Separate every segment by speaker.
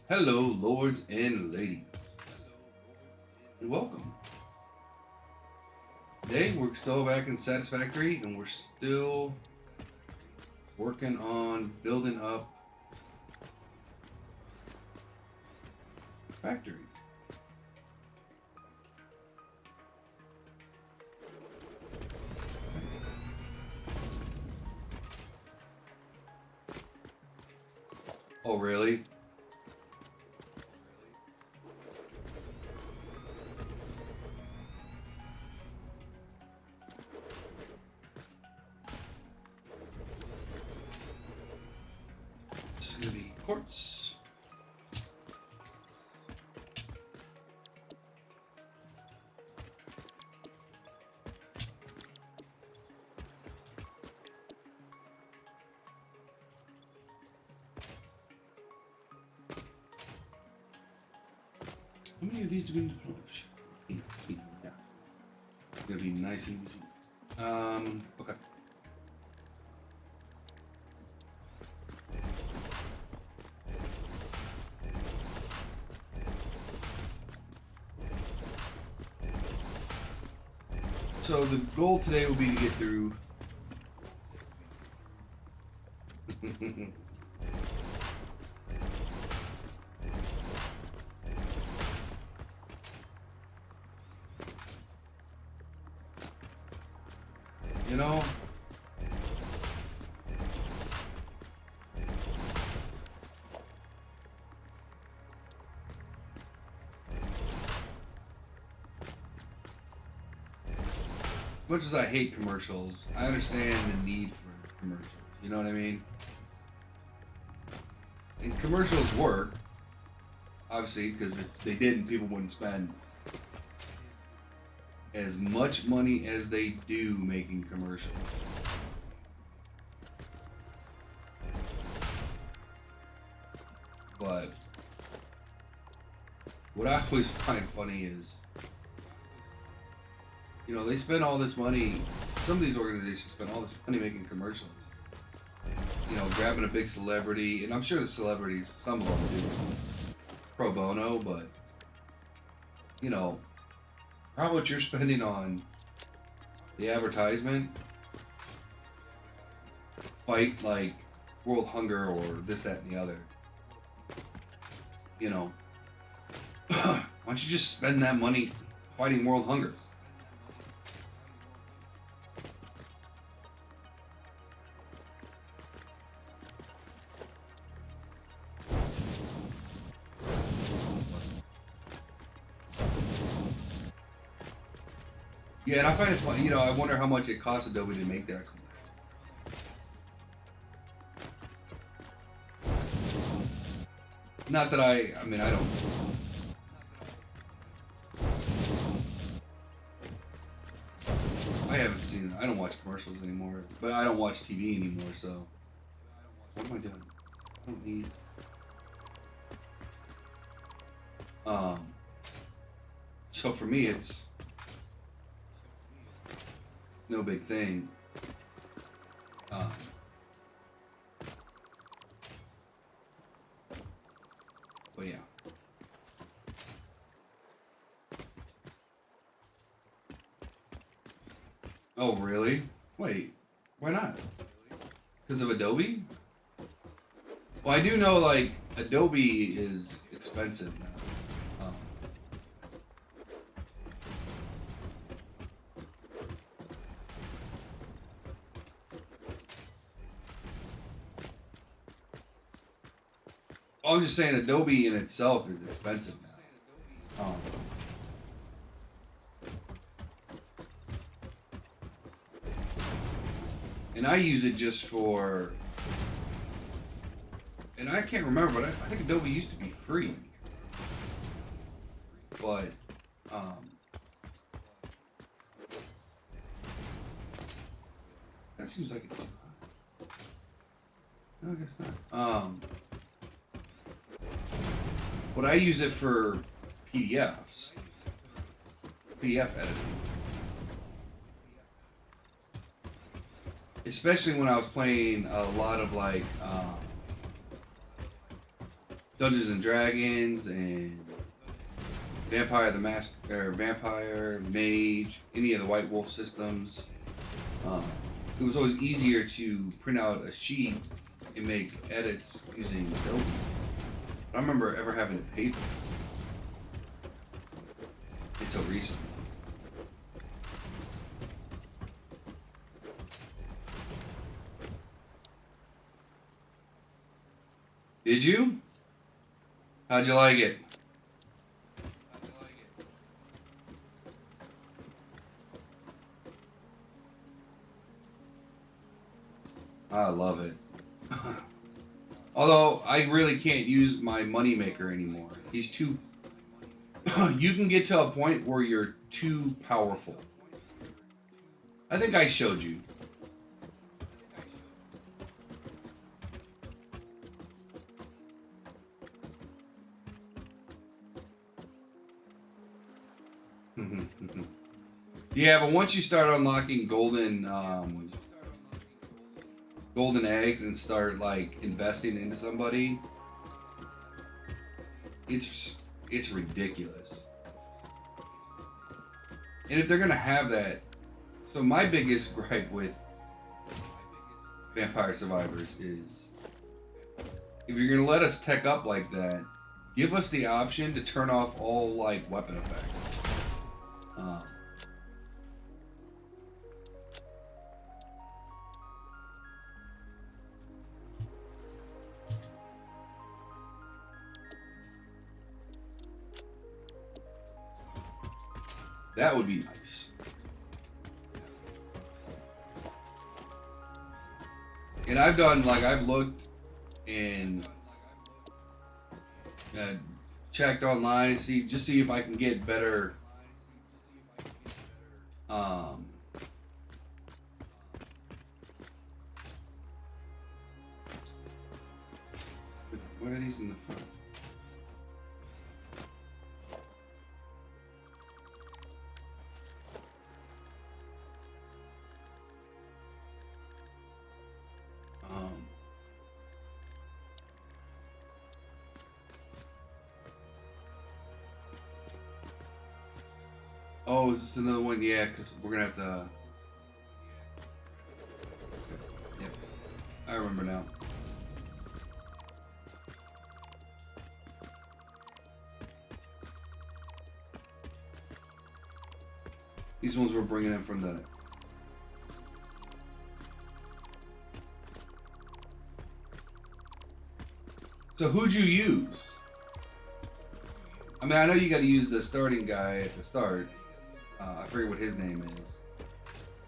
Speaker 1: Hello, lords and ladies, and welcome. Today we're still back in Satisfactory, and we're still working on building up factory. Oh, really? This is gonna be quartz. How many of these do we need? Yeah, it's gonna be nice and easy. Okay. So the goal today will be to get through. You know, much as I hate commercials, I understand the need for commercials. You know what I mean? And commercials work, obviously, because if they didn't, people wouldn't spend as much money as they do making commercials. But what I always find funny is, they spend all this money. Some of these organizations spend all this money making commercials. Grabbing a big celebrity, and I'm sure the celebrities, some of them do pro bono, but how much you're spending on the advertisement, fight like world hunger or this, that, and the other. Why don't you just spend that money fighting world hunger? Yeah, and I find it funny, I wonder how much it costs Adobe to make that commercial. Not that I don't. I haven't seen it. I don't watch commercials anymore, but I don't watch TV anymore, so. What am I doing? I don't need. So for me, it's no big thing. But yeah. Oh, really? Wait, why not? Because of Adobe? Well, I do know, like, Adobe is expensive now. I'm just saying Adobe in itself is expensive now. And I use it just for, and I can't remember, but I think Adobe used to be free. But, that seems like it's too high. No, I guess not. But I use it for PDFs. PDF editing. Especially when I was playing a lot of like Dungeons and Dragons and Vampire the Mask or Vampire, Mage, any of the White Wolf systems. It was always easier to print out a sheet and make edits using Adobe. I don't remember ever having to pay for it until recently. Did you? How'd you like it? I love it. Although I really can't use my moneymaker anymore. He's too. You can get to a point where you're too powerful. I think I showed you. Yeah, but once you start unlocking golden eggs and start like investing into somebody, it's ridiculous. And if they're gonna have that, so my biggest gripe with Vampire Survivors is if you're gonna let us tech up like that, give us the option to turn off all like weapon effects. That would be nice. And I've looked and checked online and see if I can get better. What are these in the front? Oh, is this another one? Yeah, because we're gonna have to. Yep, I remember now. These ones we're bringing in from the. So who'd you use? I mean, I know you got to use the starting guy at the start. I forget what his name is,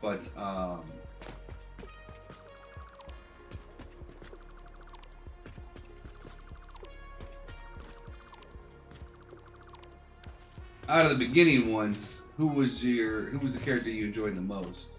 Speaker 1: but out of the beginning ones, who was the character you enjoyed the most?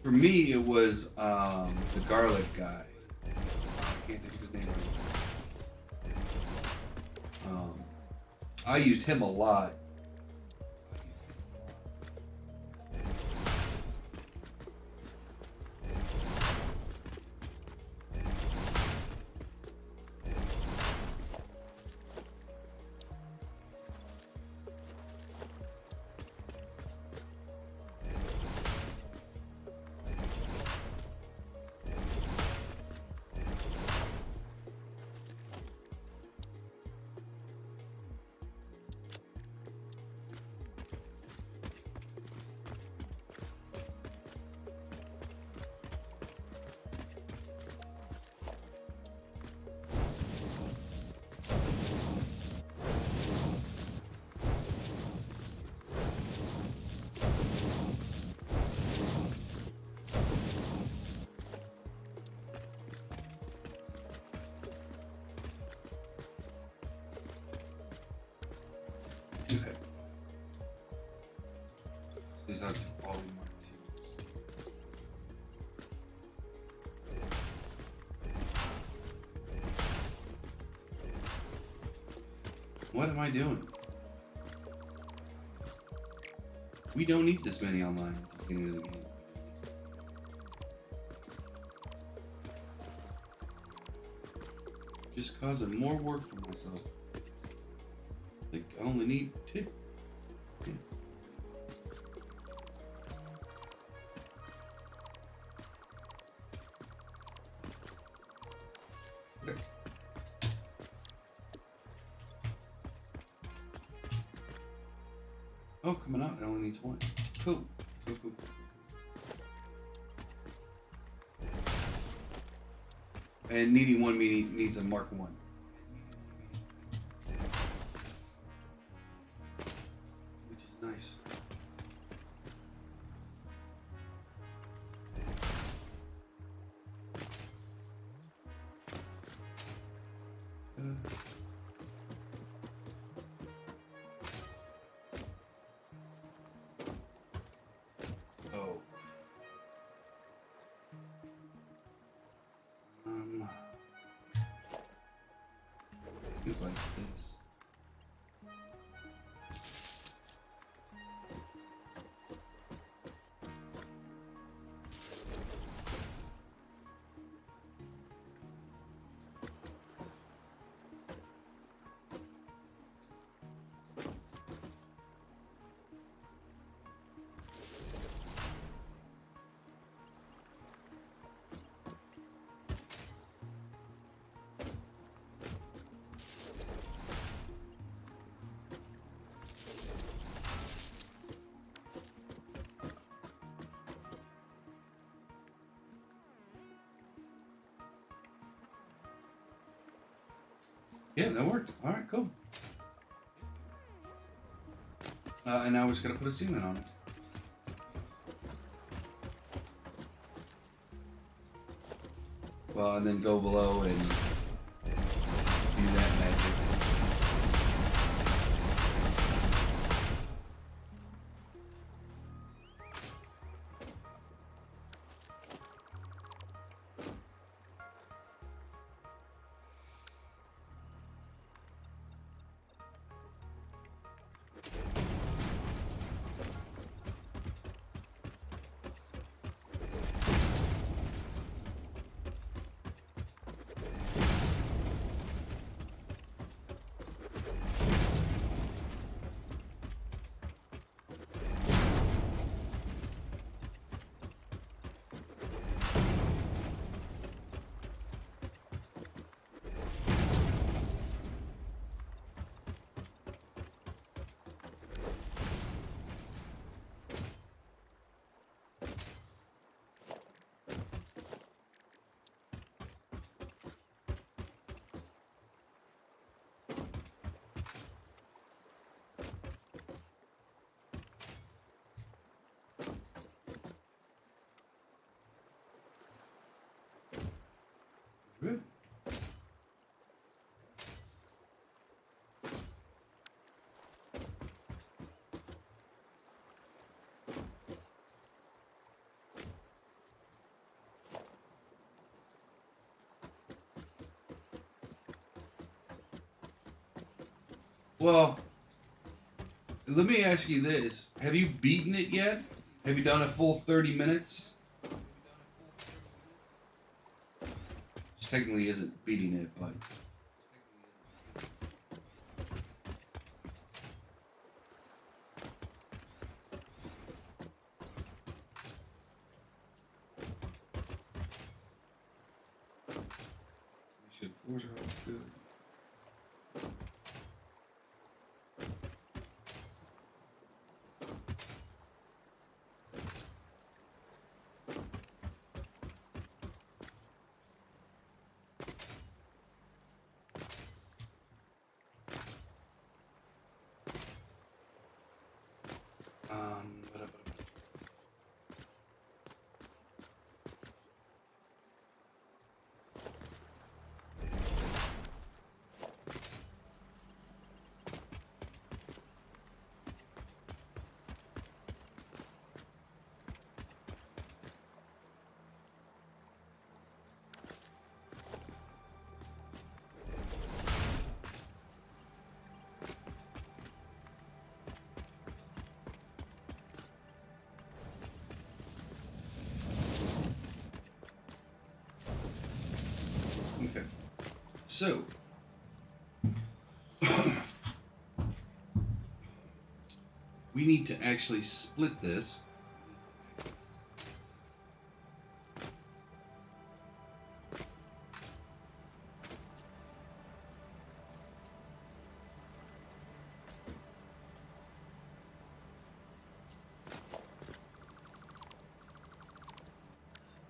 Speaker 1: For me, it was the garlic guy. I can't think of his name right now. I used him a lot. These have to all be marked too. What am I doing? We don't need this many online at the beginning of the game. Just causing more work for myself. I think I only need 2. Yeah. Okay. Oh, coming out, it only needs 1. Cool. Cool, cool. And needing 1 needs a mark 1. Which is nice. Oh. Feels like this. Yeah, that worked. All right, cool. And now we're just gonna put a ceiling on it. Well, and then go below and do that magic. Good. Well, let me ask you this. Have you beaten it yet? Have you done a full 30 minutes? Which technically isn't beating it, but... Make sure the floors are all good. But So, we need to actually split this.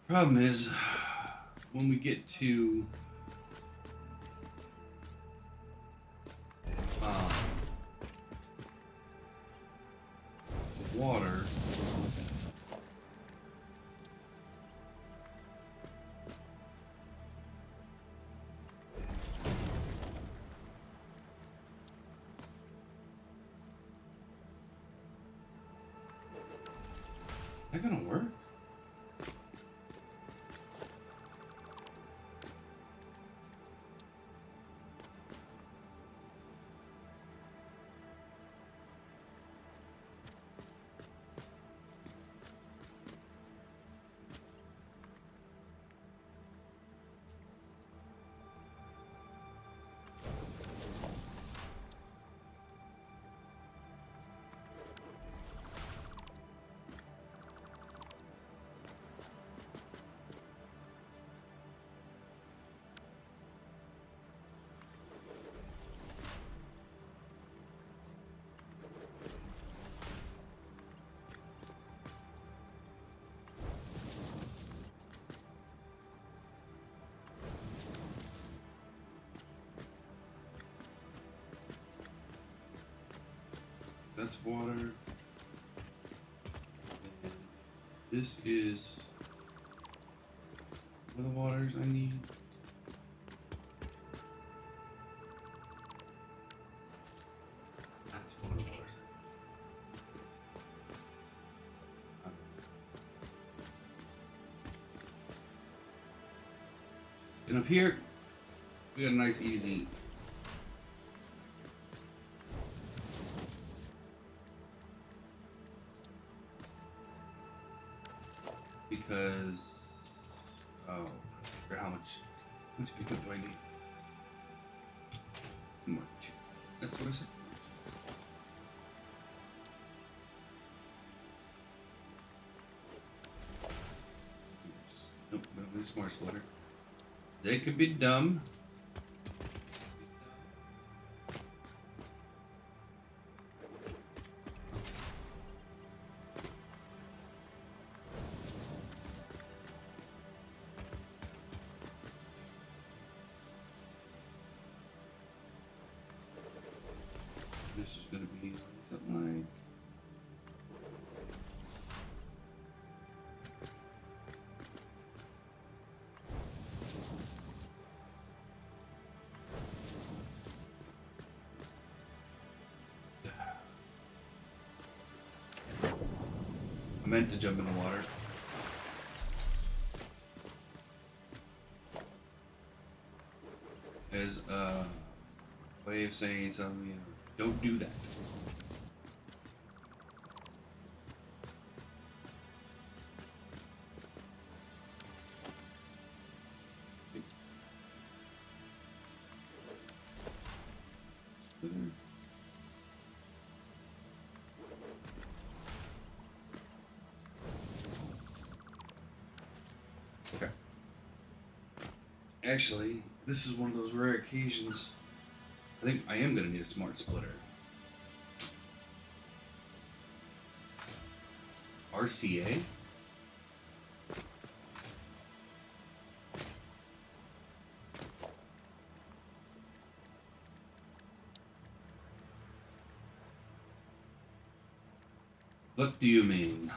Speaker 1: Problem is, when we get to the water, is that gonna work? That's water. And this is one of the waters I need. That's one of the waters I need. And up here, we got a nice easy because oh, I forgot how much input do I need? More juice. That's what I said. Nope, no, this more splitter. They could be dumb. This is going to be something like I meant to jump in the water. As a way of saying something, you know, don't do that. Okay. Actually, this is one of those rare occasions. I think I am going to need a smart splitter. RCA? What do you mean?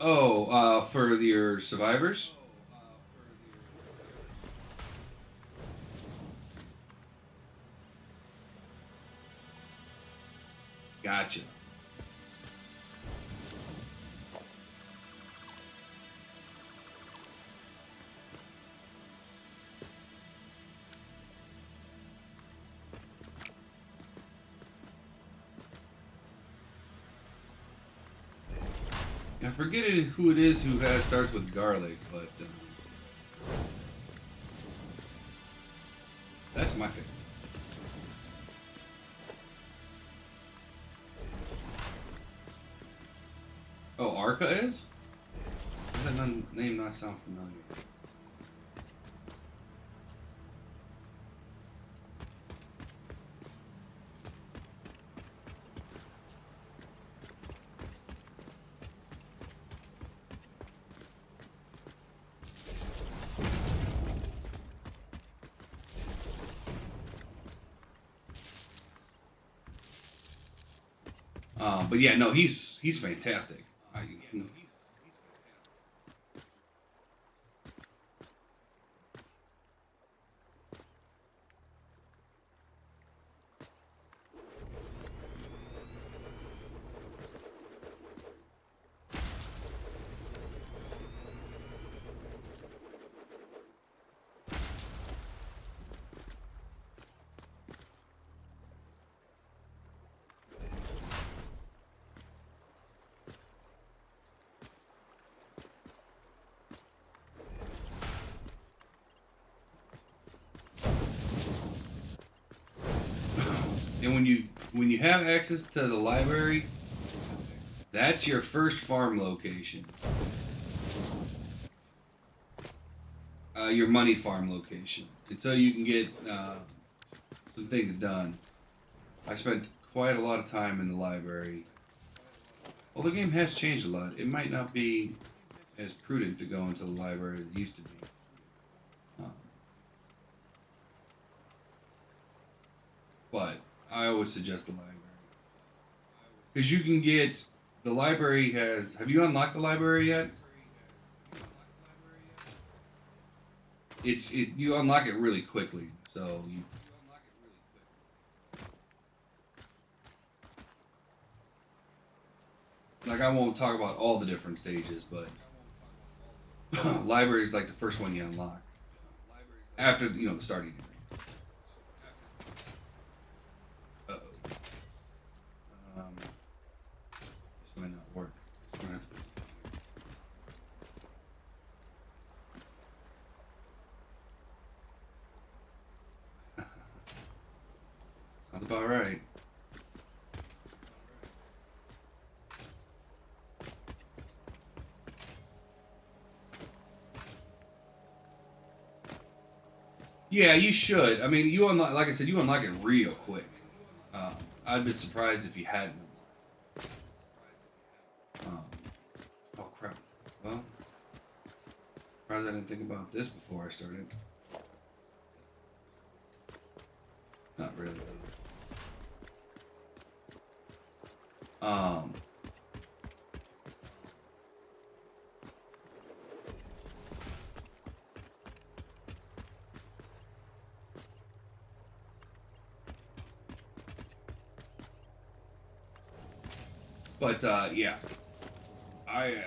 Speaker 1: Oh, for your survivors? Gotcha. I forget who it is who starts with garlic, but that's my favorite. Oh, Arca is? Does that name not sound familiar? But yeah, no, he's fantastic. He- and when you have access to the library, that's your first farm location. Your money farm location, until you can get some things done. I spent quite a lot of time in the library. Well, the game has changed a lot. It might not be as prudent to go into the library as it used to be. Um, but I always suggest the library. Because you can get. The library has. Have you unlocked the library yet? You unlock it really quickly. So you. Like, I won't talk about all the different stages, but library is like the first one you unlock. After, the starting area. Uh-oh. This might not work. We're gonna have to Sounds about right. Yeah, you should. I mean, you unlock, like I said, you unlock it real quick. Um, I'd be surprised if you hadn't unlocked. Oh crap. Well, surprised I didn't think about this before I started. Not really. Um, but yeah, I,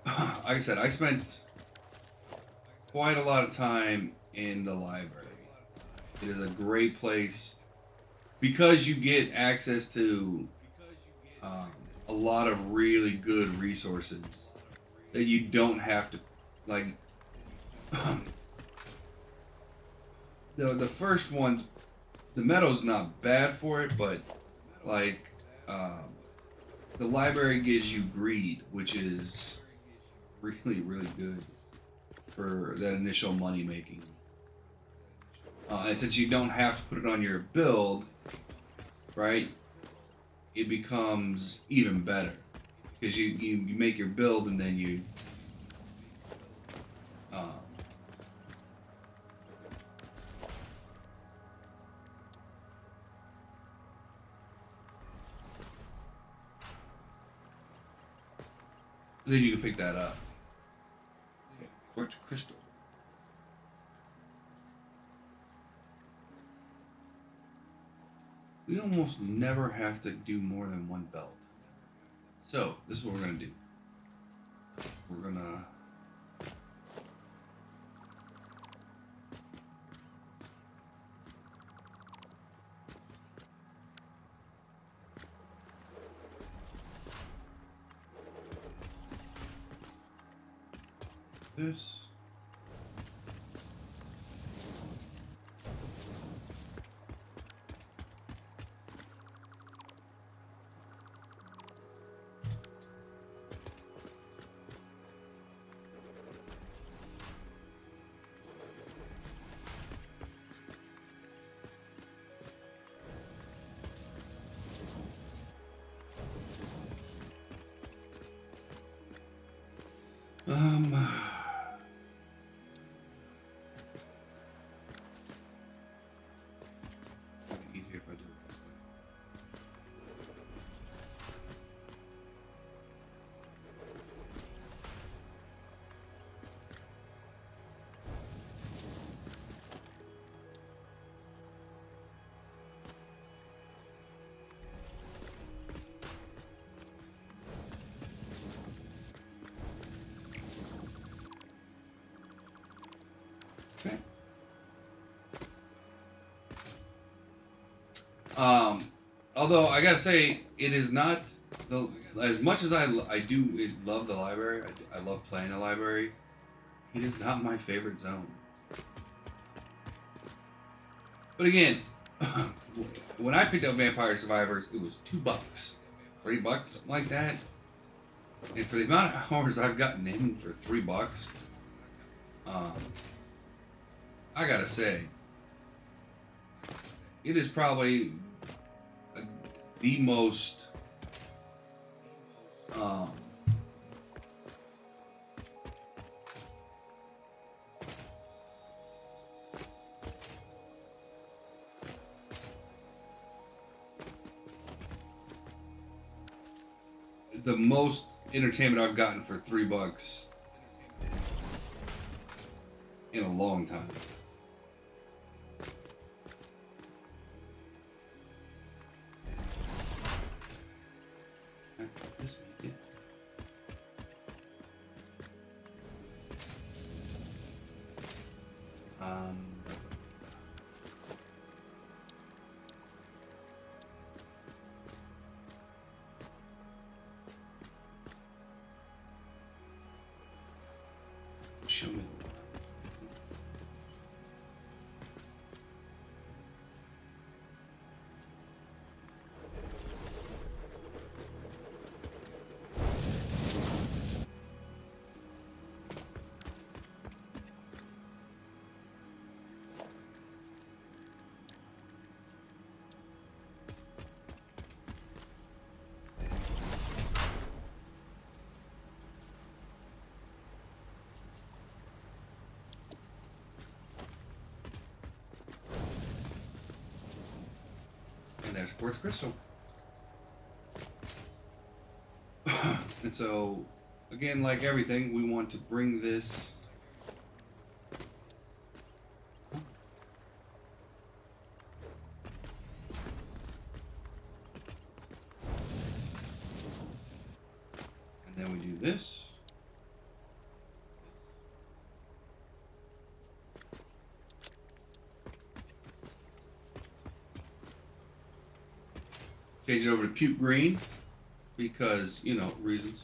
Speaker 1: like I said, I spent quite a lot of time in the library. It is a great place because you get access to um, a lot of really good resources that you don't have to like. The first ones, the meadow's not bad for it, but like um, the library gives you greed, which is really good for that initial money making. And since you don't have to put it on your build, right, it becomes even better because you make your build and then you um, then you can pick that up. Quartz crystal. We almost never have to do more than one belt. So, this is what we're going to do. We're going to... this. Easier if I do it this way. Okay. Although I gotta say, it is not as much as I do love the library. I love playing the library. It is not my favorite zone. But again, when I picked up Vampire Survivors, it was $2, $3, something like that. And for the amount of hours I've gotten in for $3, I gotta say, it is probably the most the most entertainment I've gotten for $3 in a long time. Show me the one. And there's quartz crystal. And so, again, like everything, we want to bring this. And then we do this. Change it over to puke green because, you know, reasons.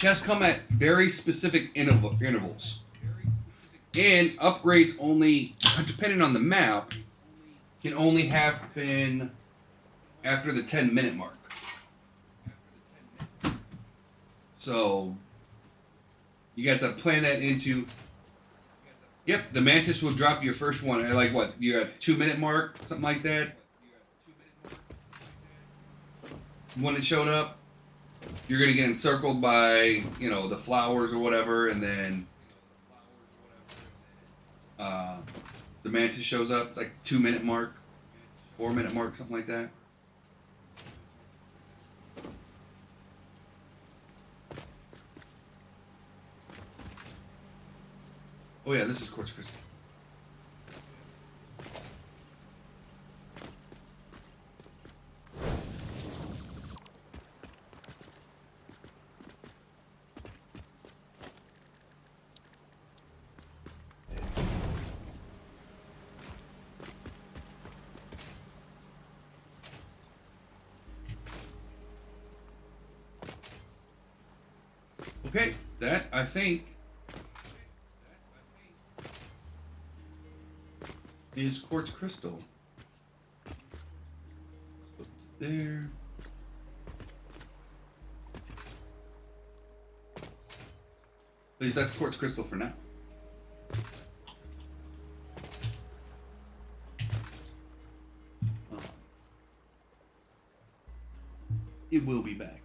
Speaker 1: chests come at very specific intervals. And upgrades only, depending on the map, can only happen after the 10-minute mark. So you got to plan that into. Yep, the mantis will drop your first one at like what? You're at the 2-minute mark, something like that. When it showed up, you're gonna get encircled by, you know, the flowers or whatever, and then the mantis shows up. It's like 2-minute mark, 4-minute mark, something like that. Oh yeah, this is quartz crystal. Okay, that I think is quartz crystal. Let's put it there. At least that's quartz crystal for now. It will be back.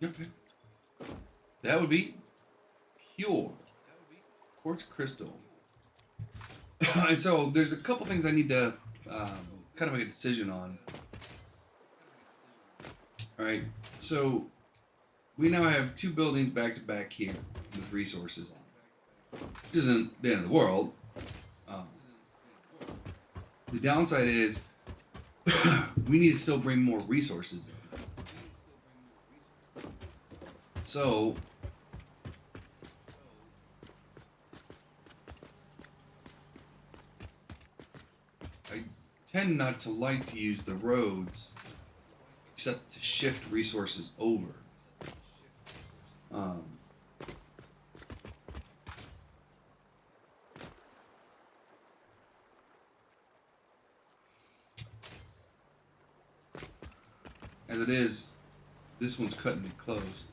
Speaker 1: Okay. That would be pure quartz crystal. And so there's a couple things I need to kind of make a decision on. All right. So we now have 2 buildings back to back here with resources on, which isn't the end of the world. The downside is we need to still bring more resources in. So I tend not to like to use the roads except to shift resources over. As it is, this one's cutting it close.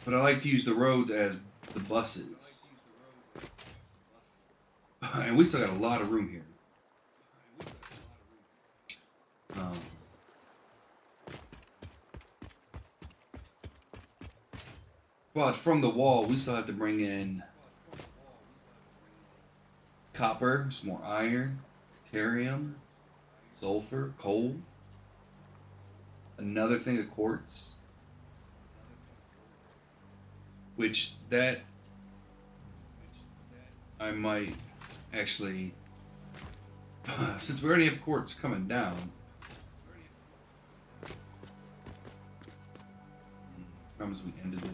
Speaker 1: But I like to use the roads as the buses. And we still got a lot of room here. But from the wall, we still have to bring in copper, some more iron, deuterium, sulfur, coal, another thing of quartz. Which that I might actually, since we already have quartz coming down. Promise we ended it.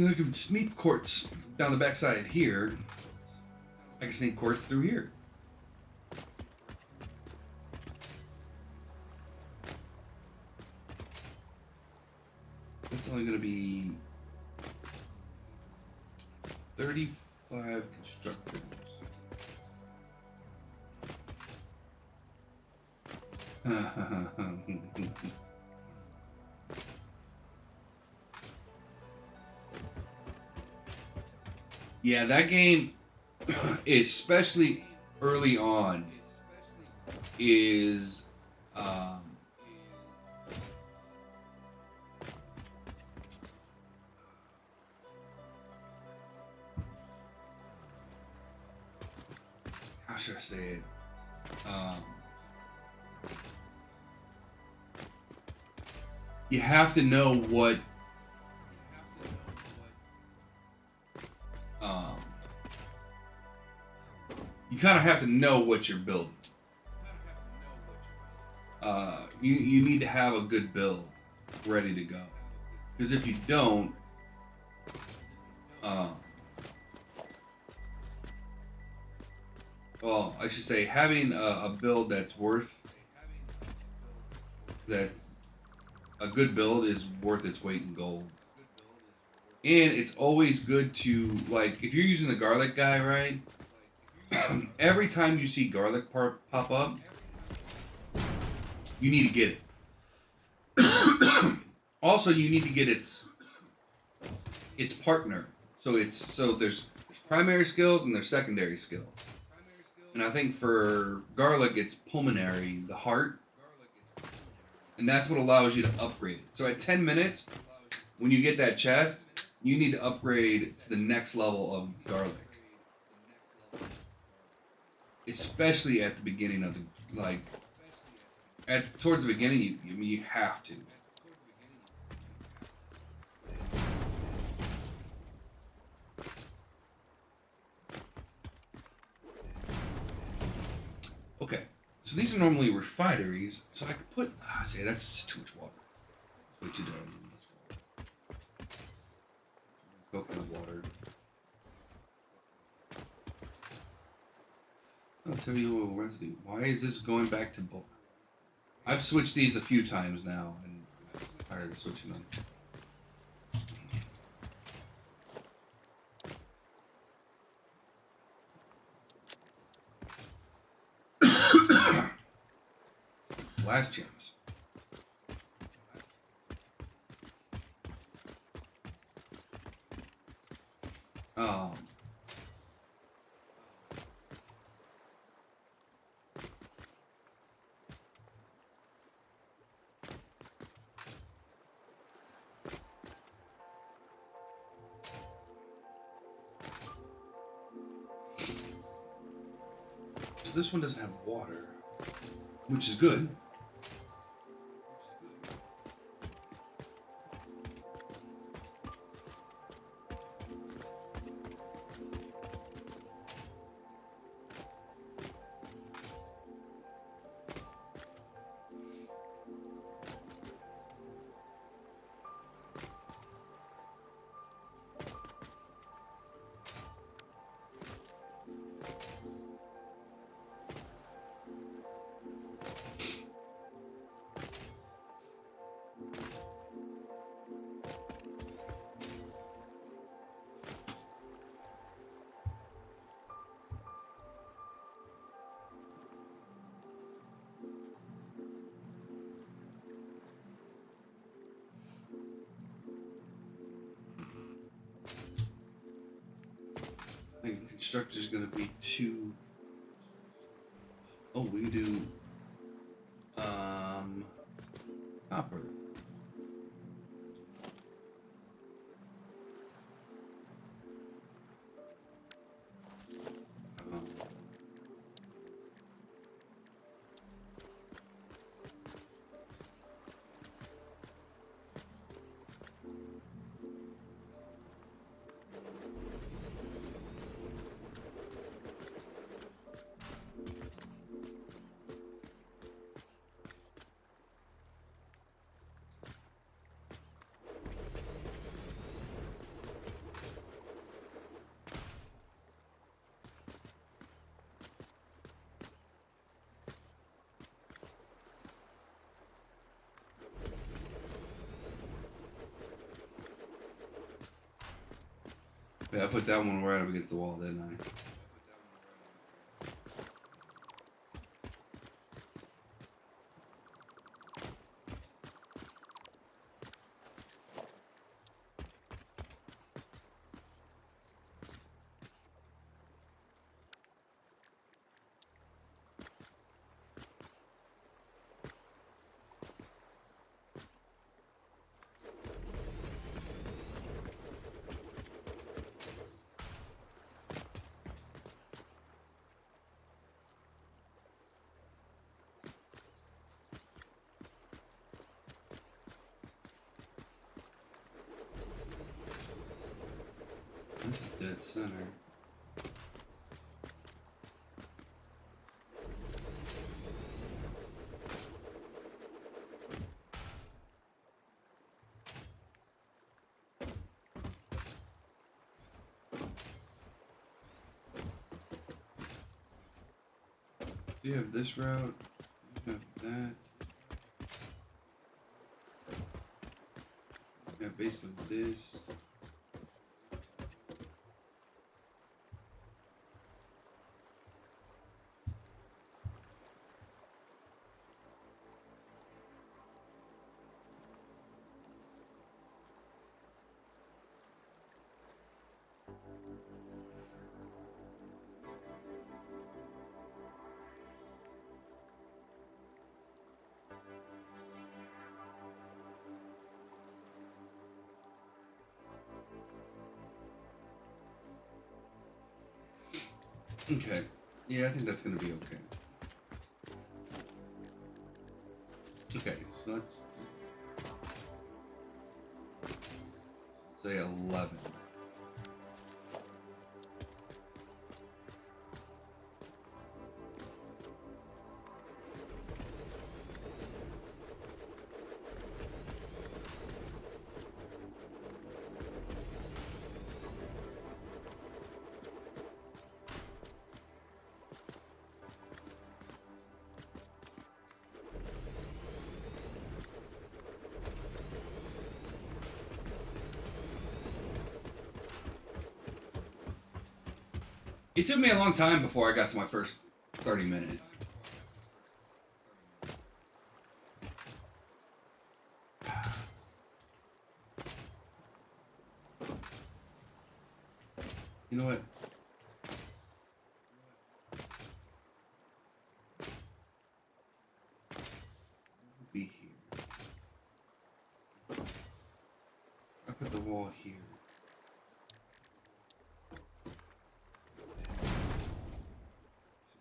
Speaker 1: I can sneak quartz down the backside here. I can sneak quartz through here. That's only going to be 35 constructors. Yeah, that game, especially early on, is you have to know what um, you kind of have to know what you're building. You need to have a good build ready to go, because if you don't, uh, well, I should say having a build that's worth that a good build is worth its weight in gold. And it's always good to, like, if you're using the garlic guy, right? Every time you see garlic pop up, you need to get it. Also, you need to get its partner. So there's primary skills and there's secondary skills. And I think for garlic, it's pulmonary, the heart, and that's what allows you to upgrade it. So at 10 minutes, when you get that chest, you need to upgrade to the next level of garlic. Especially at the beginning of the, like, towards the beginning, you have to. Okay, so these are normally refineries, so I could put, say that's just too much water. It's way too dark. Coconut water. I'll tell you what residue. Why is this going back to bulk? I've switched these a few times now, and I'm tired of switching them. Last chance. So this one doesn't have water, which is good. I think constructor's gonna be two. Oh, we can do copper. Yeah, I put that one right up against the wall, didn't I? dead center. You have this route, you have that. You have basically this. Okay. Yeah, I think that's gonna be okay. Okay, so let's say 11. It took me a long time before I got to my first 30 minutes. You know what? Be here. I put the wall here.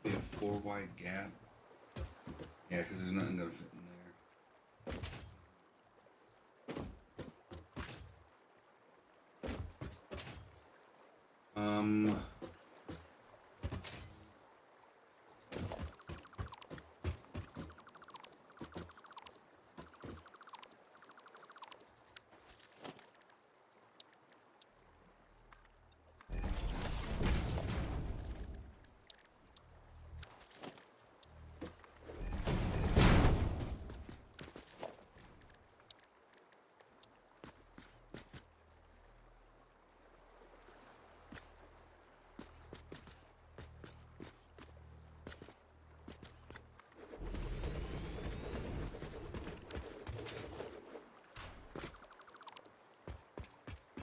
Speaker 1: Should be a 4 wide gap. Yeah, because there's nothing gonna fit in there.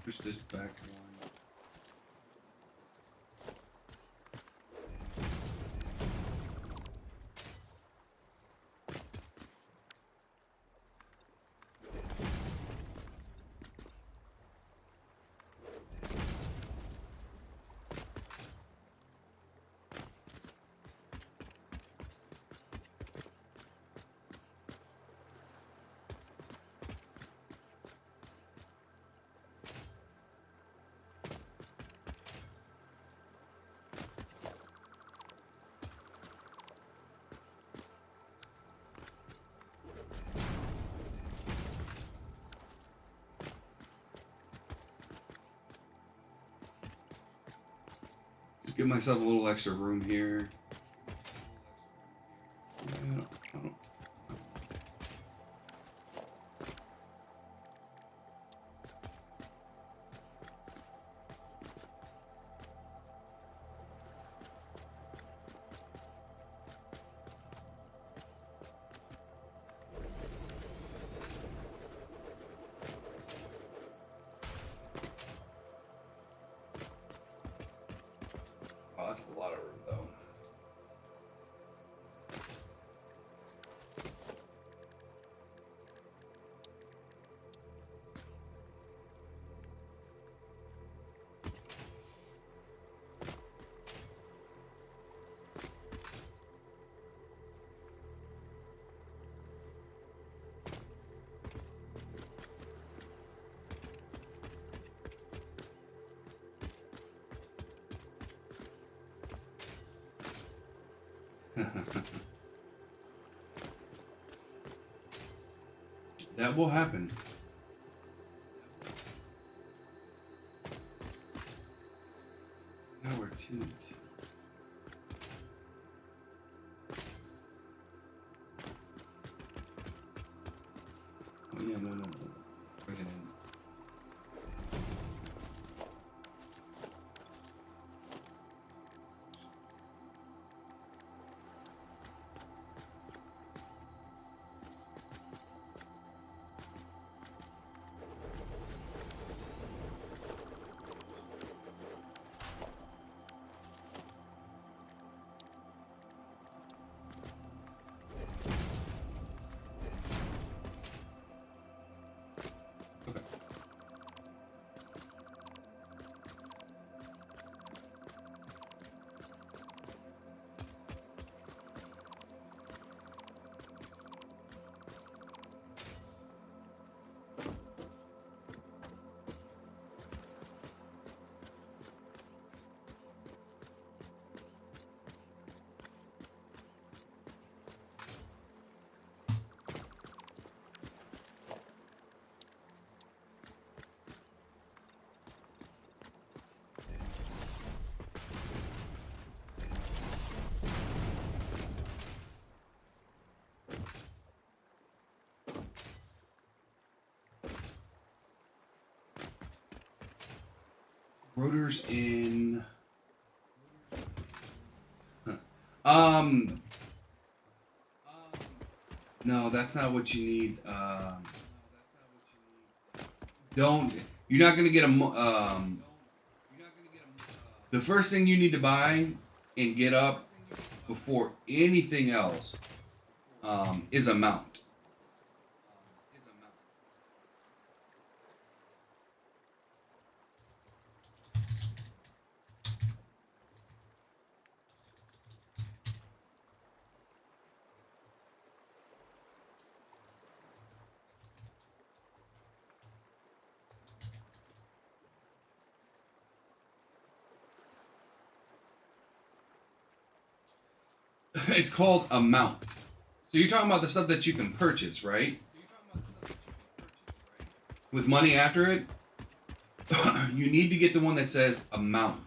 Speaker 1: Push this back one. Give myself a little extra room here. Yeah, I don't. Oh, that's a lot of room, though. That will happen. Now we're tuned. Oh yeah, no. Bring it in. Rotors in. No, that's not what you need. Don't. You're not gonna get a. The first thing you need to buy and get up before anything else is a mount. It's called a mount. So you're talking about the stuff that you can purchase, right? With money after it, you need to get the one that says amount.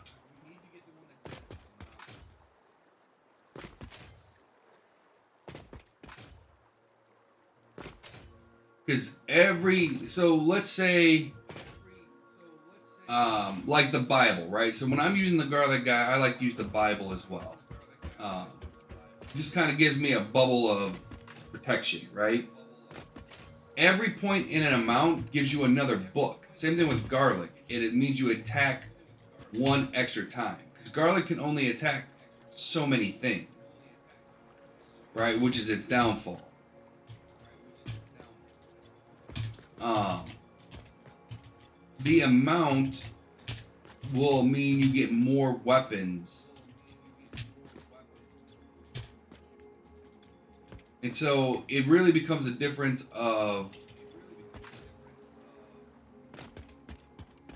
Speaker 1: Because so let's say, like the Bible, right? So when I'm using the garlic guy, I like to use the Bible as well. Just kind of gives me a bubble of protection, right? Every point in an amount gives you another book. Same thing with garlic. It means you attack one extra time. Because garlic can only attack so many things, right? Which is its downfall. The amount will mean you get more weapons. And so it really becomes a difference of,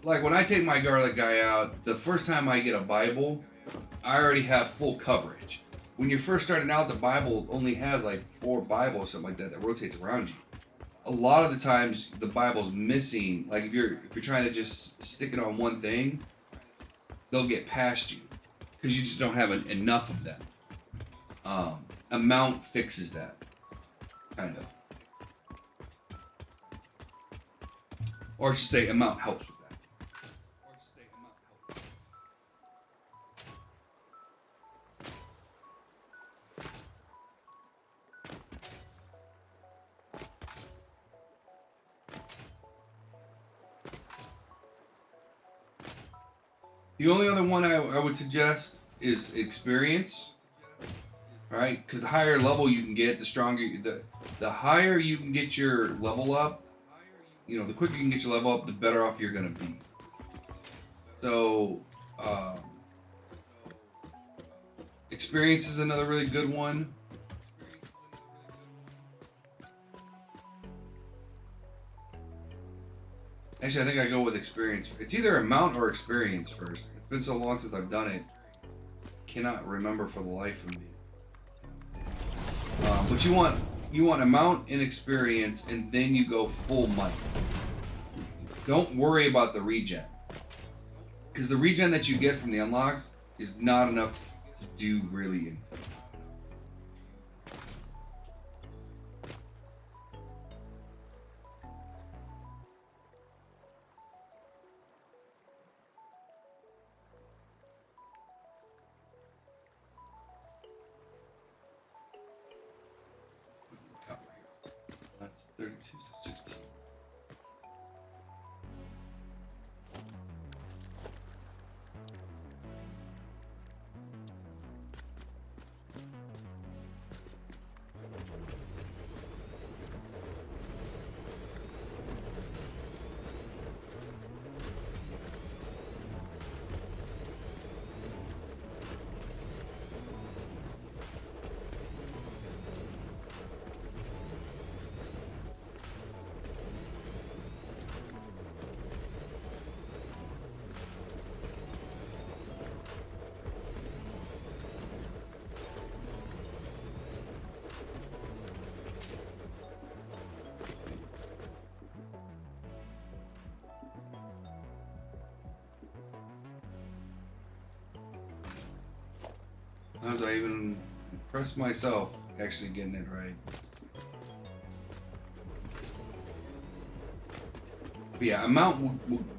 Speaker 1: like when I take my garlic guy out, the first time I get a Bible, I already have full coverage. When you're first starting out, the Bible only has like 4 Bibles or something like that rotates around you. A lot of the times the Bible's missing. Like if you're trying to just stick it on one thing, they'll get past you because you just don't have enough of them. Amount fixes that, kind of. Or I should say amount helps with that. The only other one I would suggest is experience. Right? Because the higher level you can get, the stronger, the higher you can get your level up, the quicker you can get your level up, the better off you're going to be. So, experience is another really good one. Actually, I think I go with experience. It's either amount or experience first. It's been so long since I've done it. Cannot remember for the life of me. But you want amount and experience, and then you go full might. Don't worry about the regen, because the regen that you get from the unlocks is not enough to do really anything. That's 32 to 16. Sometimes I even impress myself actually getting it right. But yeah, amount will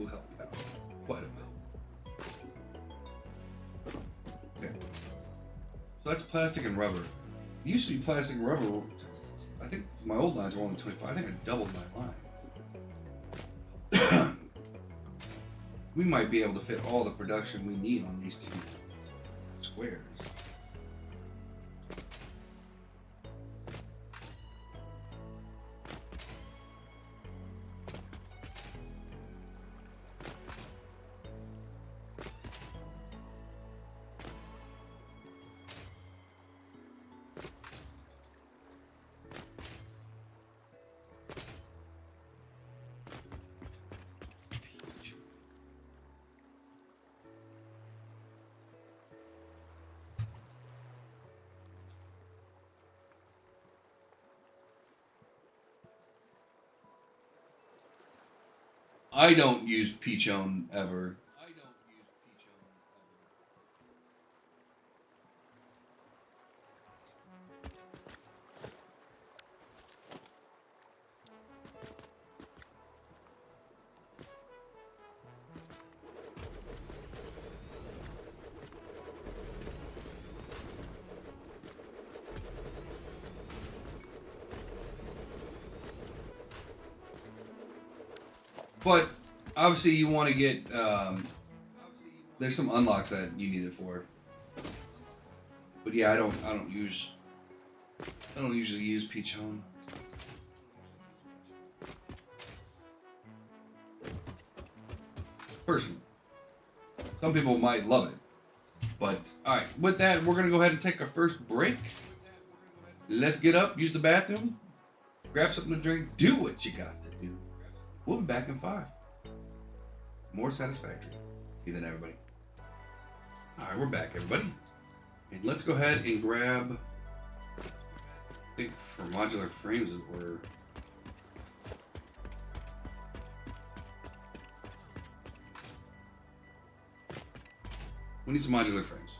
Speaker 1: help you out quite a bit. Okay. So that's plastic and rubber. It used to be plastic and rubber. I think my old lines were only 25. I think I doubled my lines. We might be able to fit all the production we need on these two squares. I don't use Peachone ever. But obviously, you want to get. There's some unlocks that you need it for. But yeah, I don't usually use Peachone. Personally, some people might love it. But all right, with that, we're gonna go ahead and take our first break. Let's get up, use the bathroom, grab something to drink, do what you got to do. We'll be back in 5. More Satisfactory. See you then, everybody. All right, we're back, everybody. And let's go ahead and grab, I think for modular frames, we need some modular frames.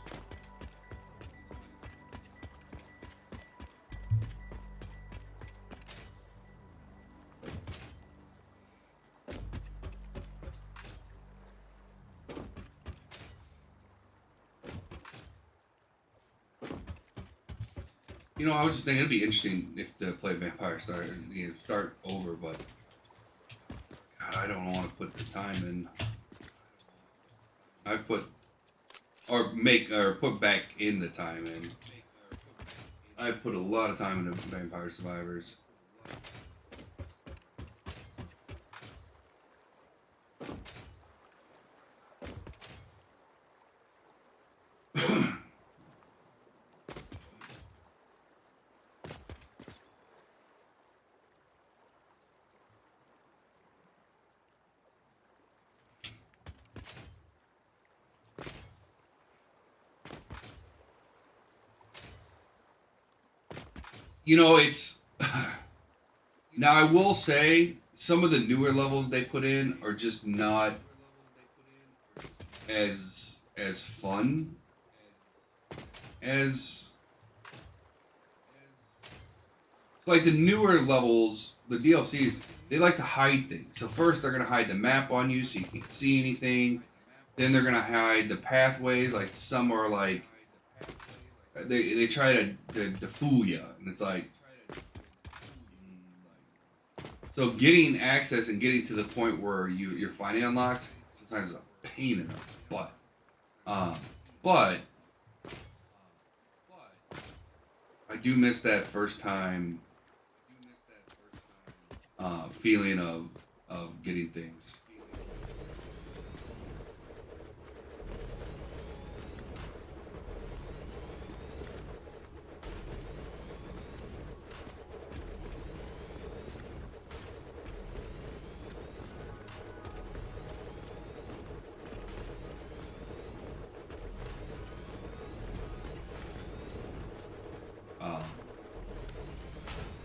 Speaker 1: You know, I was just thinking it'd be interesting if to play Vampire start over, but God, I don't want to put the time in. I've put put back in the time in. I've put a lot of time into Vampire Survivors. You know, it's now I will say some of the newer levels they put in are just not as fun as like the newer levels, the DLCs. They like to hide things. So first they're gonna hide the map on you so you can't see anything. Then they're gonna hide the pathways. Like some are like they try to fool you, and it's like so getting access and getting to the point where you're finding unlocks sometimes is a pain in the butt. But I do miss that first time feeling of getting things.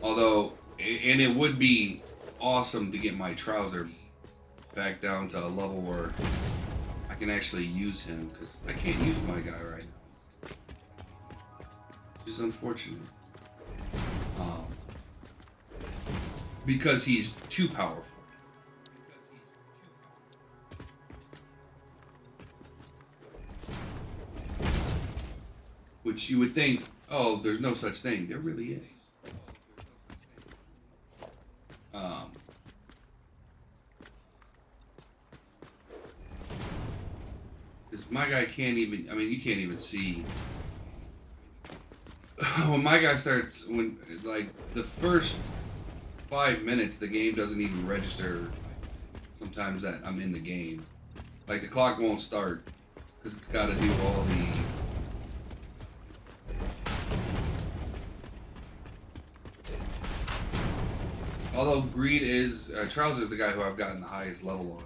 Speaker 1: Although, and it would be awesome to get my trouser back down to a level where I can actually use him, because I can't use my guy right now, which is unfortunate. Because he's too powerful. Which you would think, oh, there's no such thing. There really is. Because my guy can't even, I mean, you can't even see. When my guy starts, when, like, the first 5 minutes, the game doesn't even register sometimes that I'm in the game. Like, the clock won't start because it's got to do all the... Although Greed is, Charles is the guy who I've gotten the highest level on.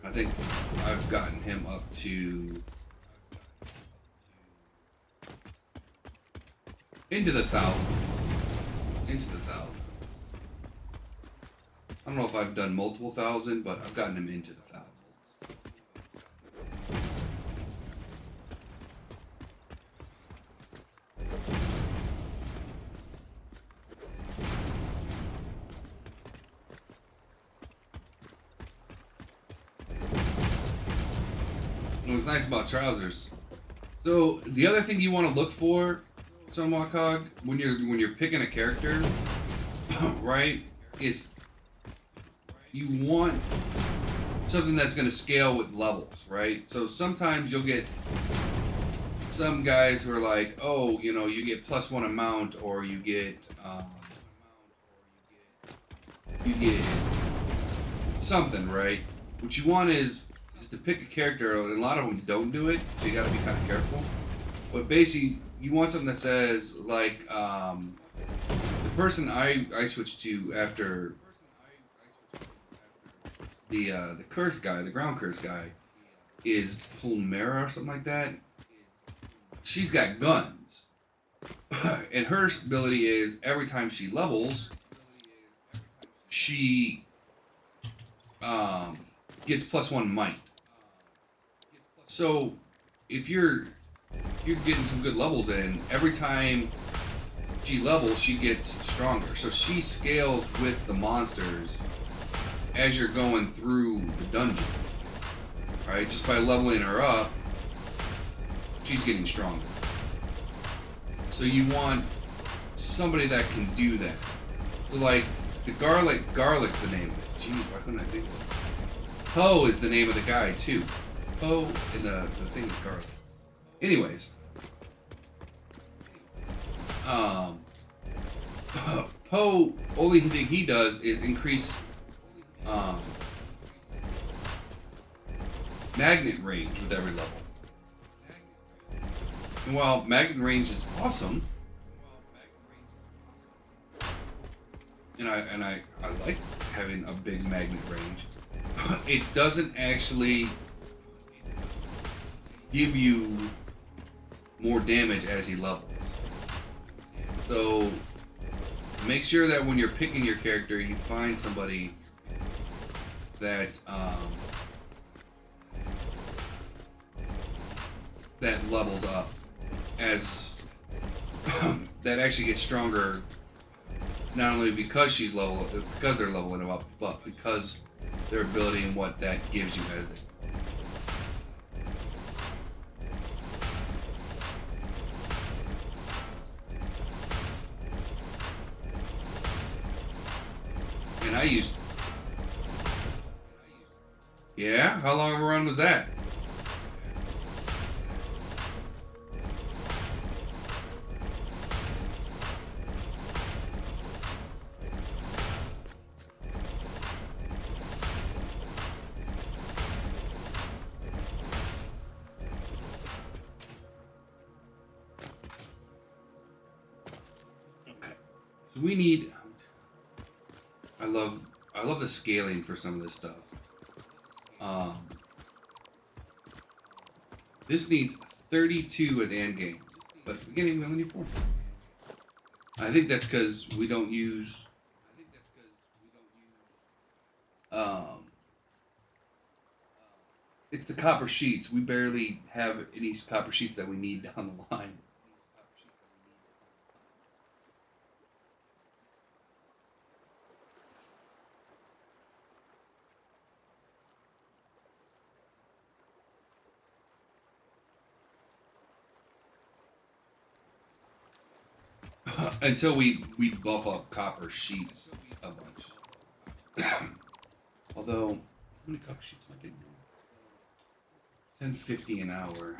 Speaker 1: I think I've gotten him up to into the thousands. Into the thousands. I don't know if I've done multiple thousand, but I've gotten him into the thousands. What's nice about trousers. So the other thing you want to look for, Sunwalkog, when you're picking a character, right, is you want something that's going to scale with levels, right? So sometimes you'll get some guys who are like, oh, you know, you get +1 amount, or you get something, right? What you want is to pick a character, and a lot of them don't do it, so you got to be kind of careful. But basically, you want something that says, like, the person I switched to after the curse guy, the ground curse guy, is Pulmera or something like that. She's got guns. And her ability is, every time she levels, she gets +1 might. So if you're getting some good levels in, every time she levels, she gets stronger. So she scales with the monsters as you're going through the dungeon. Right? Just by leveling her up, she's getting stronger. So you want somebody that can do that. So like the garlic's the name of it. Jeez, why couldn't I think of it? Poe is the name of the guy too. Poe and the thing is garlic. Anyways. Poe, only thing he does is increase magnet range with every level. And while magnet range is awesome, and I like having a big magnet range, it doesn't actually give you more damage as he levels. So make sure that when you're picking your character, you find somebody that that levels up as that actually gets stronger. Not only because because they're leveling them up, but because their ability and what that gives you as they. And I used. Yeah? How long of a run was that? Okay. So we need. I love the scaling for some of this stuff. This needs 32 at the end game, but at the beginning we only need 4. I think that's because we don't use. It's the copper sheets. We barely have any copper sheets that we need down the line. Until we buff up copper sheets a bunch. Although, how many copper sheets am I getting now? 10.50 an hour.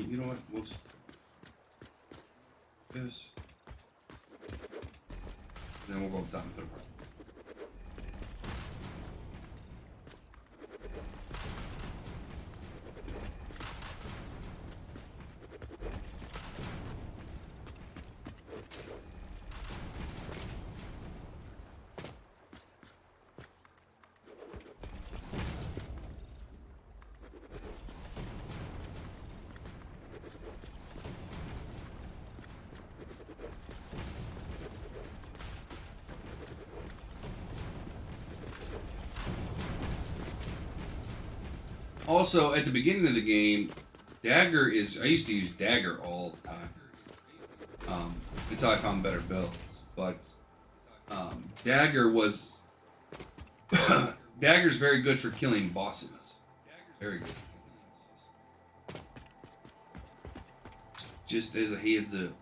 Speaker 1: You know what? We'll just this. Then we'll go up top and put it right. Also, at the beginning of the game, dagger is. I used to use dagger all the time until I found better builds. But dagger was dagger's very good for killing bosses. Very good. Just as a heads up.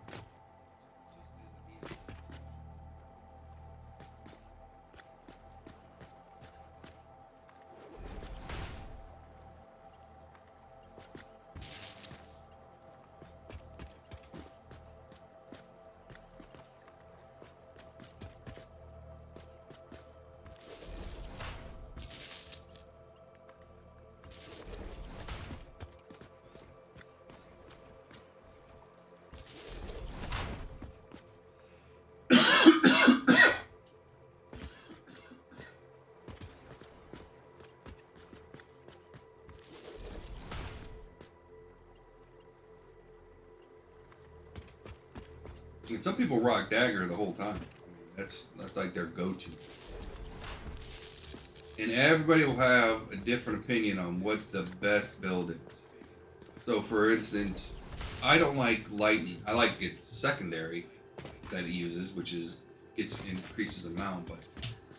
Speaker 1: And some people rock dagger the whole time. That's like their go-to. And everybody will have a different opinion on what the best build is. So, for instance, I don't like lightning. I like its secondary that it uses, which is increases amount, but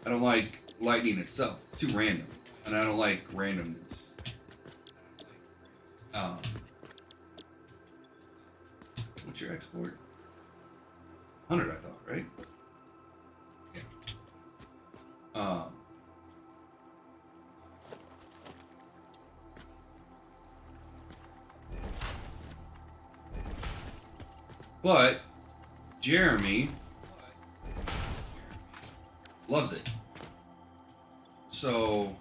Speaker 1: I don't like lightning itself. It's too random, and I don't like randomness. What's your export? 100, I thought, right? Yeah. But Jeremy loves it. So,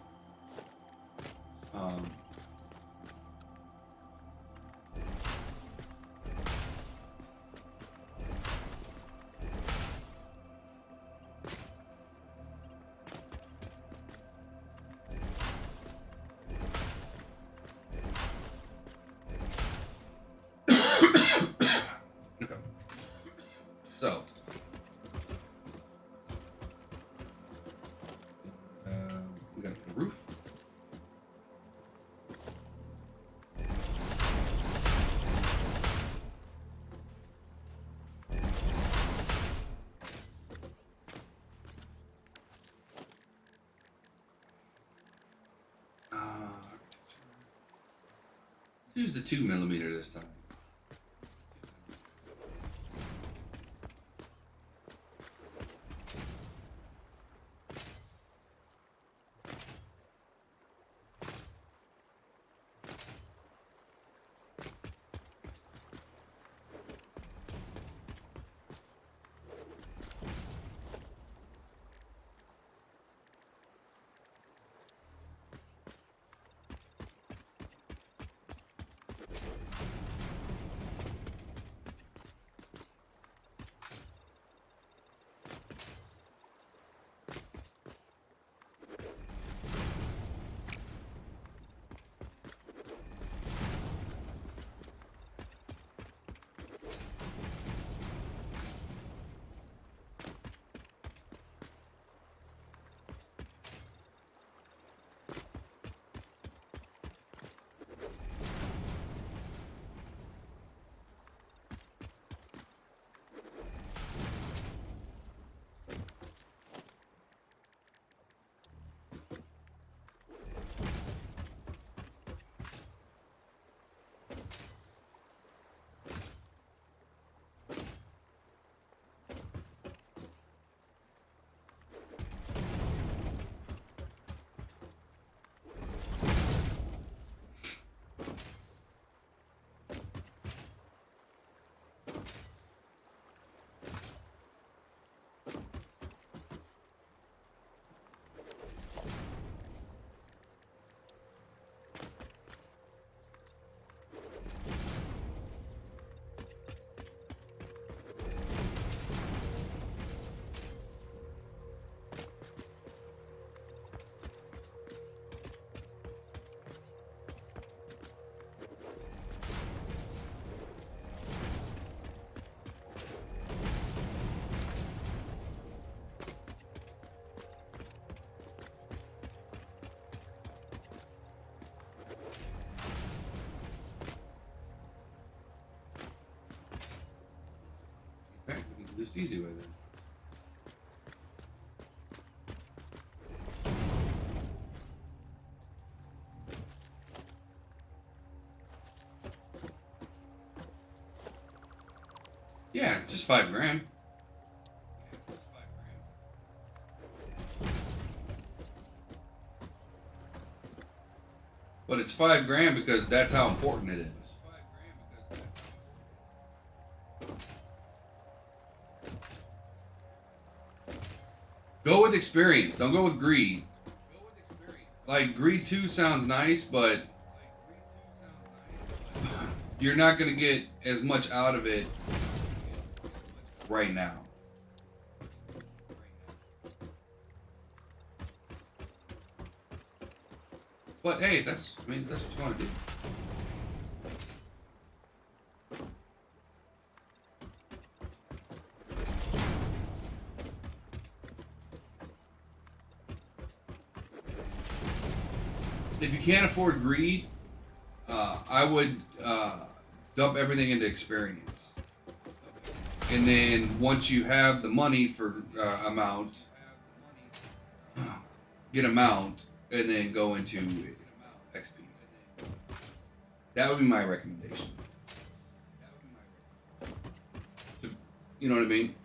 Speaker 1: okay. So, we got the roof. Use the 2mm this time. Okay, we can do this easy way then. Yeah, just $5 grand. But it's $5 grand because that's how important it is. Go with experience. Don't go with greed. Like, greed 2 sounds nice, but you're not going to get as much out of it right now. But hey, that's what you want to do. If you can't afford greed, I would dump everything into experience. And then once you have the money for amount, get amount, and then go into XP. That would be my recommendation. You know what I mean?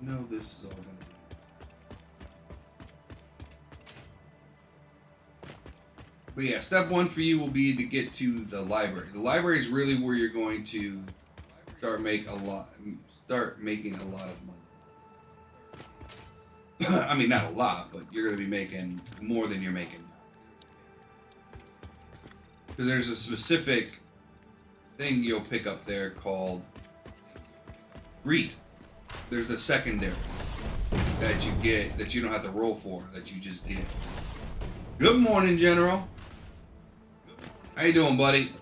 Speaker 1: No, this is all gonna be. But yeah, step one for you will be to get to the library. The library is really where you're going to start making a lot of money. I mean, not a lot, but you're going to be making more than you're making now. Because there's a specific thing you'll pick up there called greed. There's a secondary that you get that you don't have to roll for, that you just get. Good morning, General. How you doing, buddy?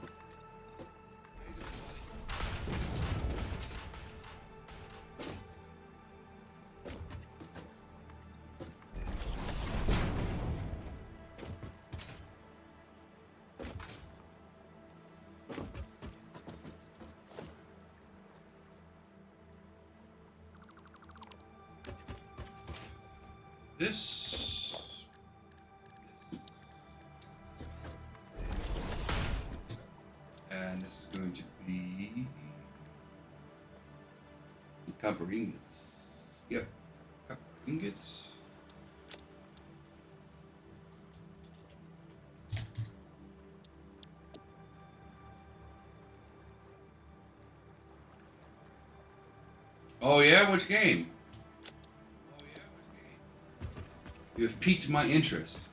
Speaker 1: This. And this is going to be copper ingots. Yep, copper ingots. Oh yeah, which game? You have piqued my interest.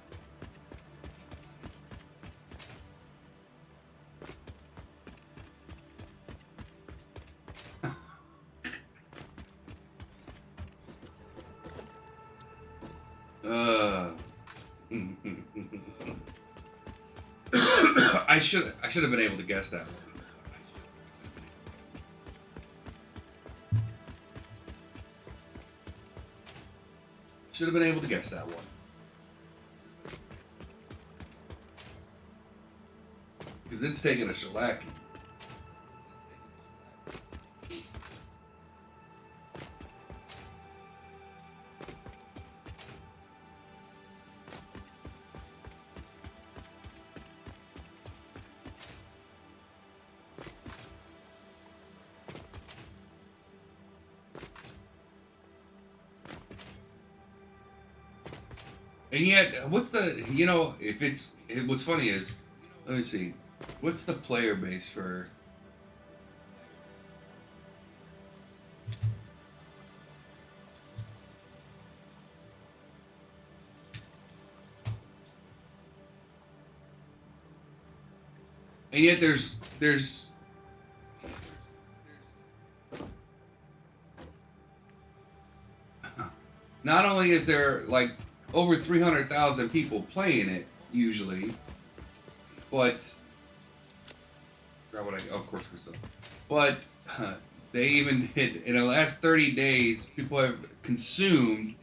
Speaker 1: I should have been able to guess that one. Should have been able to guess that one. Because it's taking a shellacking. And yet, what's the, what's funny is, let me see, what's the player base for, and yet there's, not only is there, like, over 300,000 people playing it usually, but of course Crystal. But they even did in the last 30 days. People have consumed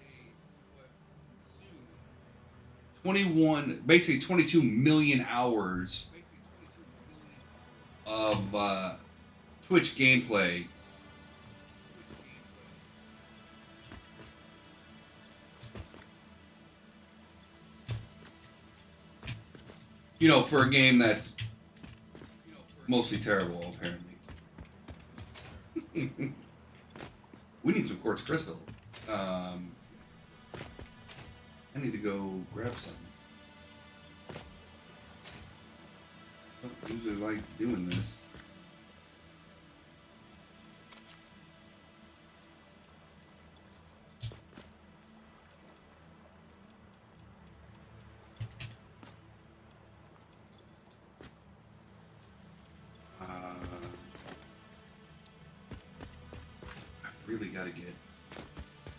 Speaker 1: 22 million hours of Twitch gameplay. For a game that's mostly terrible, apparently. We need some quartz crystal. I need to go grab some. I don't usually like doing this.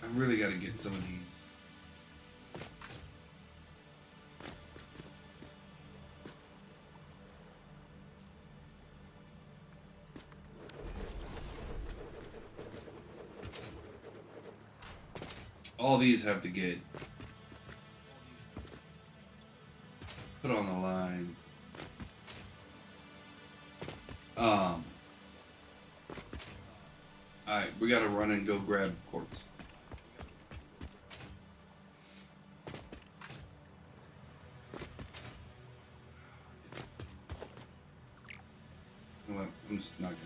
Speaker 1: I really gotta get some of these. All these have to get put on the line. Alright, we gotta run and go grab quartz. You know what? I'm just not gonna.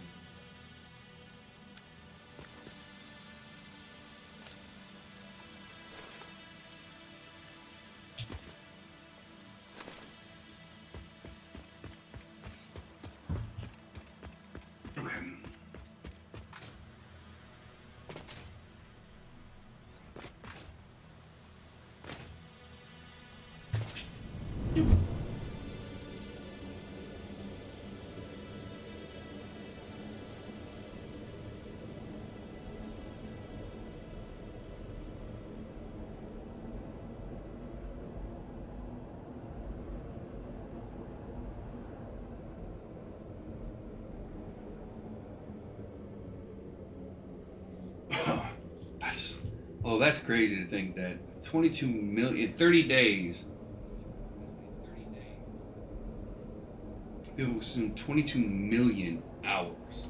Speaker 1: That's crazy to think that 22 million, 30 days, people consume 22 million hours.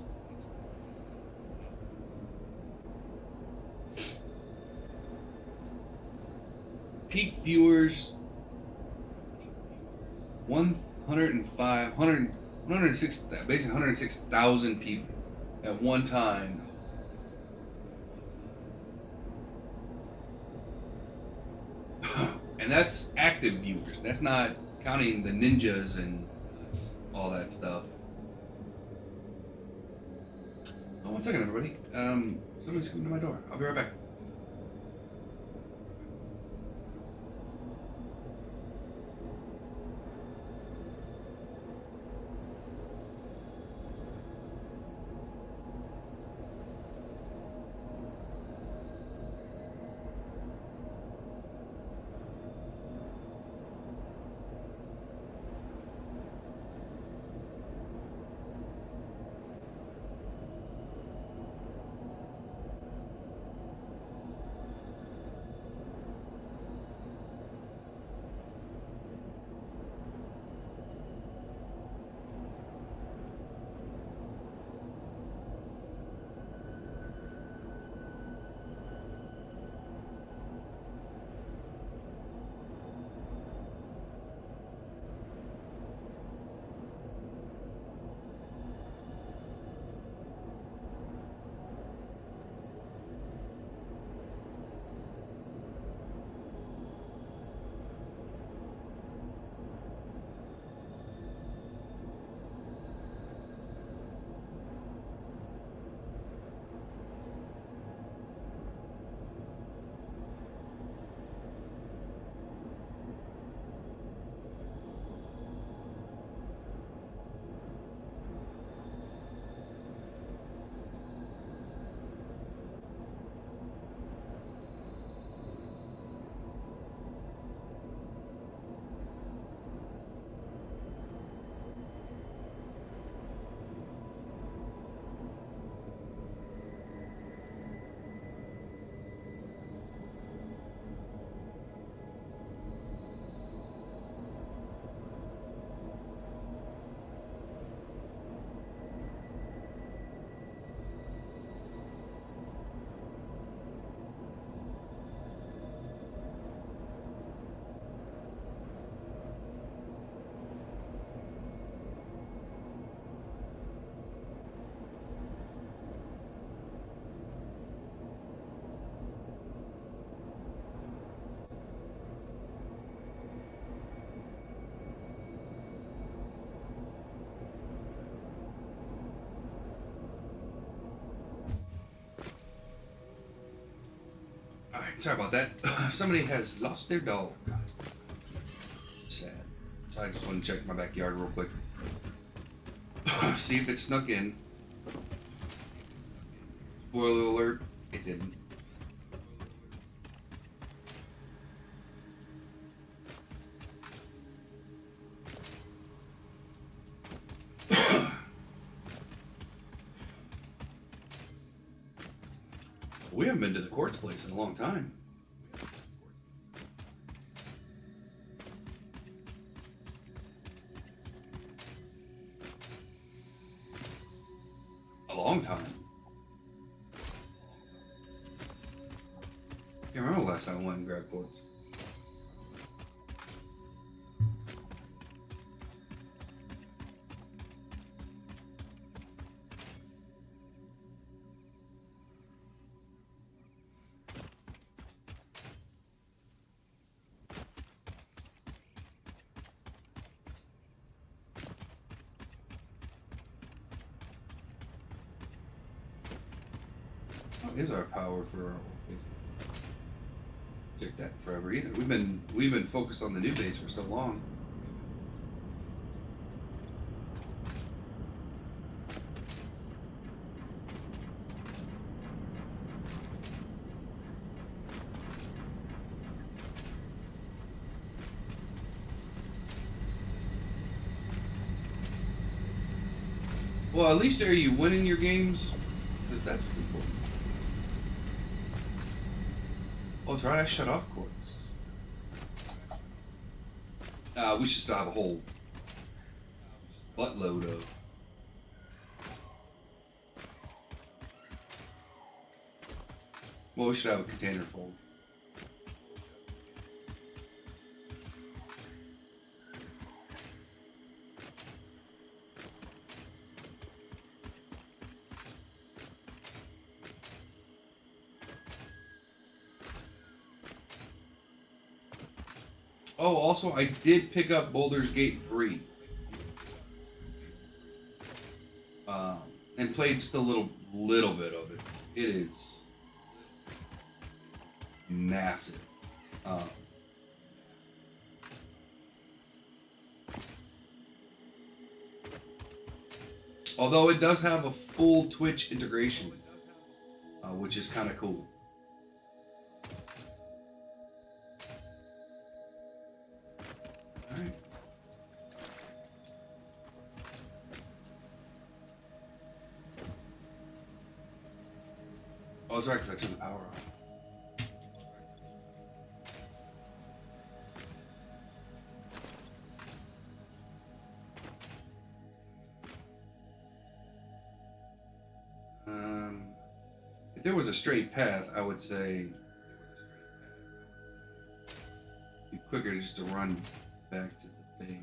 Speaker 1: Peak viewers, 105, 100, 106, basically 106,000 people at one time. And that's active viewers. That's not counting the ninjas and all that stuff. Oh, one second, everybody. Somebody's coming to my door. I'll be right back. Alright, sorry about that. Somebody has lost their dog. Sad. So I just want to check my backyard real quick. See if it snuck in. Spoiler alert, it didn't. We haven't been to the Quartz place in a long time. A long time. Can't remember the last time I went and grabbed Quartz. What is our power for our old base? Check that forever either. We've been focused on the new base for so long. Well, at least are you winning your games? Because that's what's important. Oh, it's right. I shut off quartz. We should still have a whole buttload of. Well, we should have a container full. Oh, also, I did pick up Baldur's Gate 3. And played just a little bit of it. It is massive. Um, although it does have a full Twitch integration, which is kind of cool. All right. Oh, that's right, because I turned the power off. If there was a straight path, I would say it'd be quicker just to run back to the base.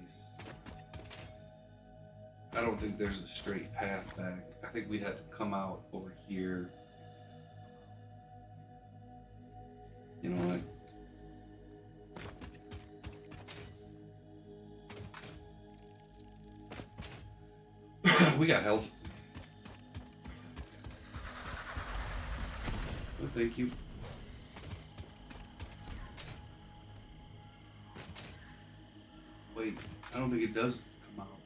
Speaker 1: I don't think there's a straight path back. I think we'd have to come out over here. You know what? We got health. Oh, thank you. Wait, I don't think it does come out.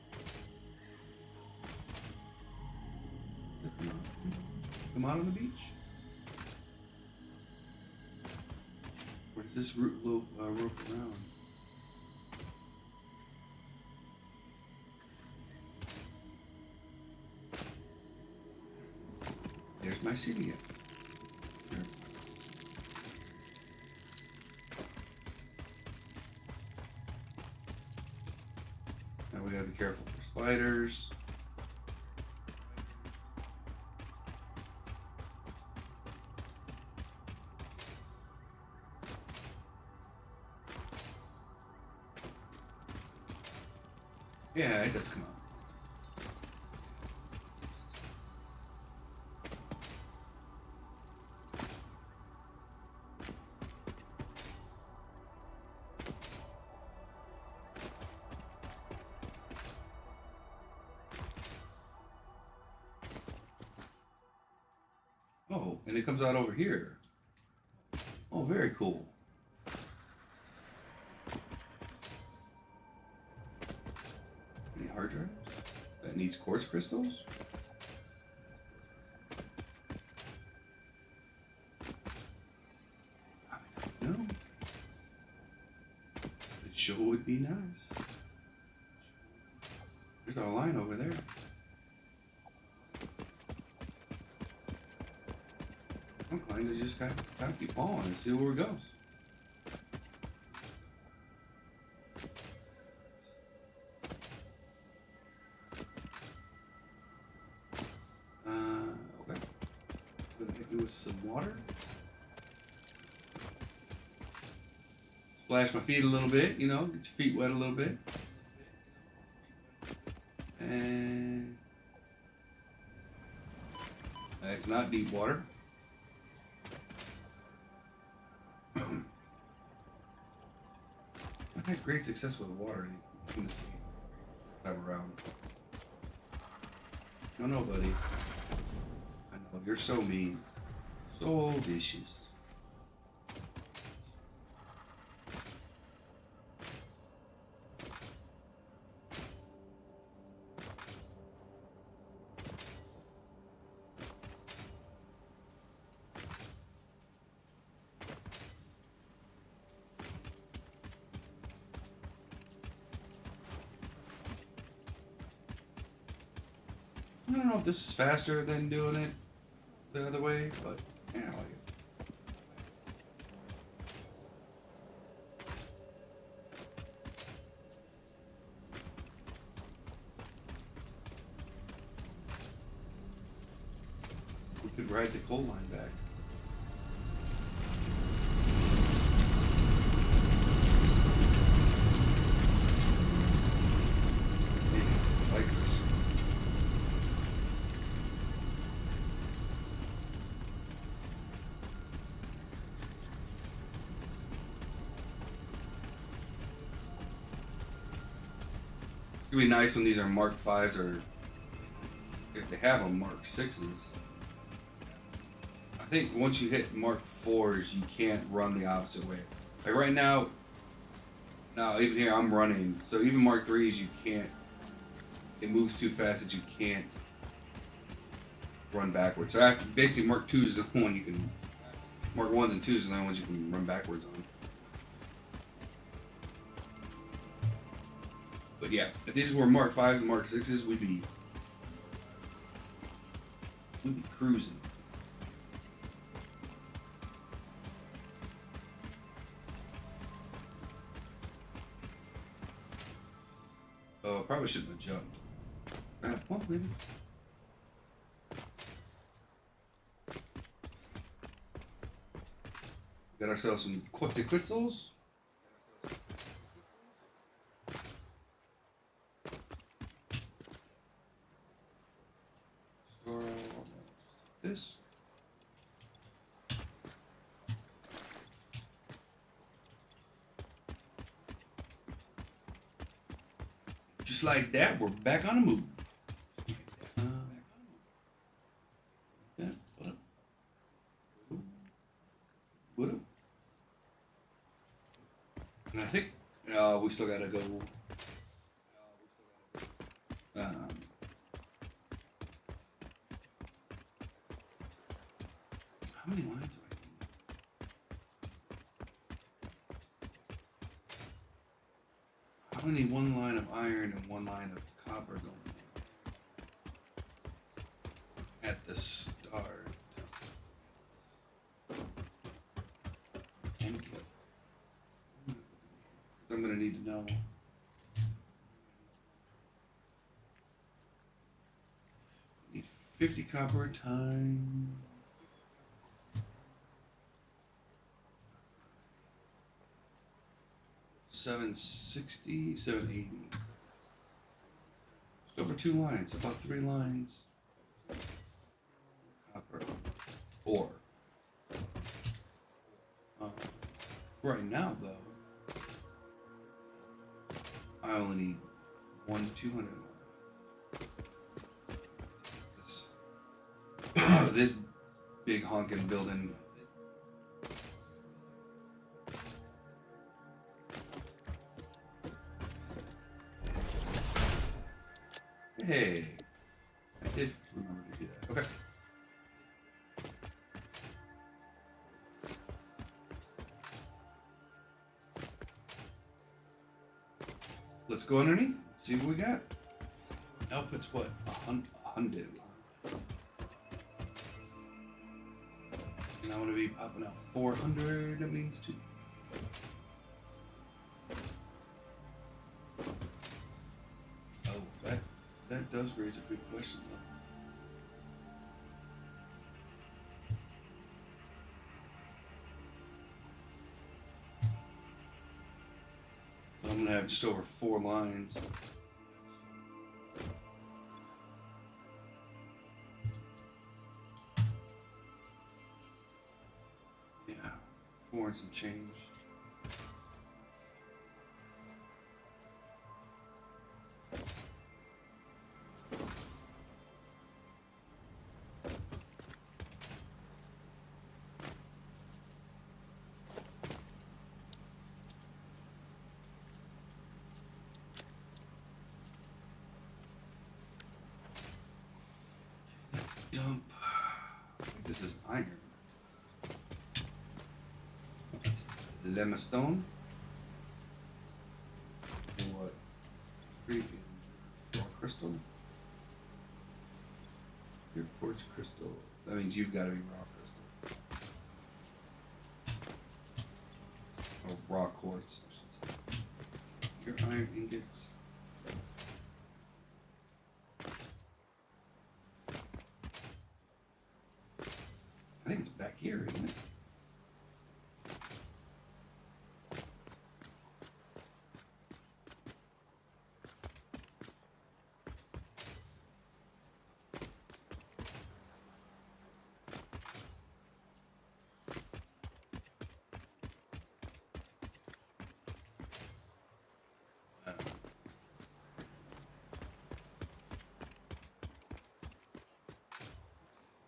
Speaker 1: Come out on the beach? Or does this rope around? There's my seat again. Here. Now we gotta be careful for spiders. Yeah, it does come out. Oh, and it comes out over here. Oh, very cool. Any hard drives? That needs quartz crystals? No. It sure would be nice. There's our line over there. I'm inclined to just kind of keep following and see where it goes. Okay. Gonna hit you with some water. Splash my feet a little bit, you know, get your feet wet a little bit. And it's not deep water. I've had great success with the water in this time around. No, buddy. I know, you're so mean. So vicious. I don't know if this is faster than doing it the other way, but yeah, I like it. We could ride the coal line back. Maybe he likes this. It's gonna be nice when these are Mark 5s or if they have them Mark 6s. I think once you hit Mark 4s, you can't run the opposite way. Like right now, even here I'm running, so even Mark 3s you can't. It moves too fast that you can't run backwards. So after basically Mark 2 is the one you can. Mark 1s and 2s are the only ones you can run backwards on. But yeah, if these were Mark 5s and Mark 6s, we'd be cruising. Oh, probably shouldn't have jumped. Well, maybe. Got ourselves some quetzals. So, this. Just like that, we're back on the move. And I think we still gotta go. How many lines do I need? How many one line of iron and one line of copper going at the start? Because I'm gonna need to know. Need 50 copper time. 760, 780. Just over 2 lines, about 3 lines. Copper. Ore. Right now, though, I only need 1 200 line. This big honking building. Hey, I did remember to do that. Okay. Let's go underneath, see what we got. Output's what? 100. And I want to be popping out 400, that means 2. Oh, that does raise a good question, though. So I'm gonna have just over 4 lines. Yeah, 4 and some change. Dump. I think this is iron. It's limestone. And what? Freaking raw crystal. Your quartz crystal. That means you've got to be raw crystal. Or raw quartz, I should say. Your iron ingots. I think it's back here, isn't it?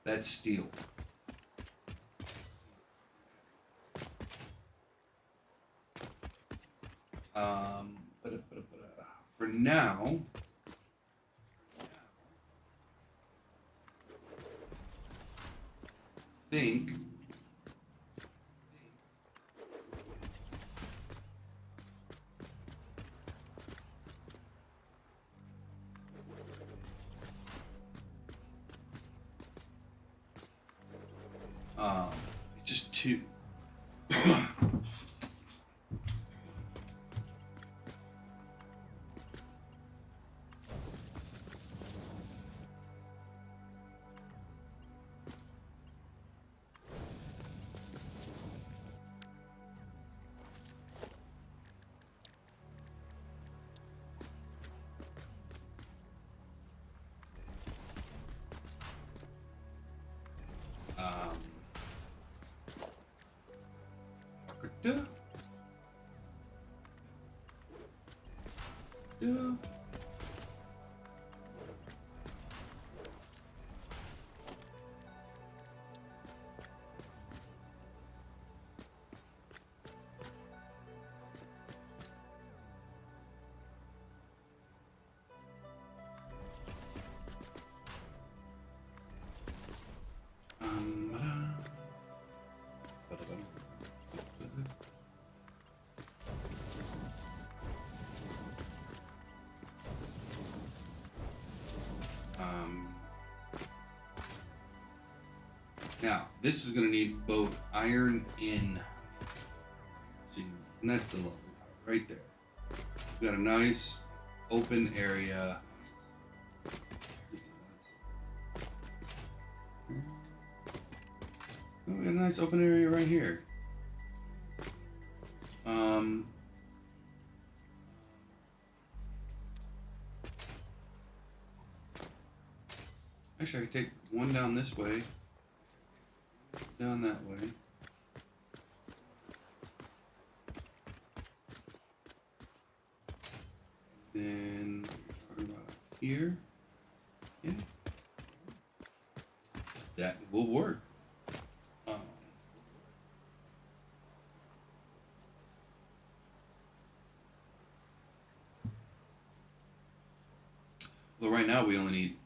Speaker 1: That's steel. For now, think it's just two. Duh. Duh. Now, this is going to need both iron in. See, and that's the lovely part right there. We've got a nice open area. Oh, we got a nice open area right here. Actually, I could take one down this way. Down that way. Then talking about here. Yeah. That will work. Well, right now we only need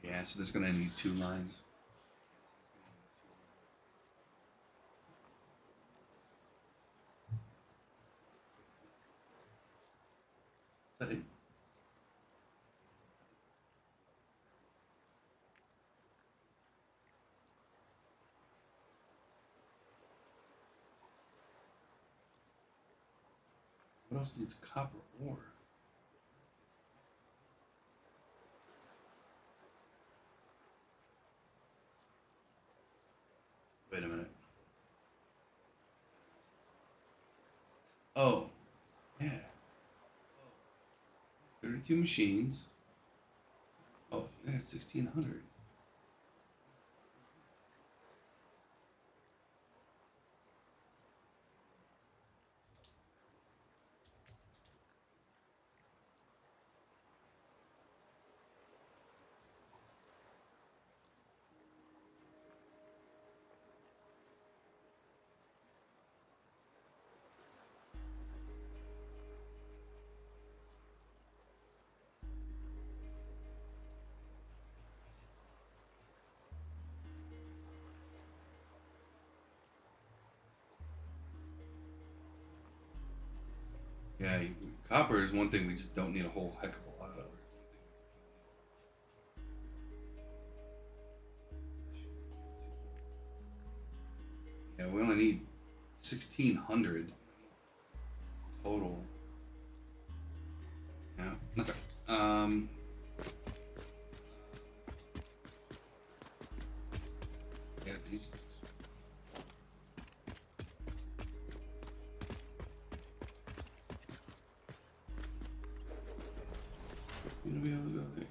Speaker 1: yeah, so there's gonna need 2 lines. Is that it? What else needs copper ore? Wait a minute. Oh, yeah. 32 machines. Oh, yeah, 1600. Yeah, copper is one thing we just don't need a whole heck of a lot of. Yeah, we only need 1,600 total. Yeah. Okay. Yeah, these. Gonna be able to go there.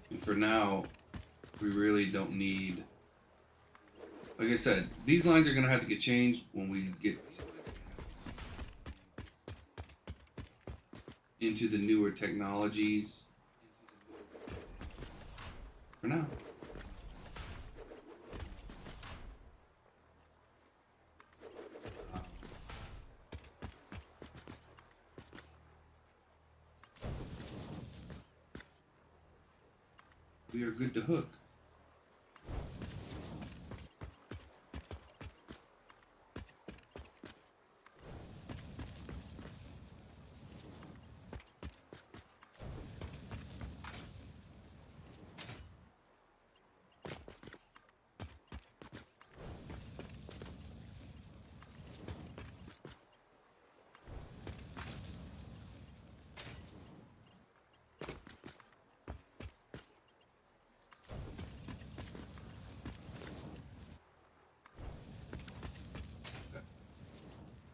Speaker 1: And for now, we really don't need. Like I said, these lines are gonna have to get changed when we get into the newer technologies. For now. We are good to hook.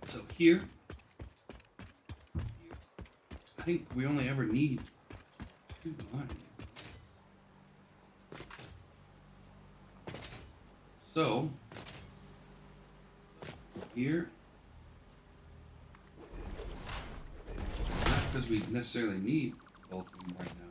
Speaker 1: So here, I think we only ever need 2 lines. So, here, not because we necessarily need both of them right now.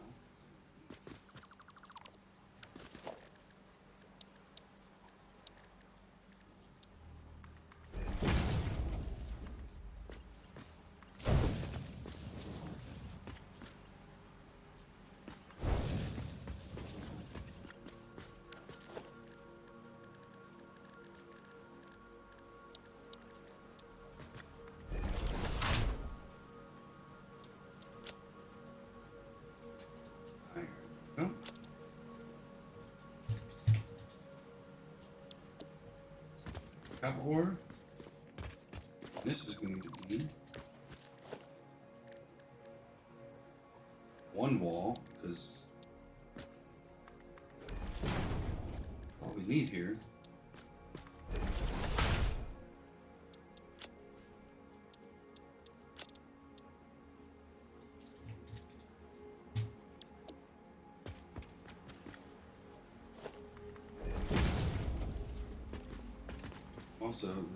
Speaker 1: There we go. Copper ore. This is going to be 1 wall, because all we need here. Also, over.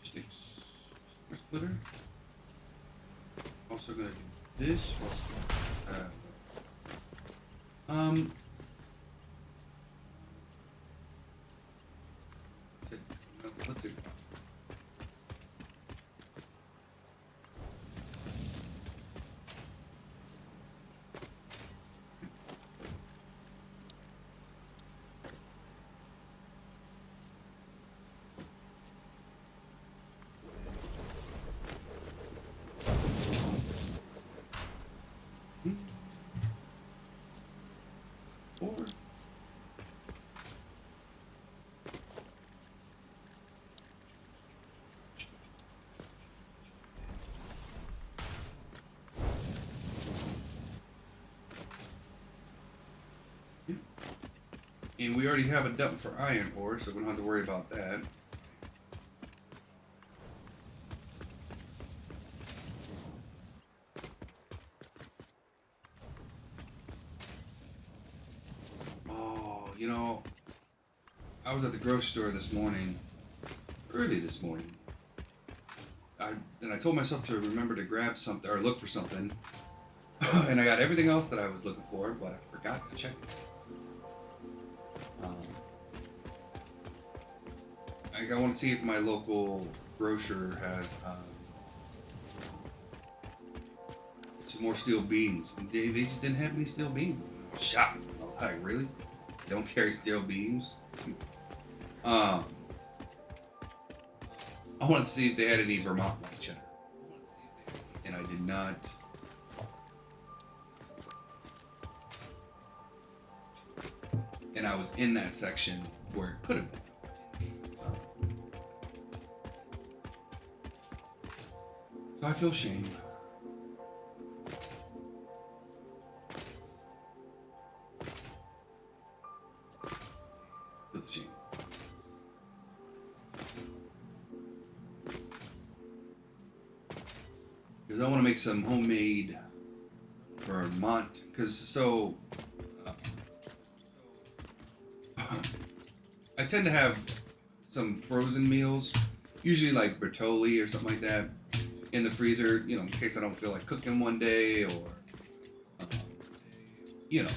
Speaker 1: Sticks. Splitter. Also gonna do this. And we already have a dump for iron ore, so we don't have to worry about that. Oh, you know, I was at the grocery store this morning, early this morning. And I told myself to remember to grab something or look for something. And I got everything else that I was looking for, but I forgot to check it. I want to see if my local grocer has some more steel beams. They just didn't have any steel beams. I was shocked. I was like, really? They don't carry steel beams? I wanted to see if they had any Vermont white cheddar. And I did not. And I was in that section where it could have been. So I feel shame. I feel shame. Because I want to make some homemade Vermont. Because so I tend to have some frozen meals, usually like Bertolli or something like that, in the freezer, you know, in case I don't feel like cooking one day, or you know,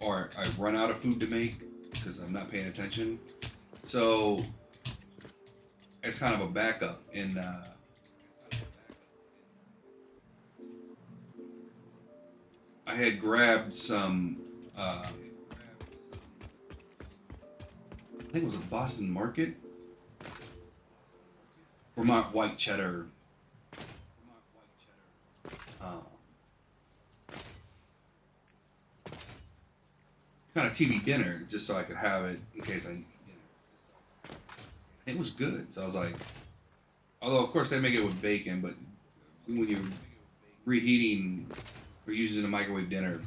Speaker 1: or I run out of food to make because I'm not paying attention. So it's kind of a backup. And I had grabbed some. I think it was a Boston Market Vermont white cheddar. Kind of TV dinner, just so I could have it in case I, you know. It was good, so I was like, although of course they make it with bacon, but when you're reheating or using a microwave dinner,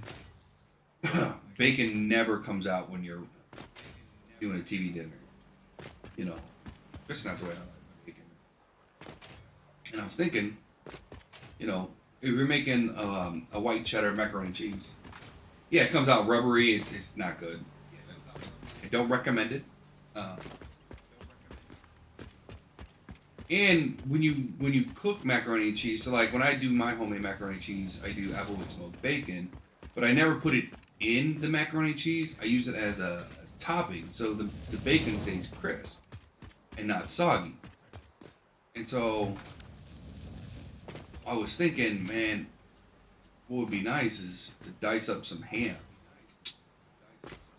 Speaker 1: bacon never comes out when you're doing a TV dinner, you know. That's not the way I like bacon. And I was thinking, you know, if you're making a white cheddar macaroni and cheese, yeah, it comes out rubbery. It's not good. I don't recommend it. And when you cook macaroni and cheese, so like when I do my homemade macaroni and cheese, I do applewood smoked bacon, but I never put it in the macaroni and cheese. I use it as a topping, so the bacon stays crisp and not soggy. And so I was thinking, man, what would be nice is to dice up some ham.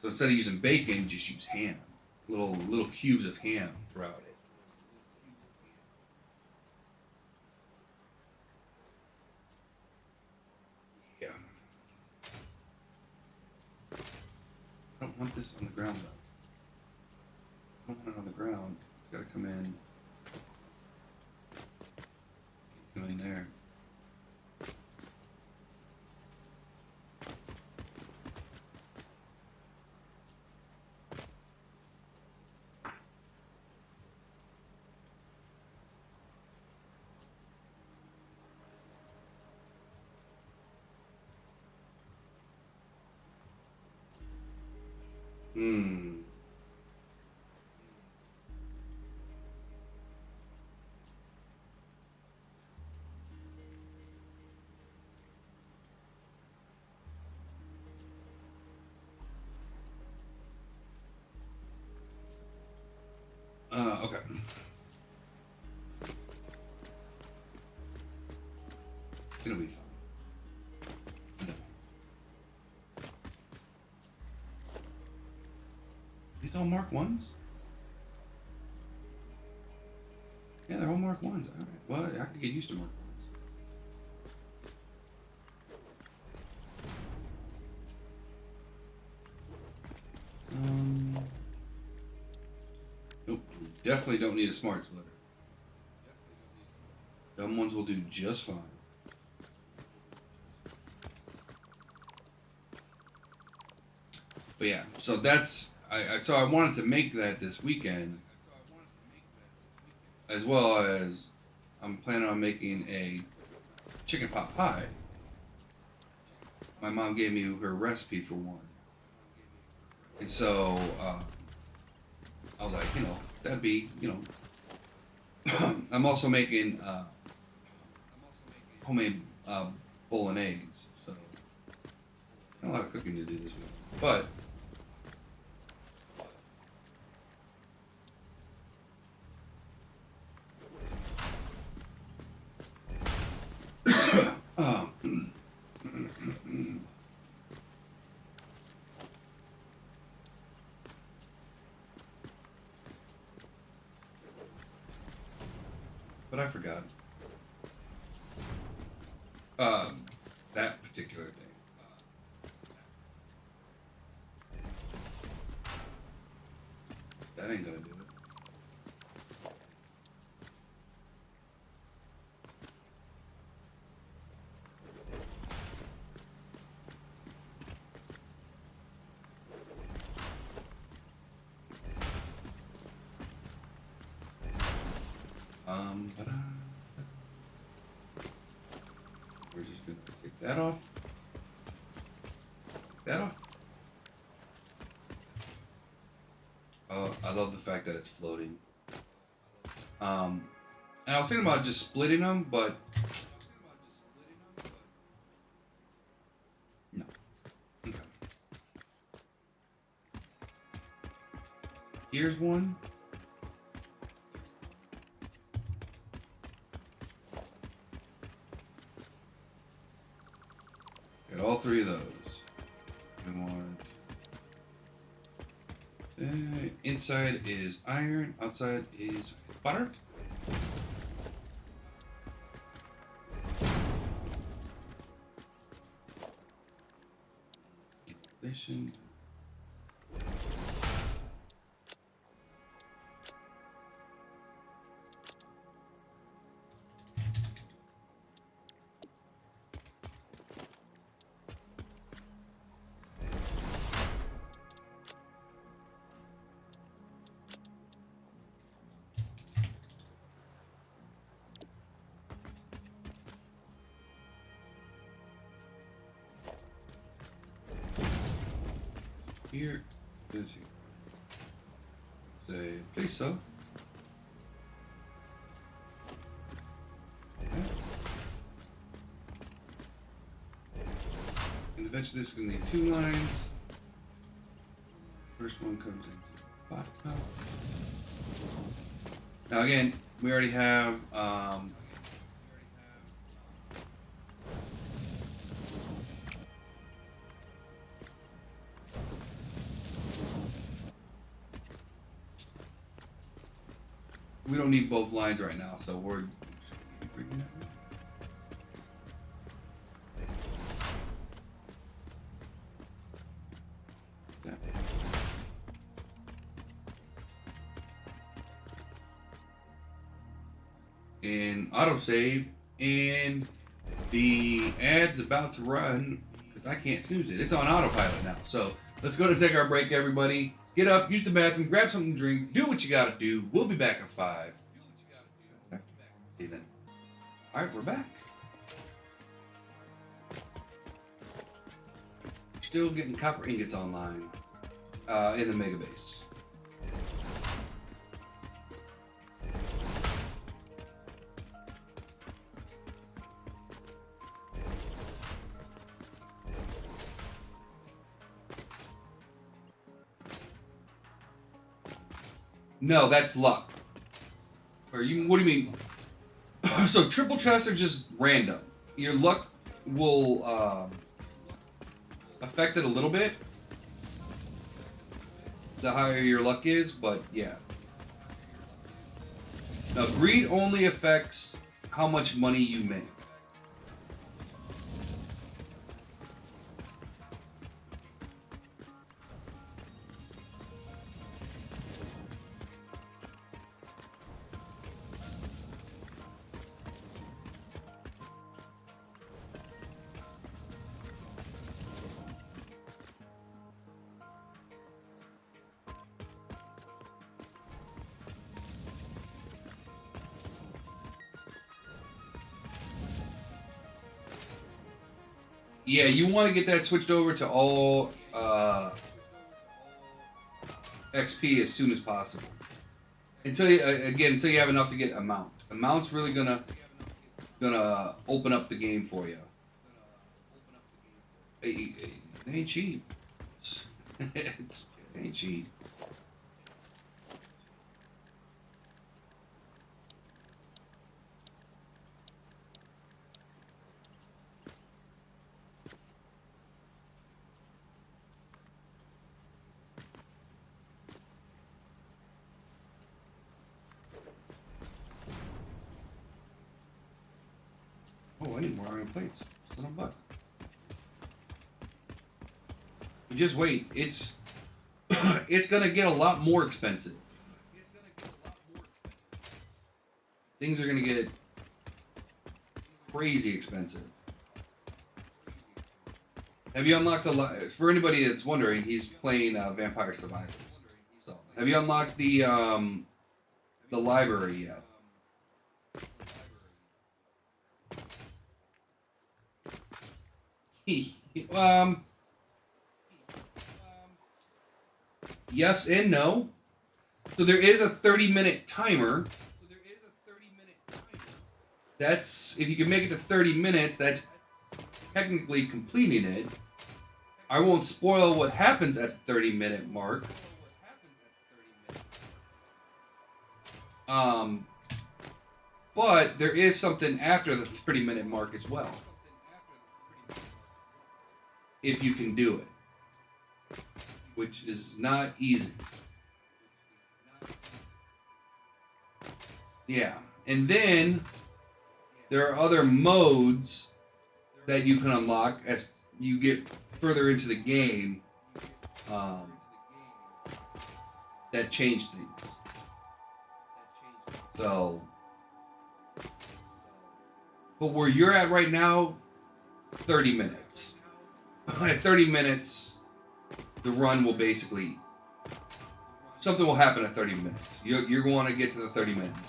Speaker 1: So instead of using bacon, just use ham. Little cubes of ham throughout it. Yeah. I don't want this on the ground though. I don't want it on the ground. It's gotta come in. Come in there. Hmm. Okay. It'll be fine. No. These all Mark 1s? Yeah, they're all Mark 1s. Alright. Well, I can get used to Mark 1s. Nope. Definitely don't need a smart splitter. Dumb ones will do just fine. But yeah, so that's so I wanted to make that this weekend, as well as I'm planning on making a chicken pot pie. My mom gave me her recipe for one, and so I was like, that'd be, I'm also making homemade bolognese, so a lot of cooking to do this week, but. But I forgot that particular thing. That ain't gonna do it. We're just gonna take that off. That off. Oh, I love the fact that it's floating. And I was thinking about just splitting them, but no. Okay. Here's one. Got all three of those. We want inside is iron, outside is butter. Station. Here is here. Say, please so. Okay. And eventually this is going to need 2 lines. First one comes into the bottom cup. Now again, we already have we don't need both lines right now, so we're that. And autosave, and the ad's about to run because I can't snooze it. It's on autopilot now. So let's go to take our break, everybody. Get up, use the bathroom, grab something to drink, do what you gotta do. We'll be back in 5. See you then. Alright, we're back. Still getting copper ingots online in the mega base. No, that's luck. Or you? What do you mean? So triple chests are just random. Your luck will affect it a little bit. The higher your luck is, but yeah. Now greed only affects how much money you make. Yeah, you want to get that switched over to all XP as soon as possible. Until until you have enough to get a mount. A mount's really gonna open up the game for you. It ain't cheap. It ain't cheap. Oh, I need more iron plates. Son of a buck. You just wait. It's it's gonna get a lot more expensive. Things are gonna get crazy expensive. Have you unlocked the? For anybody that's wondering, he's playing Vampire Survivors. So, have you unlocked the library yet? Yes and no. So there is a 30-minute timer. That's if you can make it to 30 minutes, that's technically completing it. I won't spoil what happens at the 30-minute mark. But there is something after the 30-minute mark as well. If you can do it. Which is not easy. Yeah. And then there are other modes that you can unlock as you get further into the game that change things. So, but where you're at right now, 30 minutes. At 30 minutes, the run will basically... Something will happen at 30 minutes. You're going to get to the 30 minutes.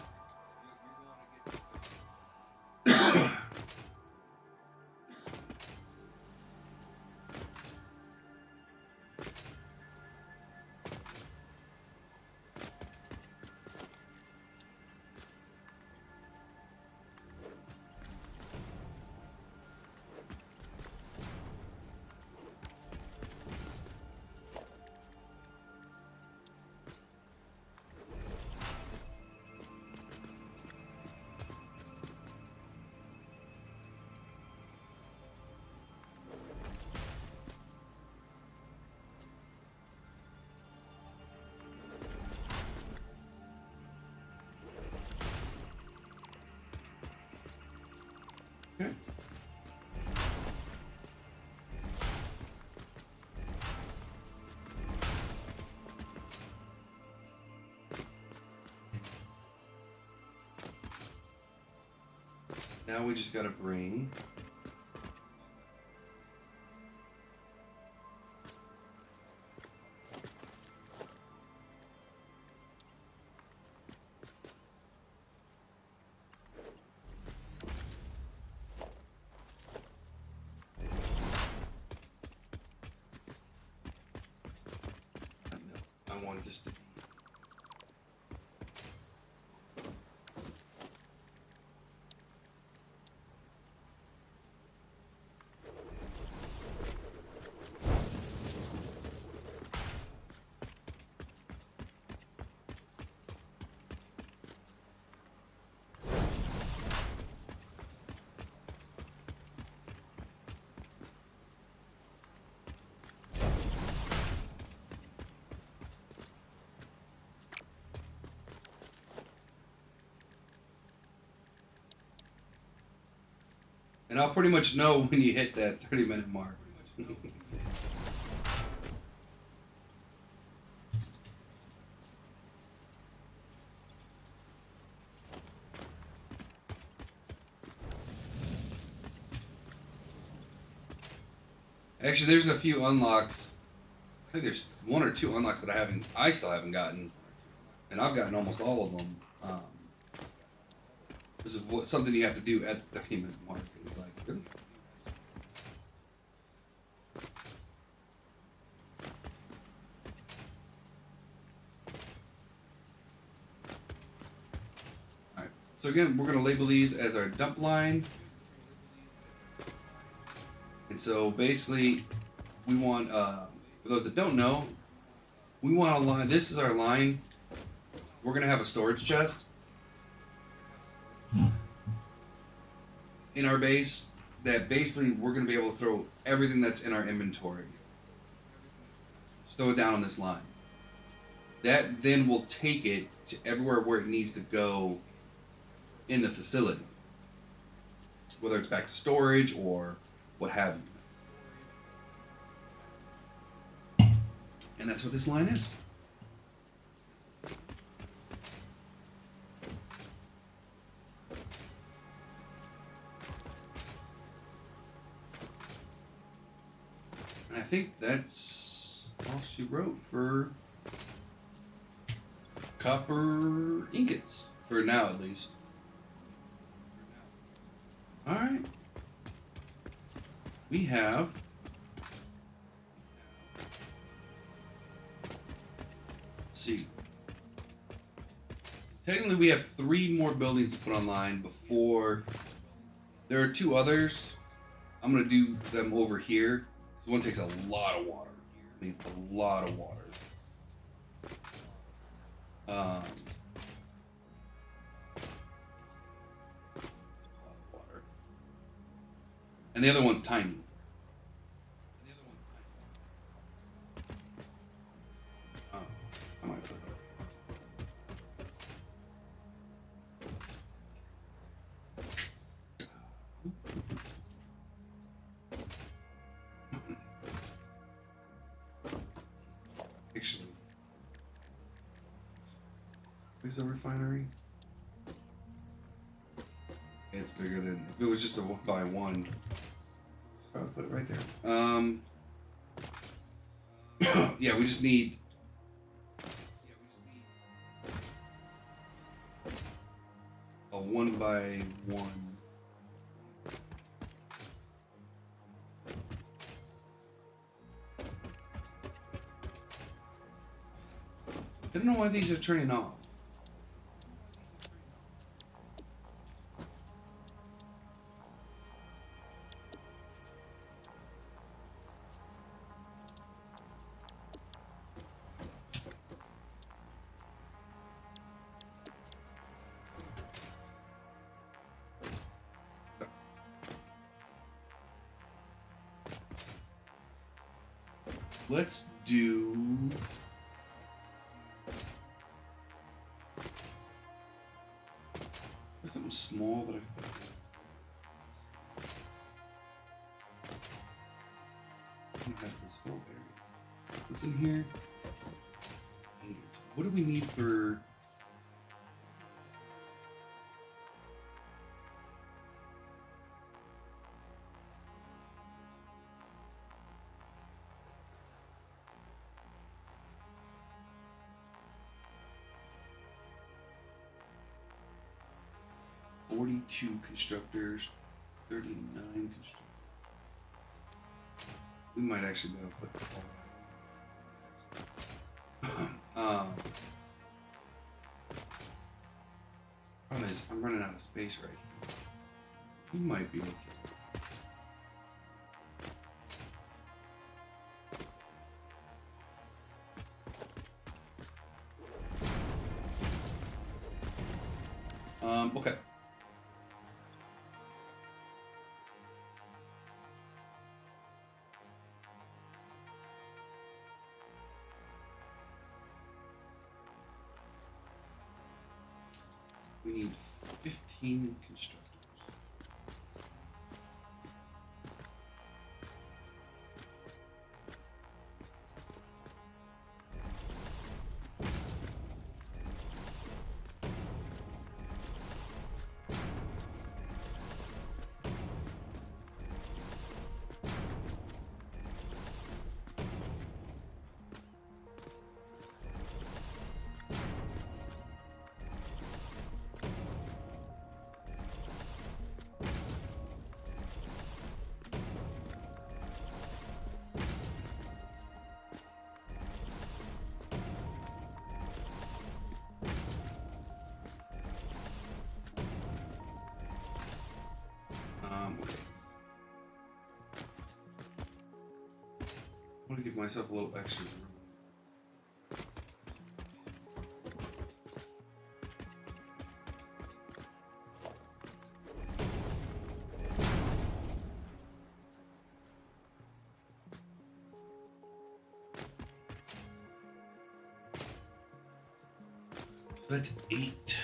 Speaker 1: Okay. Now we just gotta bring... I want this to be... And I'll pretty much know when you hit that 30-minute mark. Actually, there's a few unlocks. I think there's one or two unlocks that I still haven't gotten, and I've gotten almost all of them. This is something you have to do at the 30-minute mark. It's like, really? So again, we're going to label these as our dump line. And so basically, we want, for those that don't know, we want a line. This is our line. We're going to have a storage chest in our base that basically we're going to be able to throw everything that's in our inventory. Throw it down on this line. That then will take it to everywhere where it needs to go in the facility. Whether it's back to storage or what have you. And that's what this line is. And I think that's all she wrote for copper ingots, for now at least. Alright. We have let's see. Technically we have 3 more buildings to put online before there are 2 others. I'm gonna do them over here. One takes a lot of water. I mean, a lot of water. And the other one's tiny. Oh, I might put it actually, is a refinery? It's bigger than if it was just a 1x1. Probably put it right there. Yeah, we just need a 1x1. I don't know why these are turning off. Let's do something small that I can put. I don't have this whole area. What's in here? What do we need for? Two constructors, 39 constructors. We might actually be able to put the whole problem is I'm running out of space right here. We might be okay. Okay. We need 15 constructors. I want to give myself a little extra room. That's 8.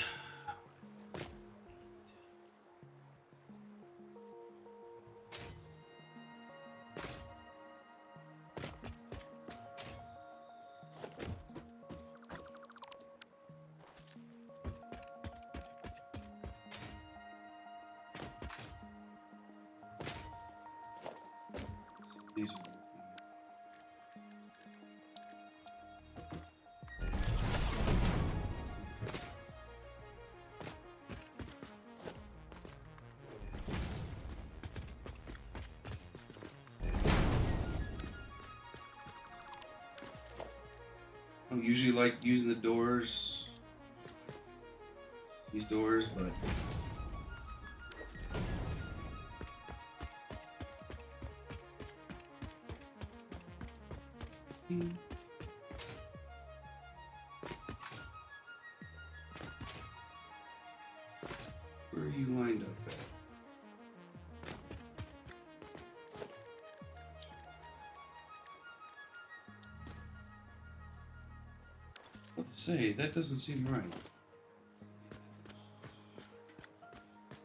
Speaker 1: These are I don't usually like using the doors, these doors, but where are you lined up at? Let's say that doesn't seem right.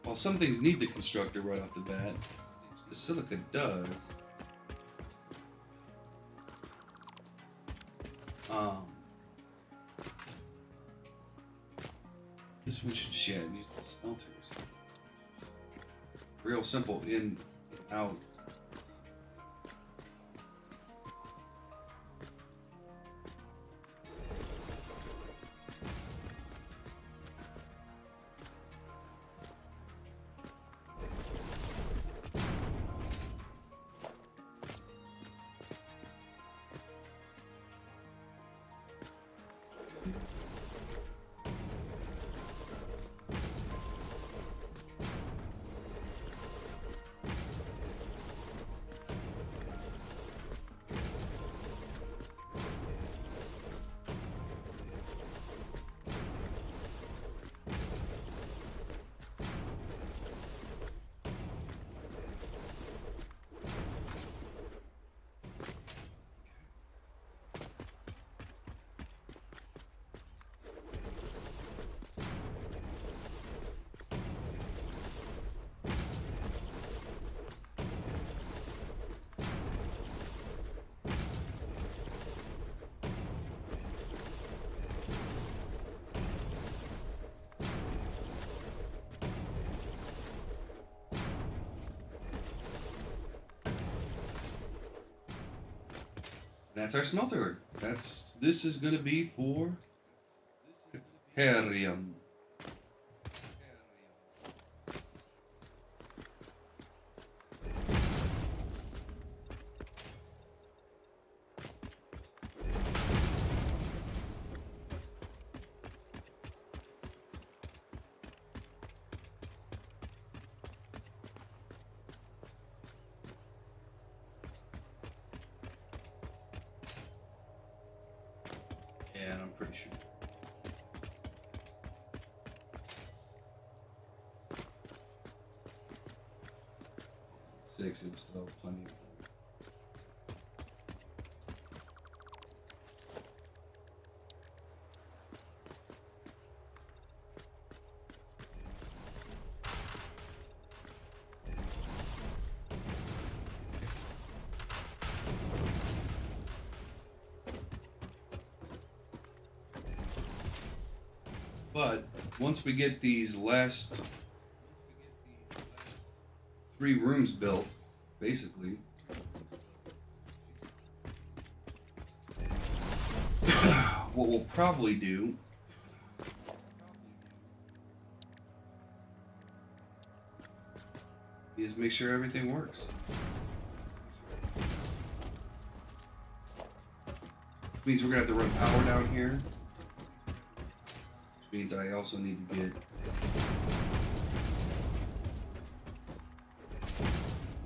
Speaker 1: Well, some things need the constructor right off the bat. The silica does. This one should use the smelters. Real simple in, out. That's our smelter. This is gonna be for Carium. Yeah, I'm pretty sure. Six, it was still plenty of. But once we get these last 3 rooms built, basically, what we'll probably do is make sure everything works. Which means we're gonna have to run power down here. Which means I also need to get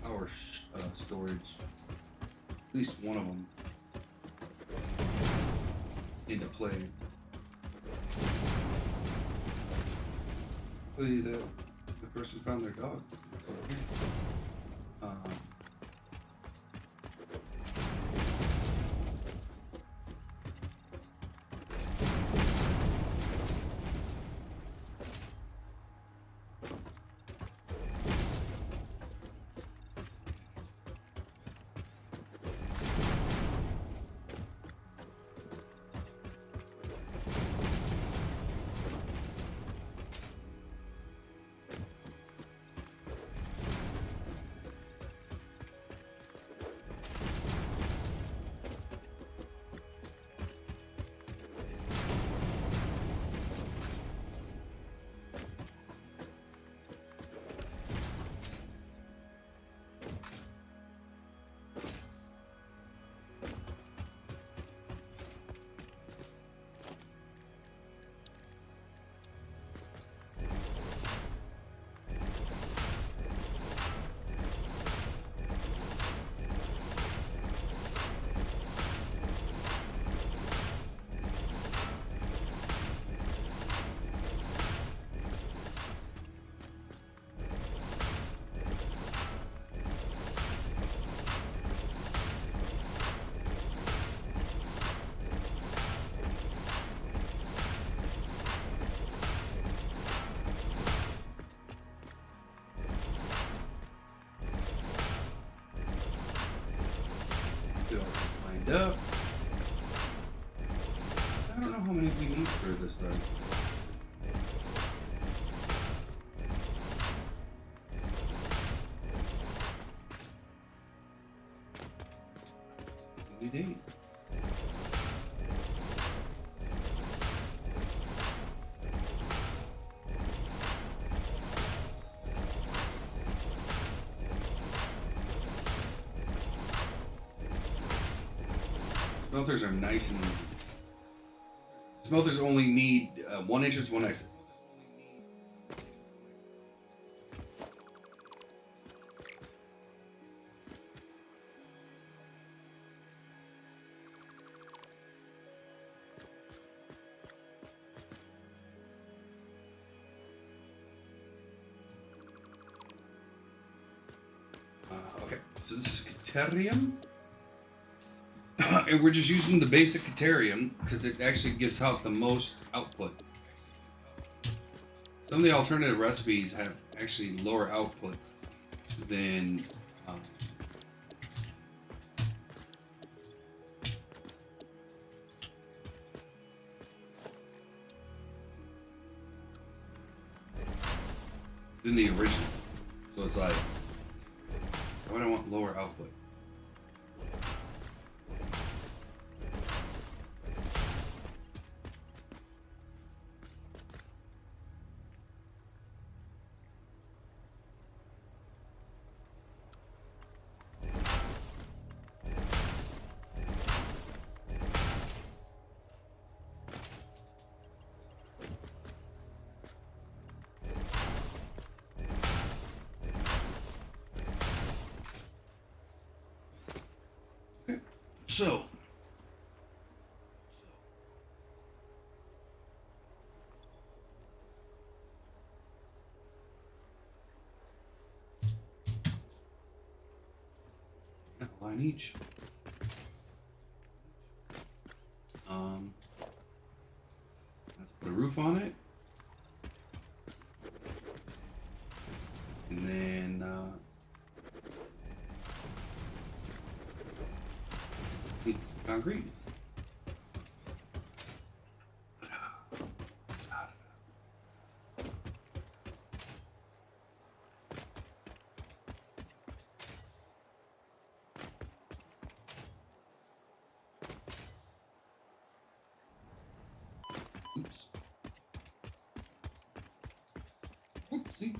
Speaker 1: power storage, at least one of them. into play. Hopefully the person found their dog. Um, lined up. I don't know how many we need for this though. We need 8. Smelters are nice and easy. Smelters only need 1 entrance, 1 exit. Okay, so this is Caterium. And we're just using the basic Caterium because it actually gives out the most output. Some of the alternative recipes have actually lower output than the original. So it's like, why do I want lower output? So, a line each. Let's put a roof on it, and then need some concrete. Oops. Oopsie.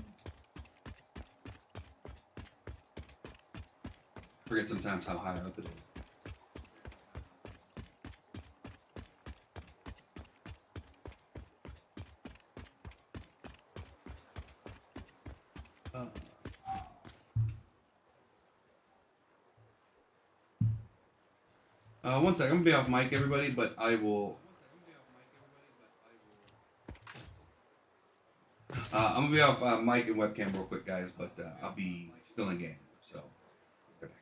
Speaker 1: Forget sometimes how high up it is. One sec, I'm gonna be off mic, everybody, but I will I'm gonna be off mic and webcam real quick, guys, but I'll be still in game. So. Be back.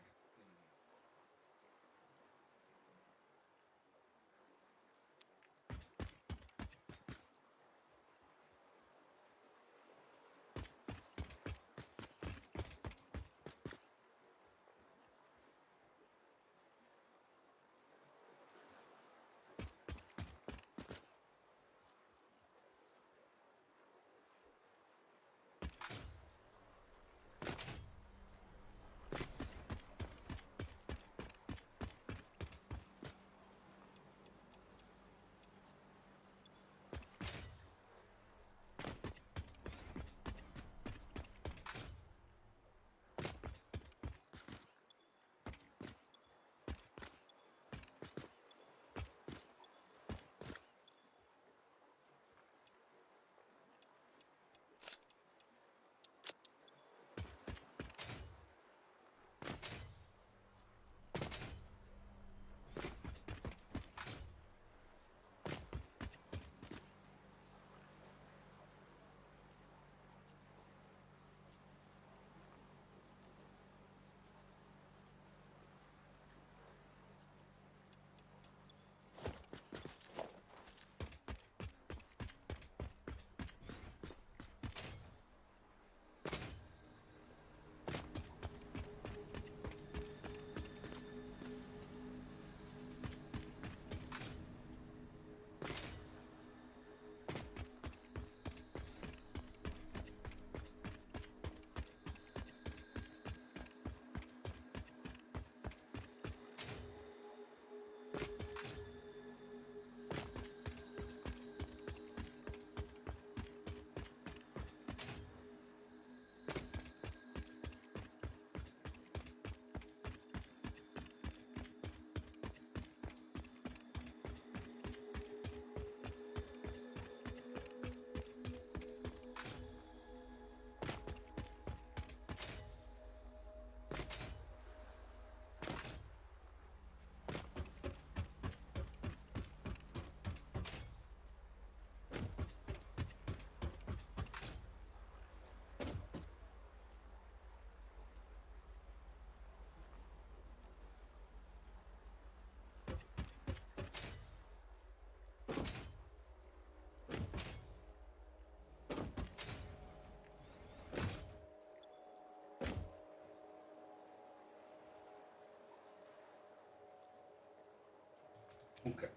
Speaker 1: Okay.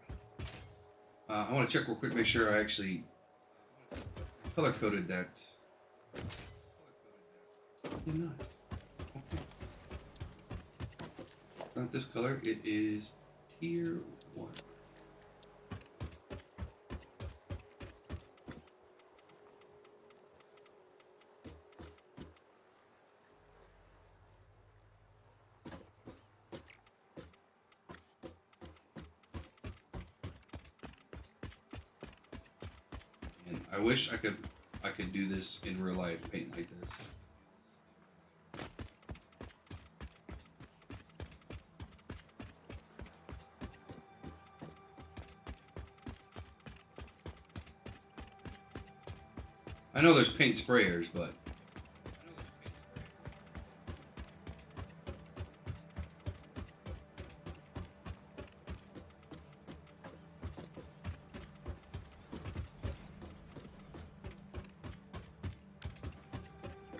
Speaker 1: I want to check real quick, make sure I actually color coded that. Probably not. Okay. It's not this color. It is tier 1. And I wish I could do this in real life, paint like this. I know there's paint sprayers, but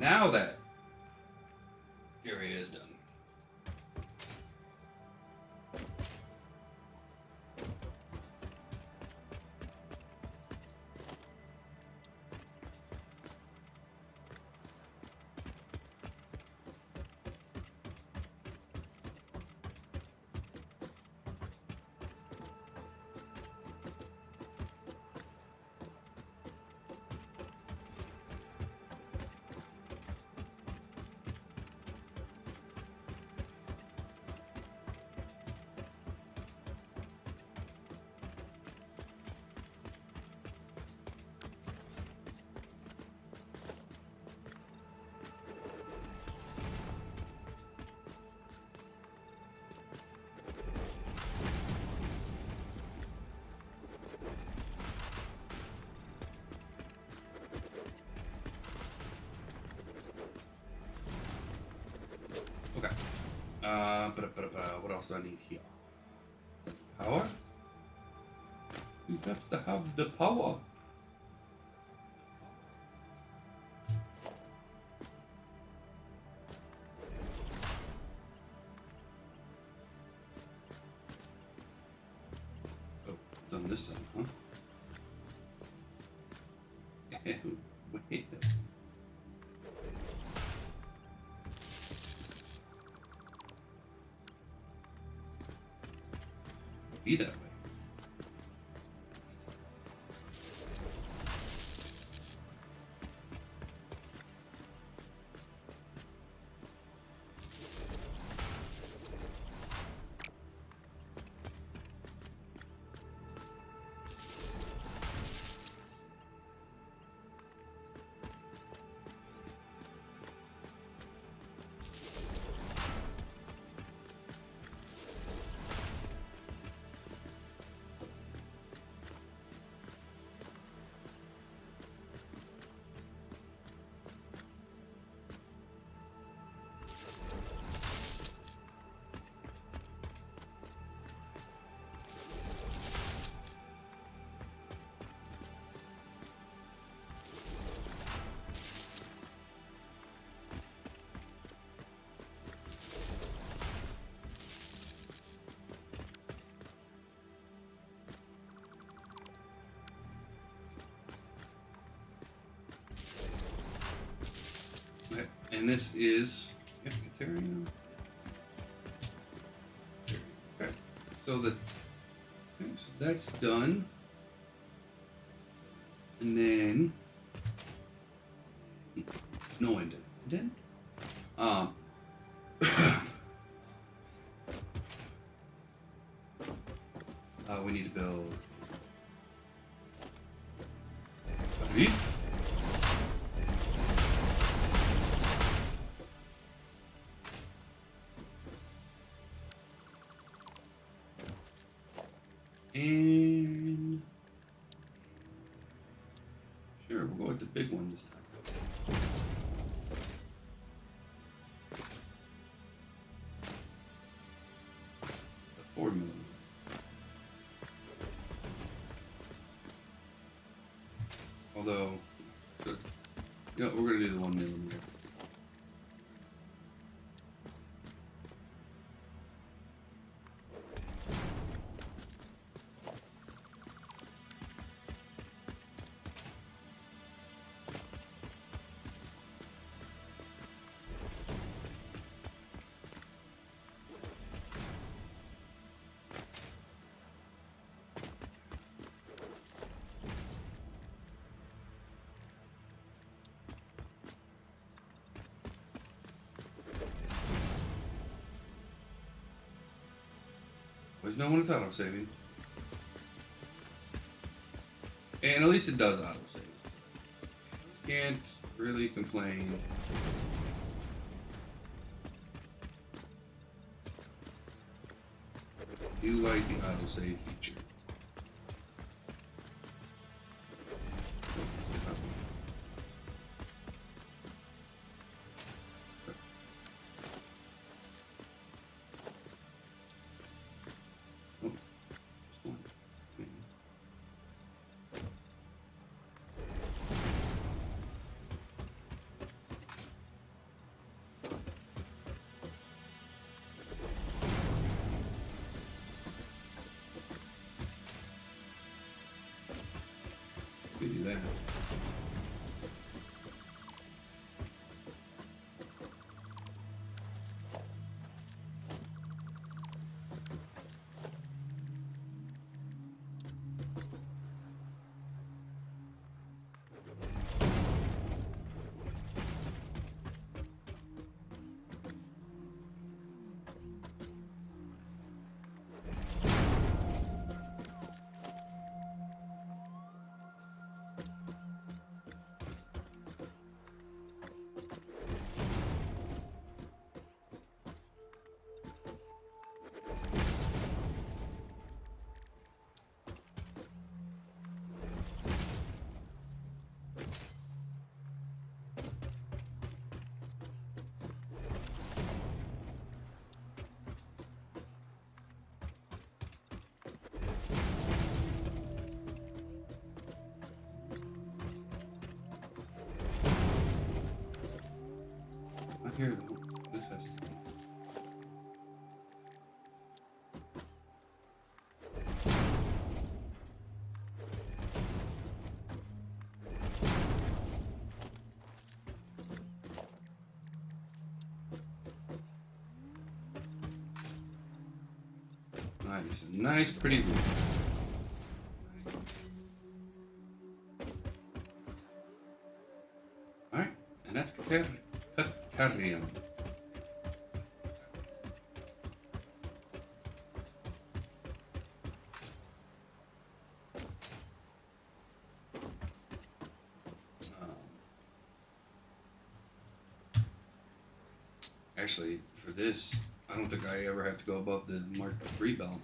Speaker 1: now that area is done. What else do I need here? Power? You got to have the power. Oh, it's on this side, huh? Wait. Be that way. Okay, and this is material. Okay, so that's done, and then no indent. Indent? We need to build. And sure, we'll go with the big one this time. The 4mm. Although, you know, we're gonna do the 1mm. There's no one it's auto saving. And at least it does auto save. Can't really complain. Do like the auto save feature. Do that. Not here though. This has to be. Nice, nice, pretty good. All right, and that's Caterium. Actually, for this, I don't think I ever have to go above the Mark III belt.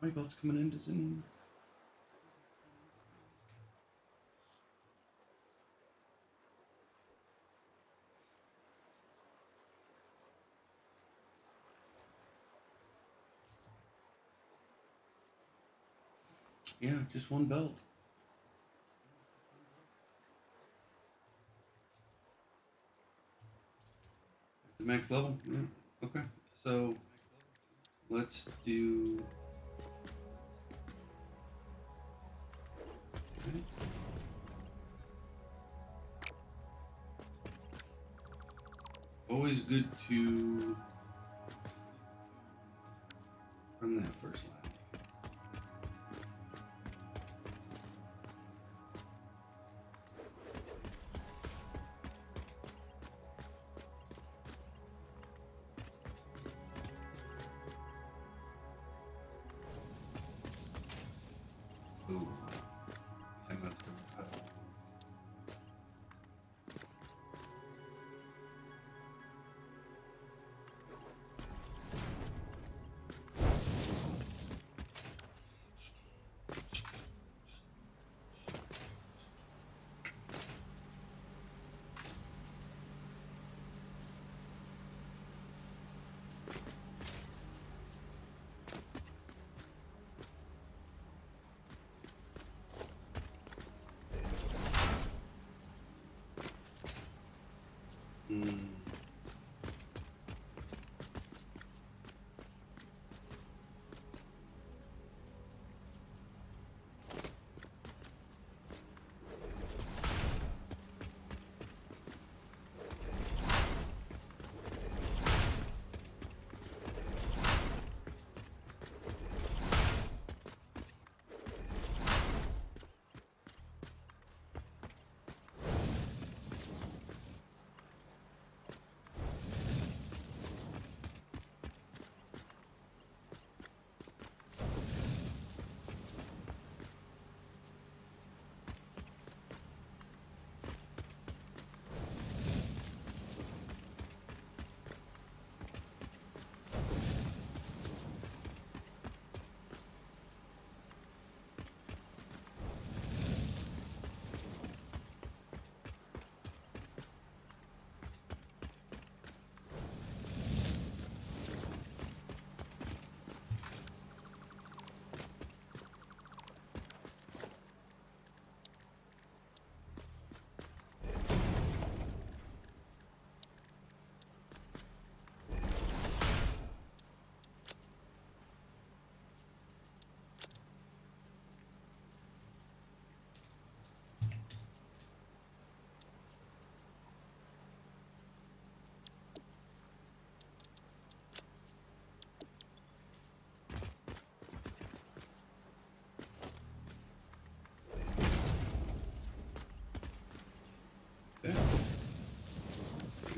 Speaker 1: How many belts coming in? Does it mean? Yeah, just one belt. At the max level? Yeah. Okay. So let's do. Okay. Always good to run that first line. Ooh. Yeah, not the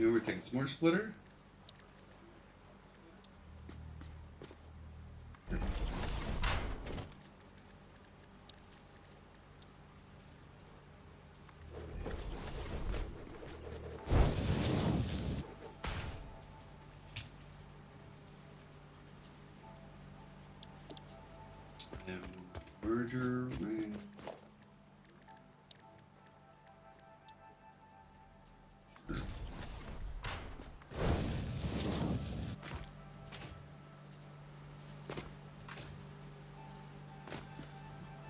Speaker 1: Maybe we're taking Smart Splitter. And merger ring.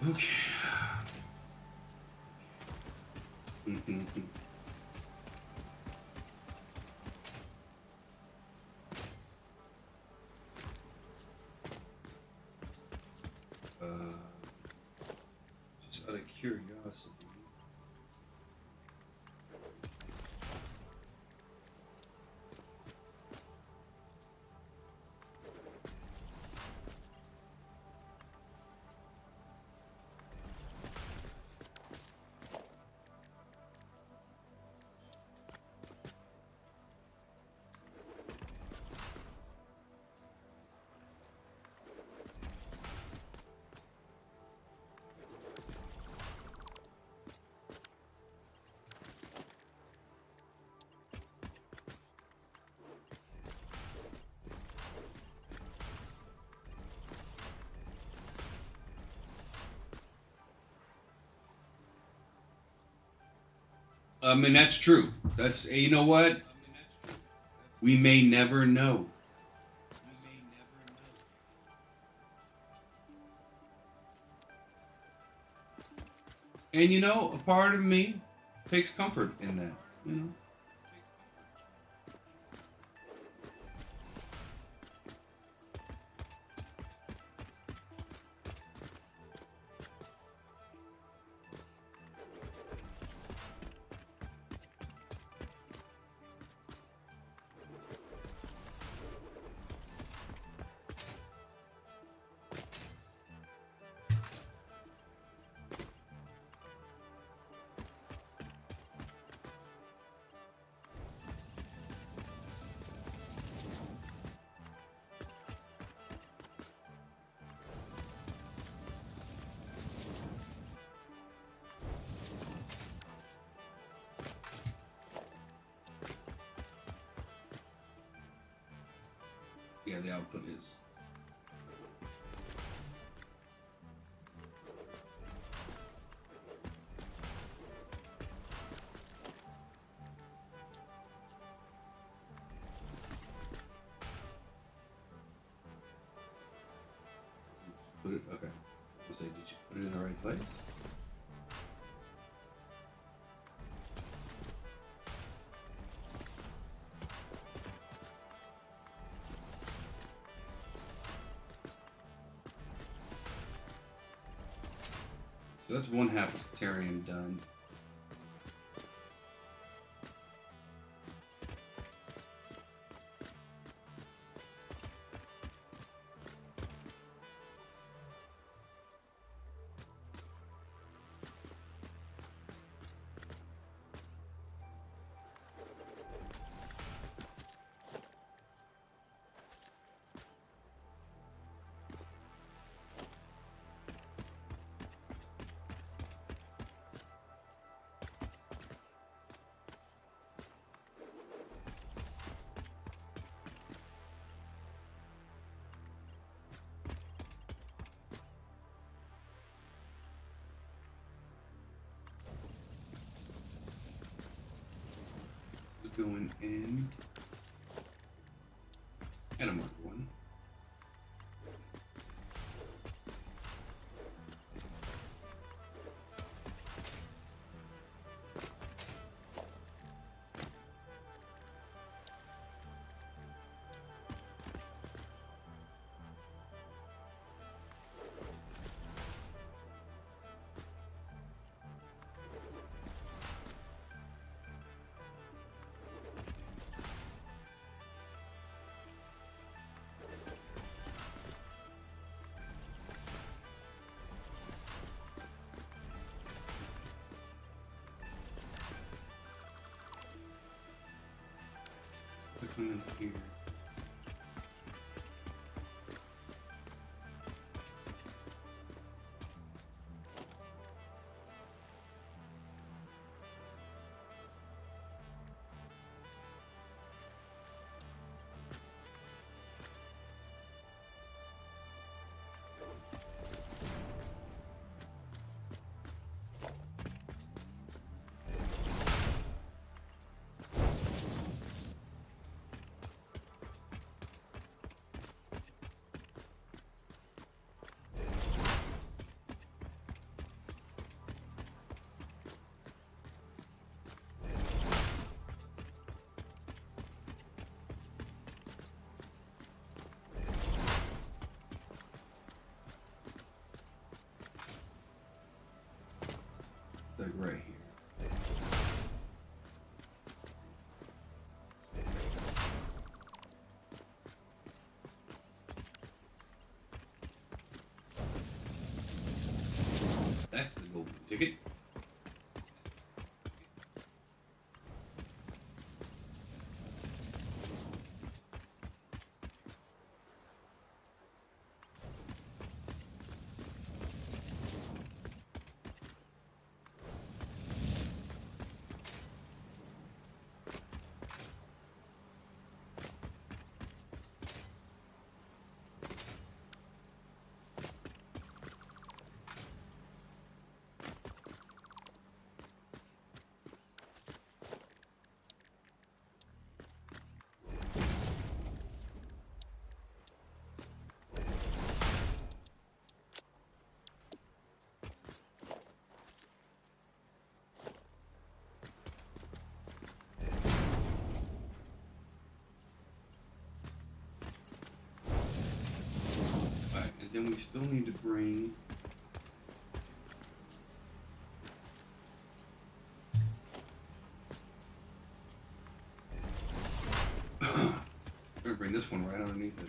Speaker 1: Okay. uh, just out of curiosity. I mean, that's true. That's, you know what? We may never know. And you know, a part of me takes comfort in that. You know. Yeah, the output is. Put it, okay. I'll say, did you put it in the right place? So that's one half of the terrarium done. Going in and a mark one. Put them in here. Like right here. That's the golden ticket. Then we still need to bring we're gonna bring this one right underneath it.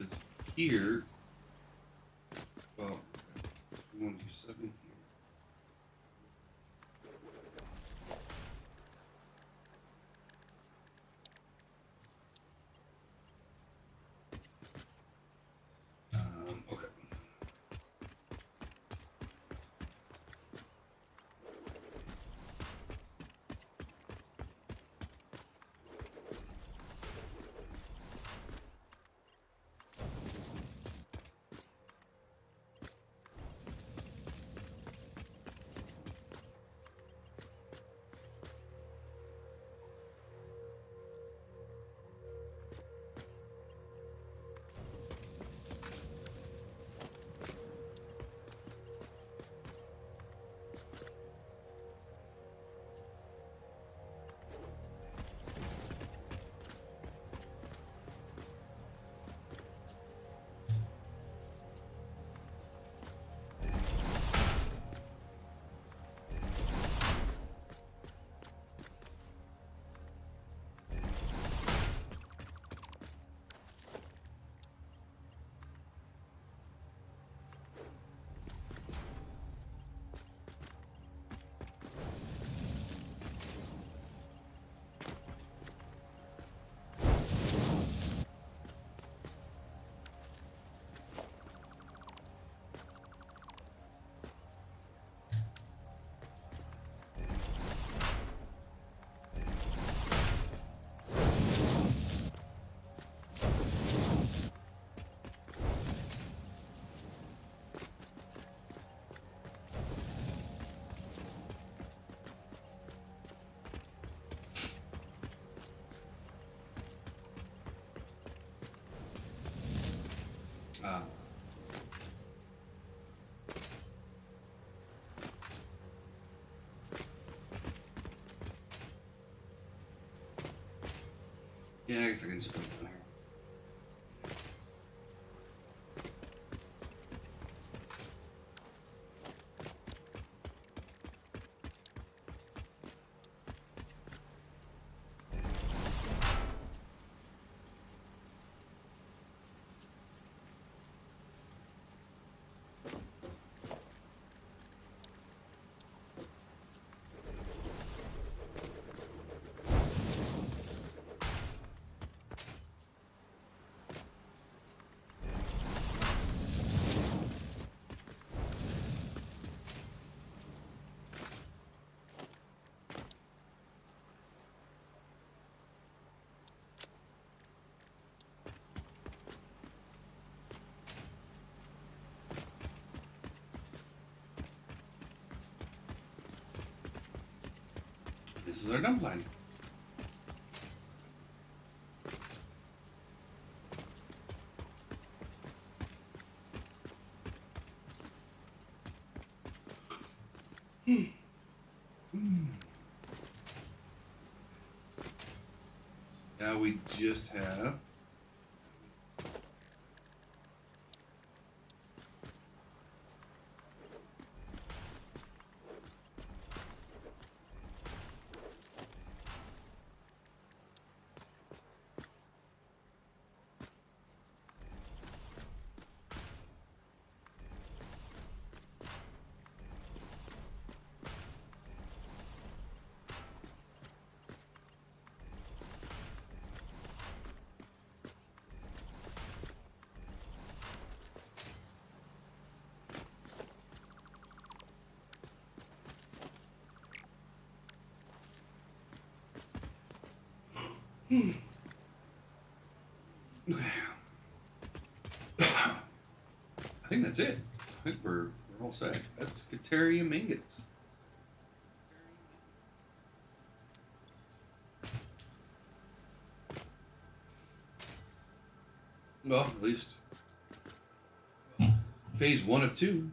Speaker 1: It's here. Well, we want to do 7 here. Okay. Yeah, I guess I can just put it down here. This is our dump line. Now we just have I think that's it. I think we're all set. That's Caterium ingots. Well, at least phase 1 of 2.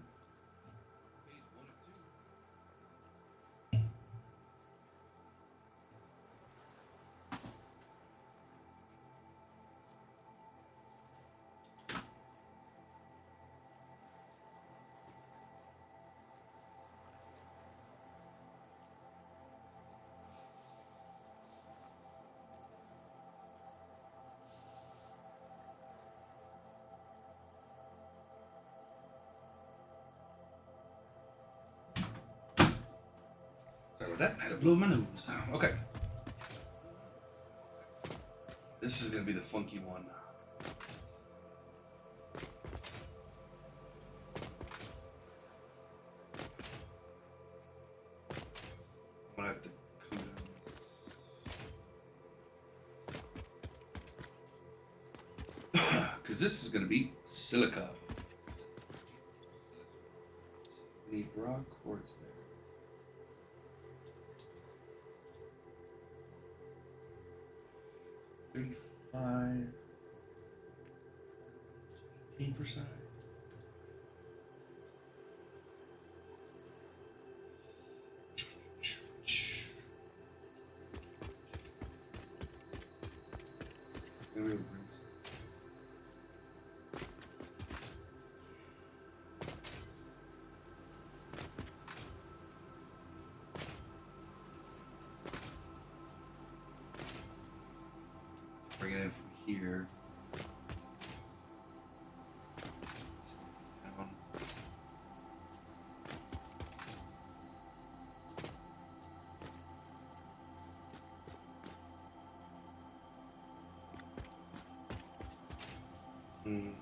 Speaker 1: Sorry about that. I had to blow my nose. Okay. This is going to be the funky one. I'm going to have to come down. Because this is going to be silica. We need rock quartz there. 35, 18%. Maybe we'll bring some. Bring it in from here. Down.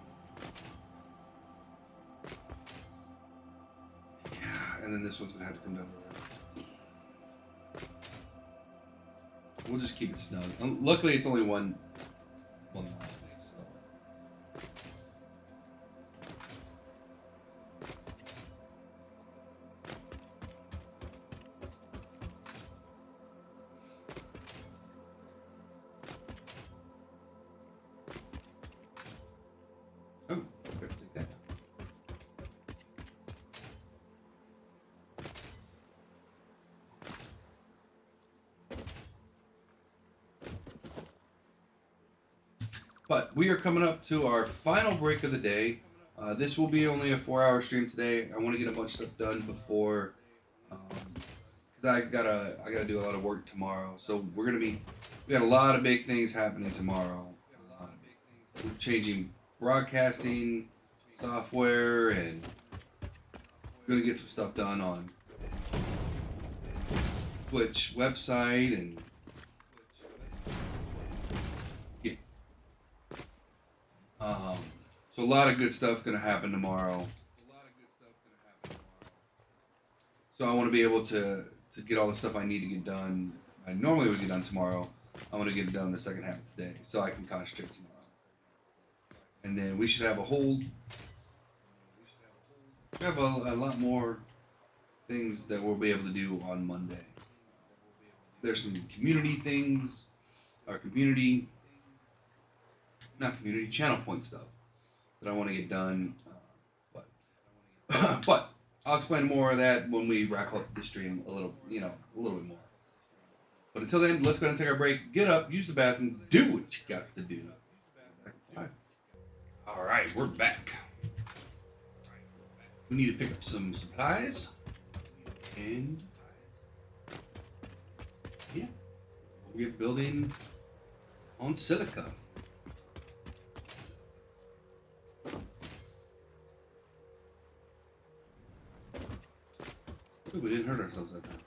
Speaker 1: Yeah, and then this one's gonna have to come down. We'll just keep it snug. Luckily, it's only one line. Oh, I have to take that. But we are coming up to our final break of the day. This will be only a 4-hour stream today. I want to get a bunch of stuff done before, because I gotta do a lot of work tomorrow. So we got a lot of big things happening tomorrow. We're changing broadcasting software and gonna get some stuff done on Twitch website and yeah. So a lot of good stuff gonna happen tomorrow. So I want to be able to get all the stuff I need to get done. I normally would get done tomorrow. I want to get it done the second half of today so I can concentrate tomorrow. And then we should have we have a lot more things that we'll be able to do on Monday. There's some community things, or community, not community, channel point stuff that I want to get done. But I'll explain more of that when we wrap up the stream a little, a little bit more. But until then, let's go ahead and take our break. Get up, use the bathroom, do what you got to do. All right, we're back. We need to pick up some supplies, and yeah, we'll get building on silica. Ooh, we didn't hurt ourselves that time.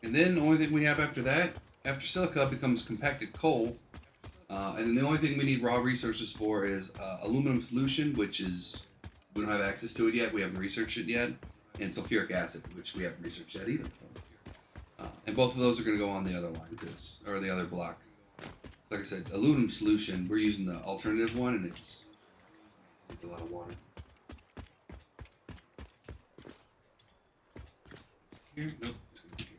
Speaker 1: And then the only thing we have after that, after silica, becomes compacted coal. And then the only thing we need raw resources for is aluminum solution, which is, we don't have access to it yet. We haven't researched it yet. And sulfuric acid, which we haven't researched yet either. And both of those are going to go on the other line, or the other block. Like I said, aluminum solution, we're using the alternative one, and it's a lot of water. Here? Nope. It's going to be here.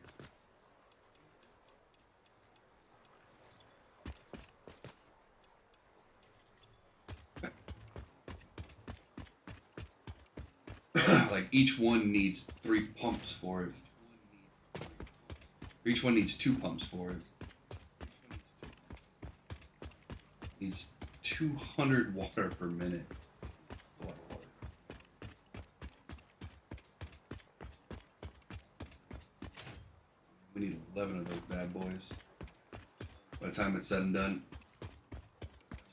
Speaker 1: Like each one needs 3 pumps for it. Each one needs 2 pumps for it. Needs 200 water per minute. A lot of water. We need 11 of those bad boys. By the time it's said and done,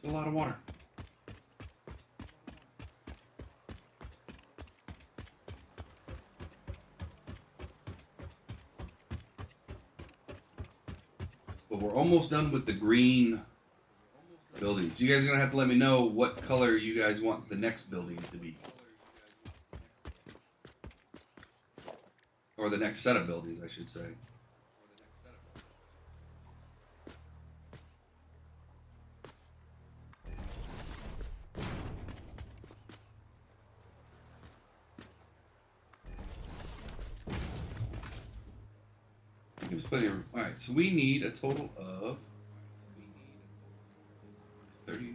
Speaker 1: it's a lot of water. But we're almost done with the green buildings. You guys are going to have to let me know what color you guys want the next building to be. Or the next set of buildings, I should say. Give us plenty of room. Alright, so we need a total of 30.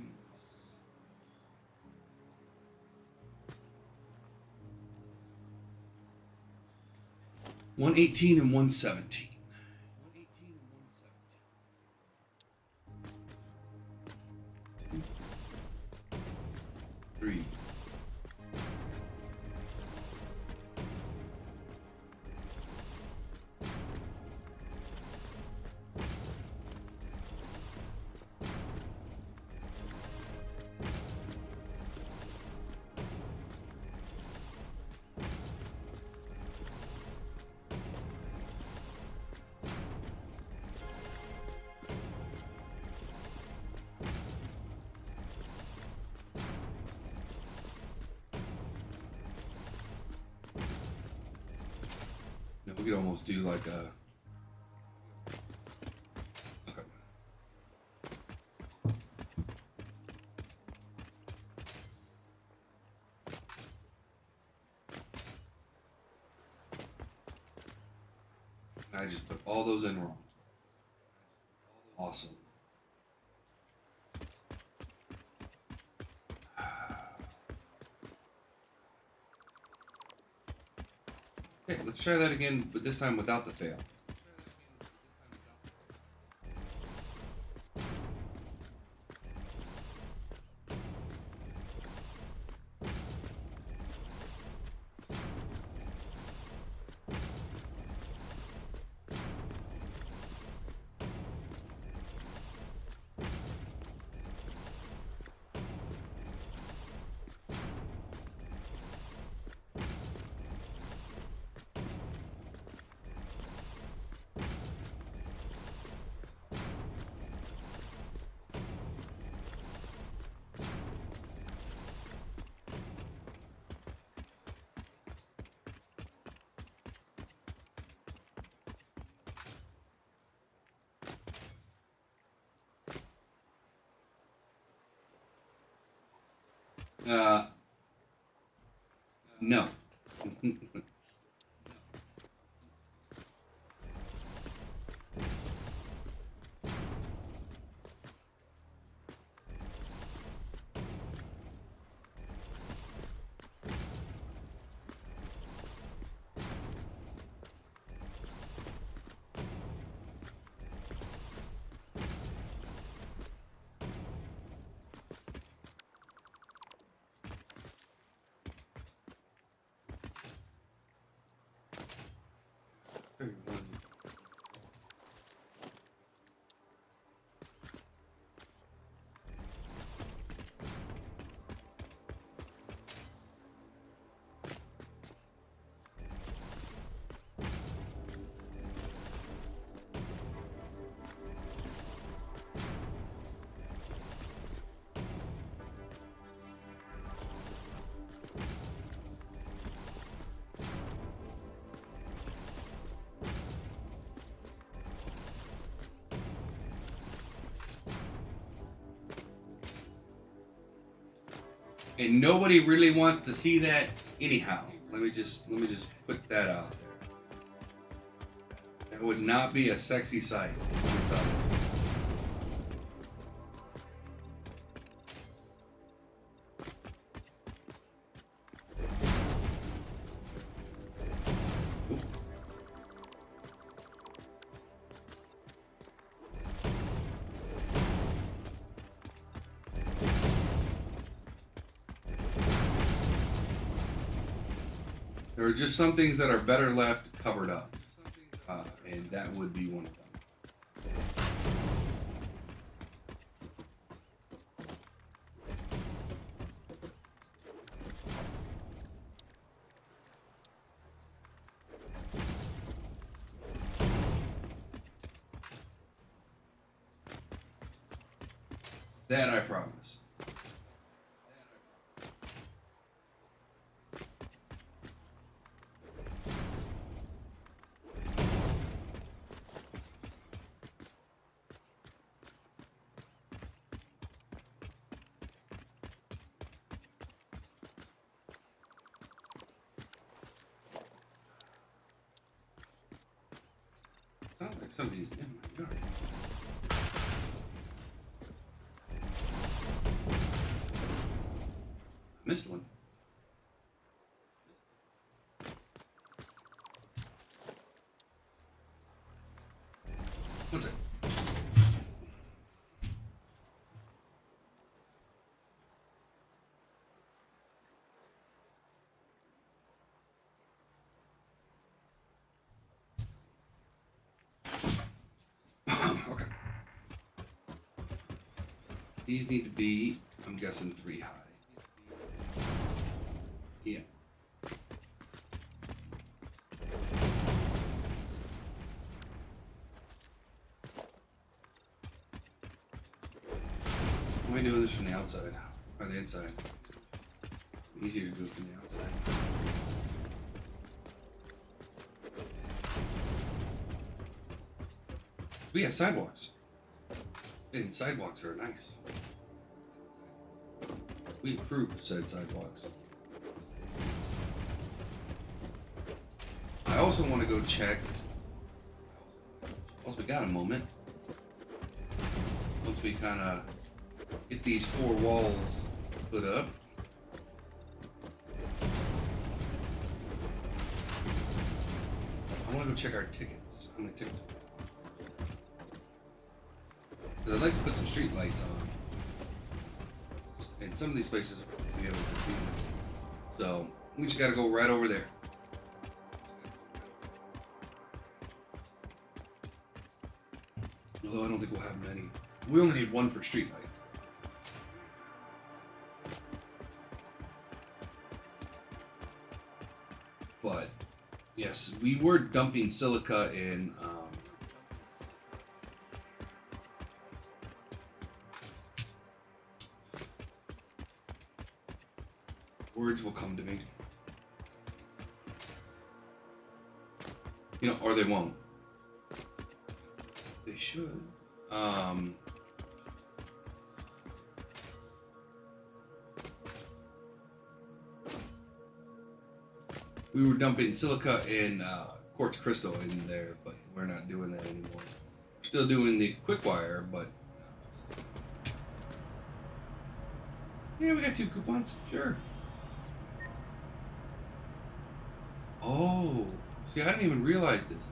Speaker 1: 118 and 117. 3. We could almost do like a... Okay. I just put all those in wrong. Awesome. Okay, let's try that again, but this time without the fail. No. And nobody really wants to see that anyhow. Let me just put that out there. That would not be a sexy sight. There are just some things that are better left covered up, and that would be one of them. That I promise. Sounds like somebody's in my yard. Missed one. What's it? Okay. These need to be, I'm guessing, 3 high. Yeah. Why am I doing this from the outside? Or the inside? Easier to do it from the outside. We have sidewalks. And sidewalks are nice. We approve of said sidewalks. I also want to go check. Once we got a moment. Once we kind of get these 4 walls put up. I want to go check our tickets. How many tickets? I'd like to put some street lights on. And some of these places will be able to do that. So we just gotta go right over there. Although I don't think we'll have many. We only need 1 for street light. But yes, we were dumping silica in words will come to me. You know, or they won't. They should. We were dumping silica and quartz crystal in there, but we're not doing that anymore. We're still doing the quick wire, but yeah, we got 2 coupons. Sure. Oh, see, I didn't even realize this.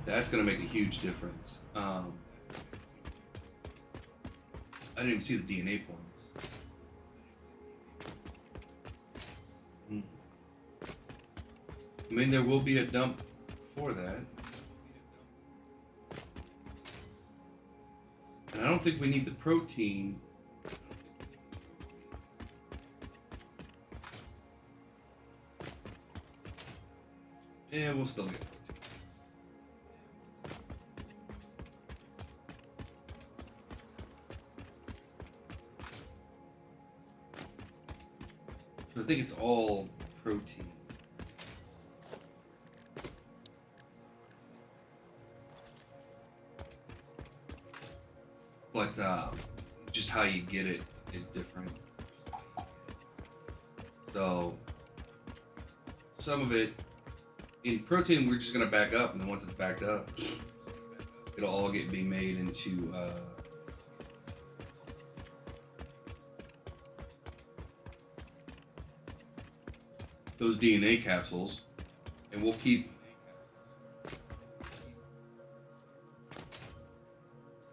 Speaker 1: That's gonna make a huge difference. I didn't even see the DNA points. I mean, there will be a dump for that. And I don't think we need the protein. Yeah, we'll still get protein. So I think it's all protein. But just how you get it is different. So some of it in protein, we're just gonna back up, and then once it's backed up, it'll all be made into those DNA capsules, and we'll keep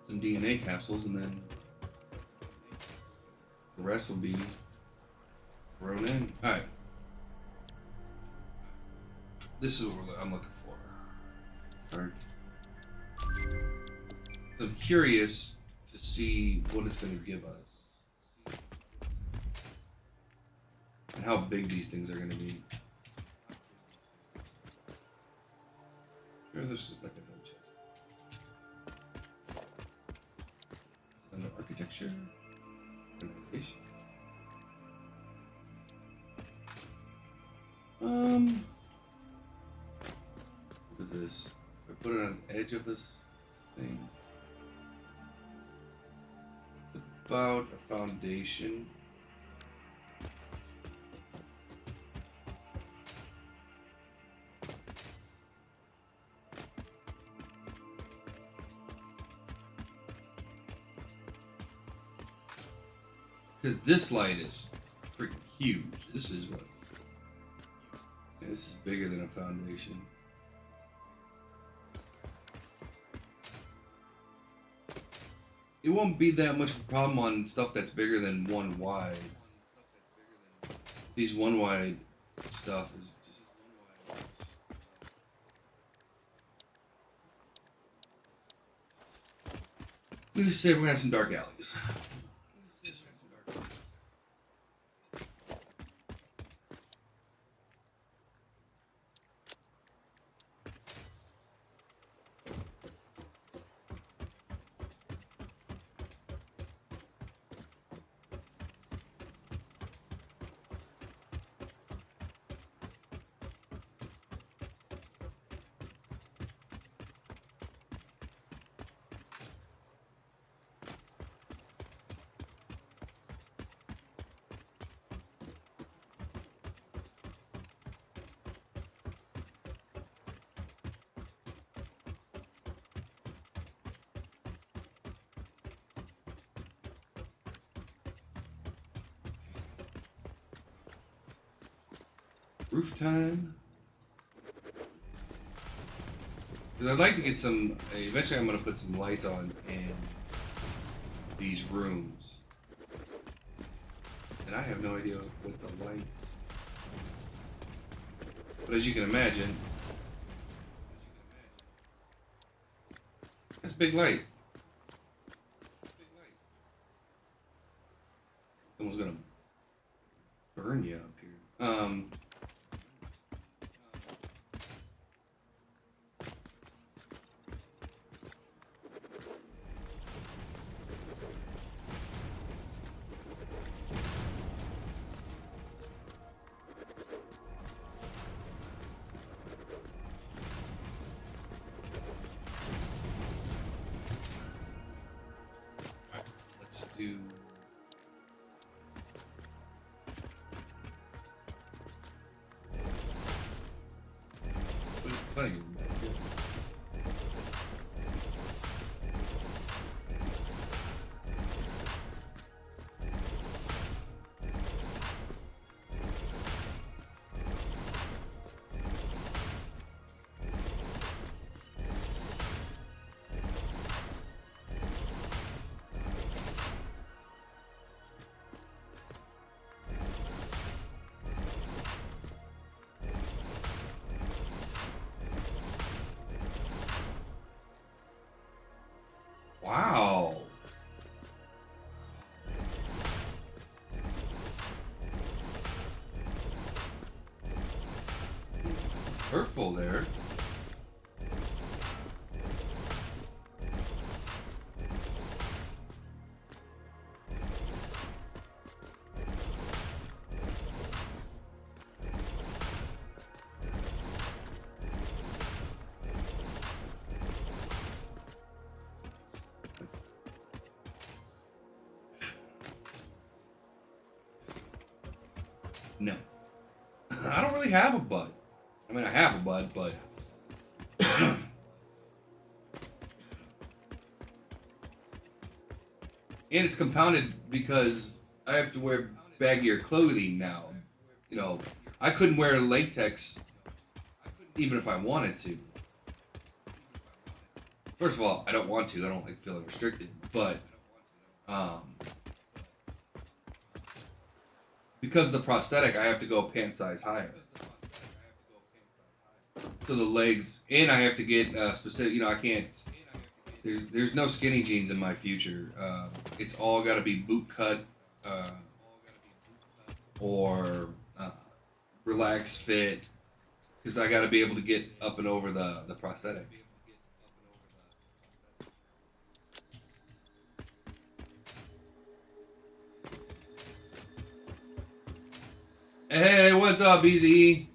Speaker 1: some DNA capsules, and then the rest will be thrown in. All right. This is what I'm looking for. Sorry. So I'm curious to see what it's going to give us and how big these things are going to be. Sure, this is like a no chest. Under architecture, organization. What is this? If I put it on the edge of this thing, it's about a foundation. Because this light is freaking huge. This is what. Yeah, this is bigger than a foundation. It won't be that much of a problem on stuff that's bigger than 1 wide. These 1 wide stuff is just. Let's just say we're gonna have some dark alleys. Roof time. Because I'd like to get some. Eventually, I'm going to put some lights on in these rooms. And I have no idea what the lights. But as you can imagine, that's a big light. Someone's going to burn you up here. Do Plenty of room back here. Wow. Purple there. No. I don't really have a bud. I mean, I have a bud, but... and it's compounded because I have to wear baggier clothing now. You know, I couldn't wear latex even if I wanted to. First of all, I don't want to. I don't like feeling restricted. But, because of the prosthetic, I have to go pant size higher. So the legs, and I have to get specific. You know, I can't. There's no skinny jeans in my future. It's all got to be boot cut or relaxed fit, because I got to be able to get up and over the prosthetic. Hey, what's up, Easy?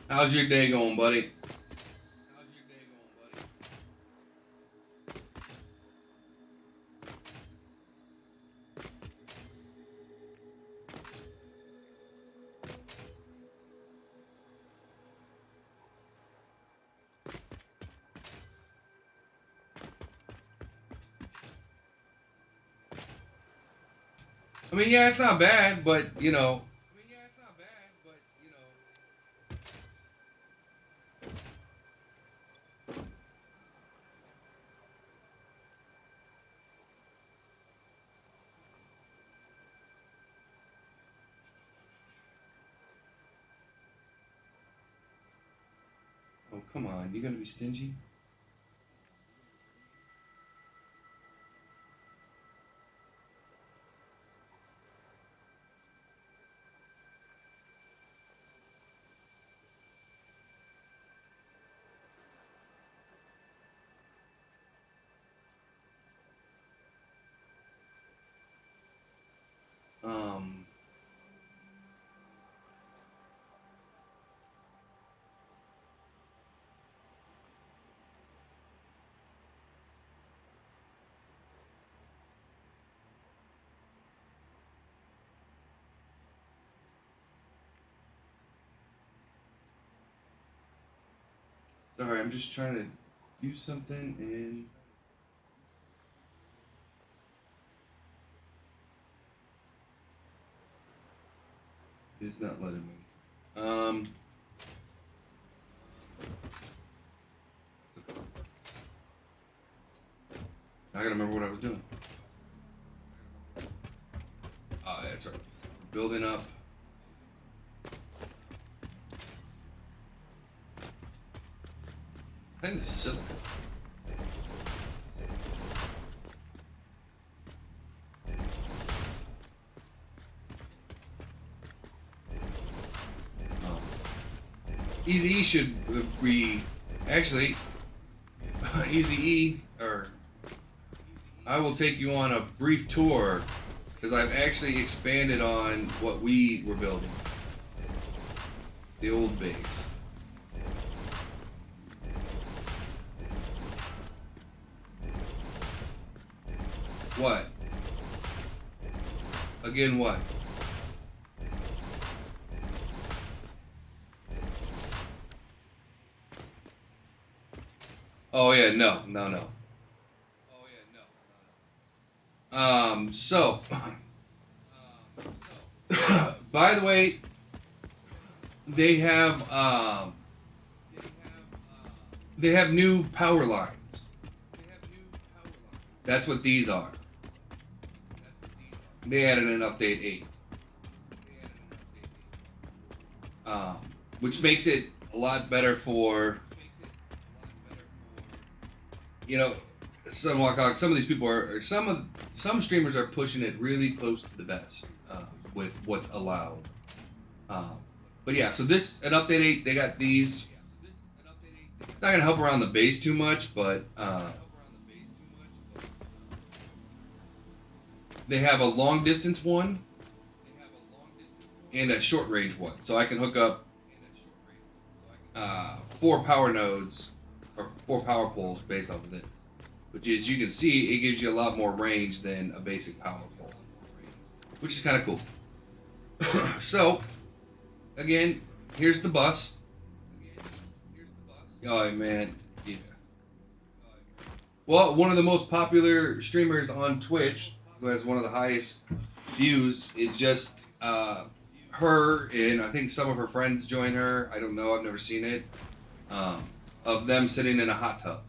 Speaker 1: How's your day going, buddy? I mean, yeah, it's not bad, but you know. Oh, come on. You're going to be stingy? Um, Sorry, I'm just trying to do something and... It's not letting me. I gotta remember what I was doing. That's right. Building up. I think this is silly. Easy E should be actually Easy E, or I will take you on a brief tour because I've actually expanded on what we were building. The old base. What? Again, what? Oh yeah, no. So by the way, they have new power lines. That's what these are. They added an update 8. Which makes it a lot better for, you know, some of these people are, some streamers are pushing it really close to the best with what's allowed. But yeah, so this, at update 8, they got these. It's not gonna help around the base too much, but they have a long distance one and a short range one. So I can hook up 4 power nodes or 4 power poles based off of this. Which, as you can see, it gives you a lot more range than a basic power pole, which is kind of cool. So, again, here's the bus. Oh man, yeah. Well, one of the most popular streamers on Twitch, who has one of the highest views, is just her, and I think some of her friends join her. I don't know, I've never seen it. Of them sitting in a hot tub.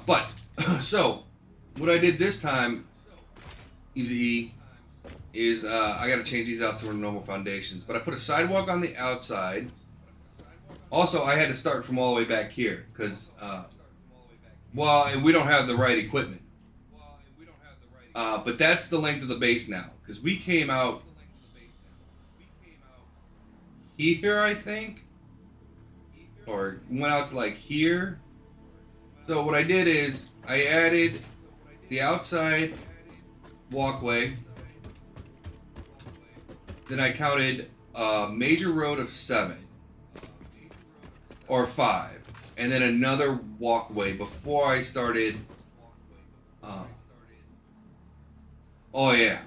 Speaker 1: But so what I did this time, easy, is I got to change these out to normal foundations. But I put a sidewalk on the outside. Also, I had to start from all the way back here because, well, and we don't have the right equipment. But that's the length of the base now because we came out here, I think, or went out to like here. So what I did is I added the outside walkway. Then I counted a major road of 7 or 5, and then another walkway before I started. Oh yeah,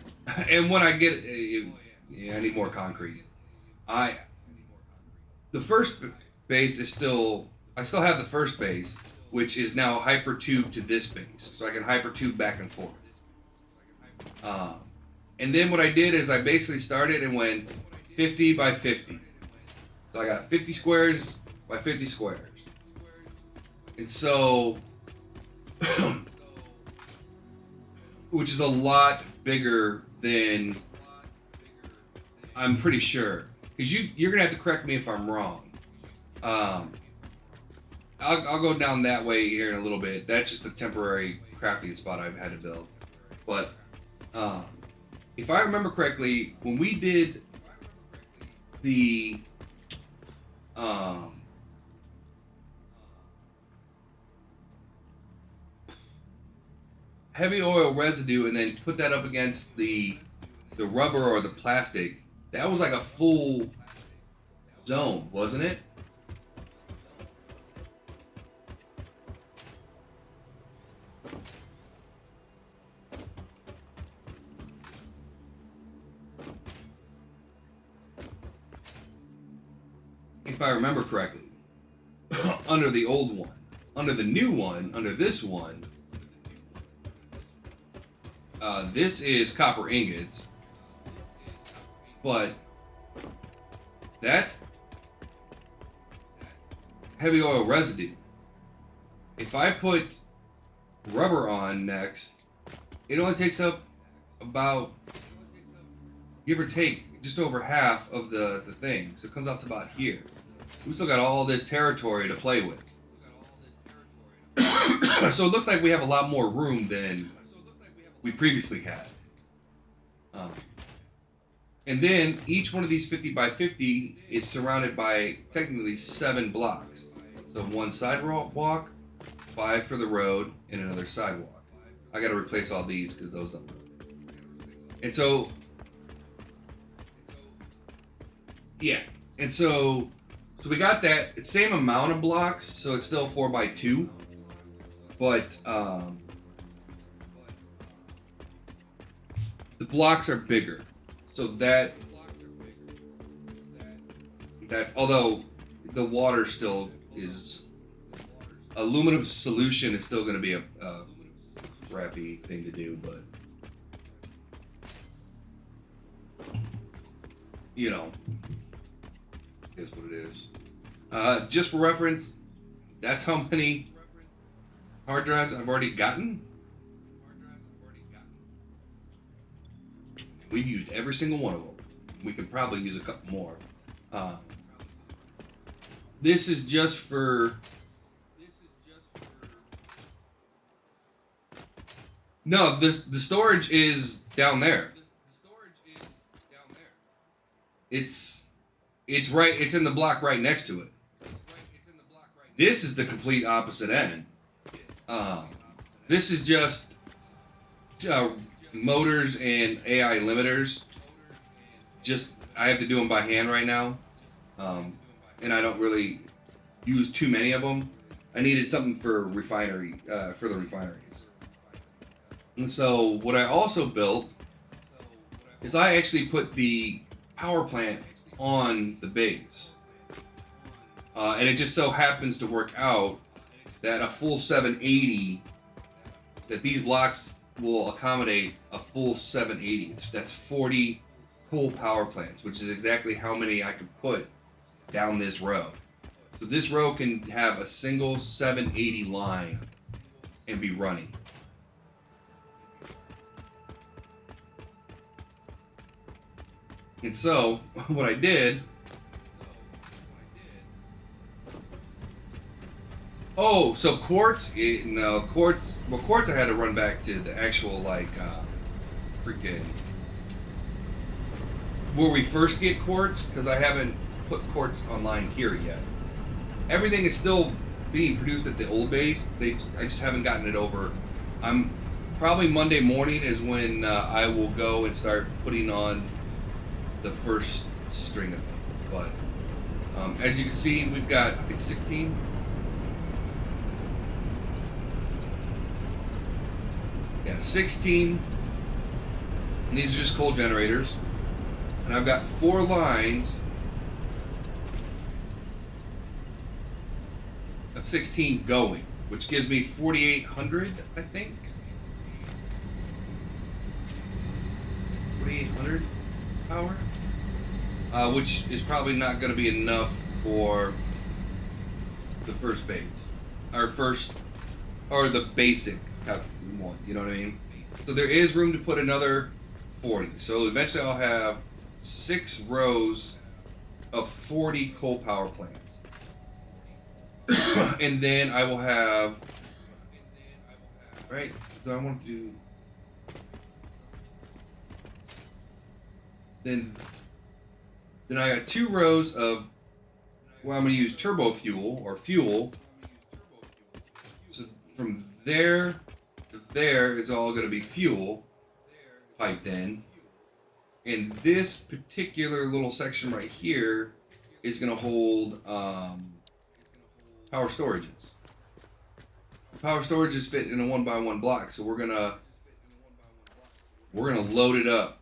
Speaker 1: and when I get, yeah, I need more concrete. The first base is still. I still have the first base, which is now hyper tube to this base, so I can hyper tube back and forth. And then what I did is I basically started and went 50 by 50. So I got 50 squares by 50 squares. And so, which is a lot bigger than, I'm pretty sure. Because you're going to have to correct me if I'm wrong. I'll go down that way here in a little bit. That's just a temporary crafting spot I've had to build. But if I remember correctly, when we did the heavy oil residue and then put that up against the rubber or the plastic, that was like a full zone, wasn't it? If I remember correctly, under the old one. Under the new one, under this one, this is copper ingots, but that's heavy oil residue. If I put rubber on next, it only takes up about, give or take, just over half of the thing. So it comes out to about here. We still got all this territory to play with. So it looks like we have a lot more room than we previously had. And then each one of these 50 by 50 is surrounded by technically 7 blocks. So one sidewalk, 5 for the road, and another sidewalk. I got to replace all these because those don't work. And so, yeah. And so we got that. It's same amount of blocks, so it's still 4x2. But the blocks are bigger. So that's, although the water still is, aluminum solution is still going to be a crappy thing to do, but you know, is what it is. Just for reference, that's how many hard drives I've already gotten. We've used every single one of them. We could probably use a couple more. This is just for. No, the storage is down there. It's right. It's in the block right next to it. This is the complete opposite end. This is just motors and AI limiters. Just I have to do them by hand right now, and I don't really use too many of them. I needed something for refinery for the refineries. And so what I also built is I actually put the power plant on the base. And it just so happens to work out that a full 780, that these blocks will accommodate a full 780. That's 40 coal power plants, which is exactly how many I could put down this row. So this row can have a single 780 line and be running. And so, what I did... Oh, so quartz? No, quartz... Well, quartz I had to run back to the actual, like, freaking... Where we first get quartz, because I haven't put quartz online here yet. Everything is still being produced at the old base. I just haven't gotten it over. Probably Monday morning is when I will go and start putting on the first string of things. But as you can see, we've got, I think, 16. Yeah, 16. And these are just coal generators. And I've got 4 lines of 16 going, which gives me 4,800, I think. 4,800 power, which is probably not going to be enough for the first base, or the basic one. You know what I mean? So there is room to put another 40. So eventually I'll have 6 rows of 40 coal power plants. And then I will have, right, so I want to do, then I got 2 rows of, well, I'm going to use turbo fuel, or fuel. So from there to there is all going to be fuel piped in. And this particular little section right here is going to hold power storages. Power storages fit in a 1x1 block, so we're gonna load it up.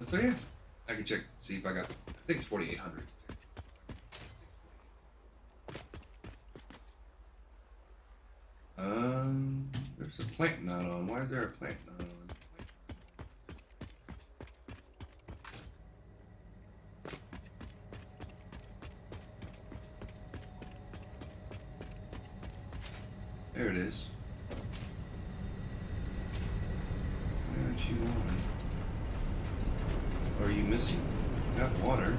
Speaker 1: So yeah, I can check see if I got. I think it's 4,800. There's a plant not on. Why is there a plant not on? There it is. Why aren't you on? Or are you missing? Got water.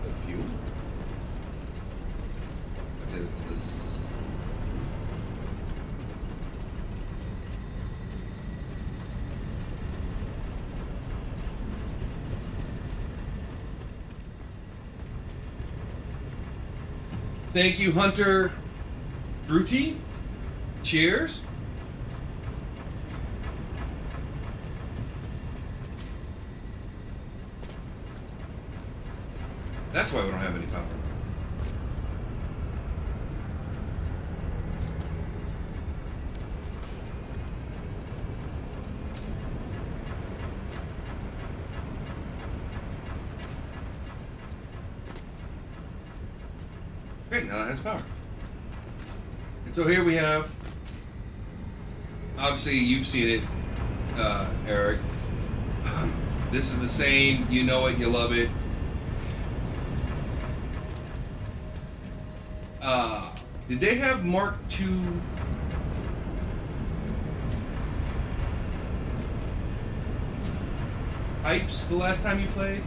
Speaker 1: The fuel. Okay, it's this. Thank you, Hunter Fruity. Cheers. That's why we don't have any power. Great, now that has power. And so here we have, obviously you've seen it, Eric. This is the same, you know it, you love it. Did they have Mark II pipes the last time you played?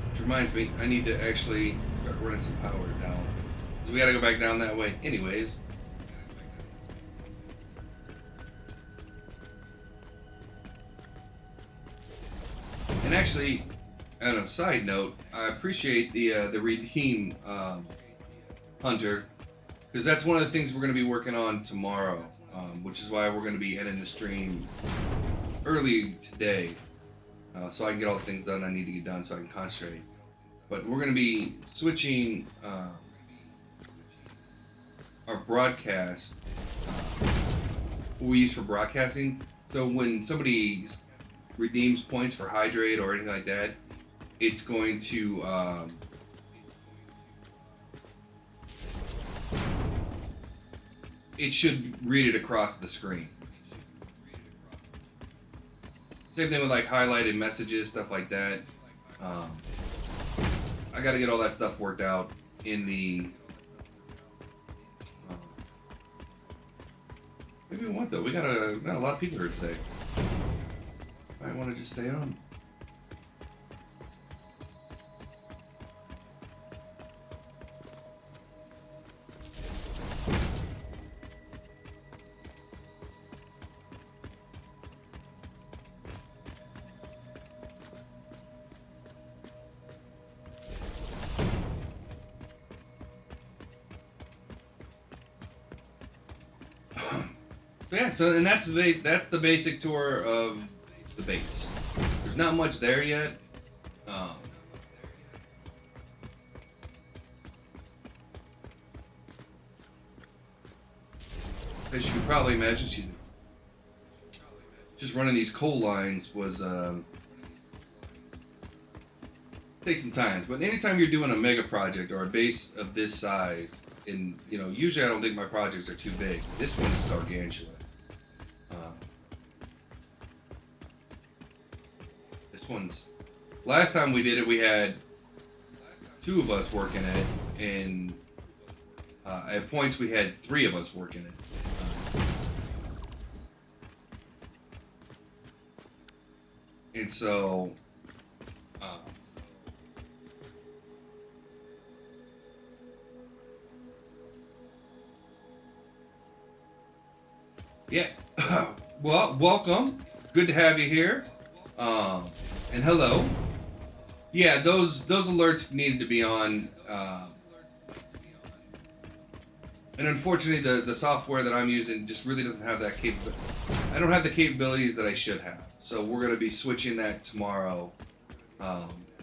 Speaker 1: Which reminds me, I need to actually start running some power down. So we gotta go back down that way anyways. And actually, on a side note, I appreciate the Redeem Hunter, because that's one of the things we're going to be working on tomorrow, which is why we're going to be ending the stream early today, so I can get all the things done I need to get done so I can concentrate. But we're going to be switching our broadcast, what we use for broadcasting. So when somebody redeems points for hydrate or anything like that, it's going to it should read it across the screen. Same thing with like highlighted messages, stuff like that. I got to get all that stuff worked out in the maybe we want though. We got a lot of people here today. I want to just stay on. And that's the basic tour of the base. There's not much there yet. As you can probably imagine, just running these coal lines was takes some time. But anytime you're doing a mega project or a base of this size, and usually I don't think my projects are too big. This one's gargantuan. Last time we did it, we had 2 of us working it, and at points we had 3 of us working it. And so, yeah, well, welcome. Good to have you here. And hello. Yeah, those alerts needed to be on. And unfortunately, the software that I'm using just really doesn't have that capability. I don't have the capabilities that I should have. So we're going to be switching that tomorrow.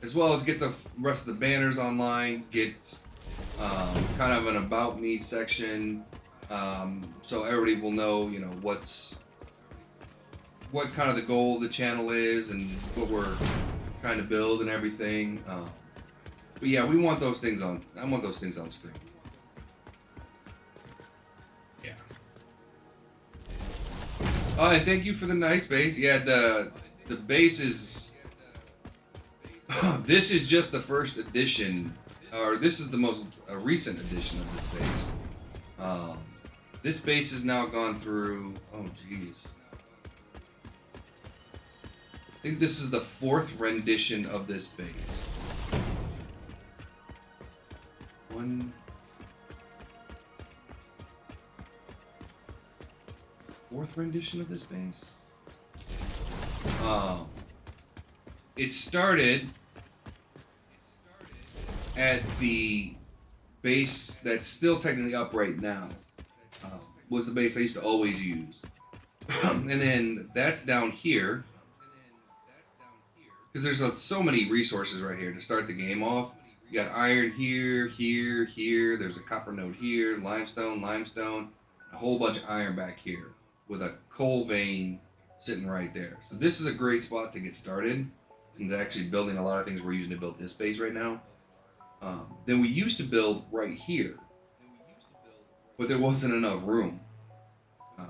Speaker 1: As well as get the rest of the banners online, get kind of an About Me section, so everybody will know, what kind of the goal of the channel is and what we're trying to build and everything. But yeah, we want those things on. I want those things on screen. Yeah. And thank you for the nice base. Yeah, the base is. This is just the first edition, or this is the most recent edition of this base. This base has now gone through. Oh, jeez. I think this is the 4th rendition of this base. 4th rendition of this base? Um, it started at the base that's still technically up right now. Was the base I used to always use. And then that's down here. Because there's so many resources right here to start the game off. You got iron here, here, here. There's a copper node here, limestone, a whole bunch of iron back here with a coal vein sitting right there. So this is a great spot to get started. And actually building a lot of things we're using to build this base right now. Then we used to build right here, but there wasn't enough room,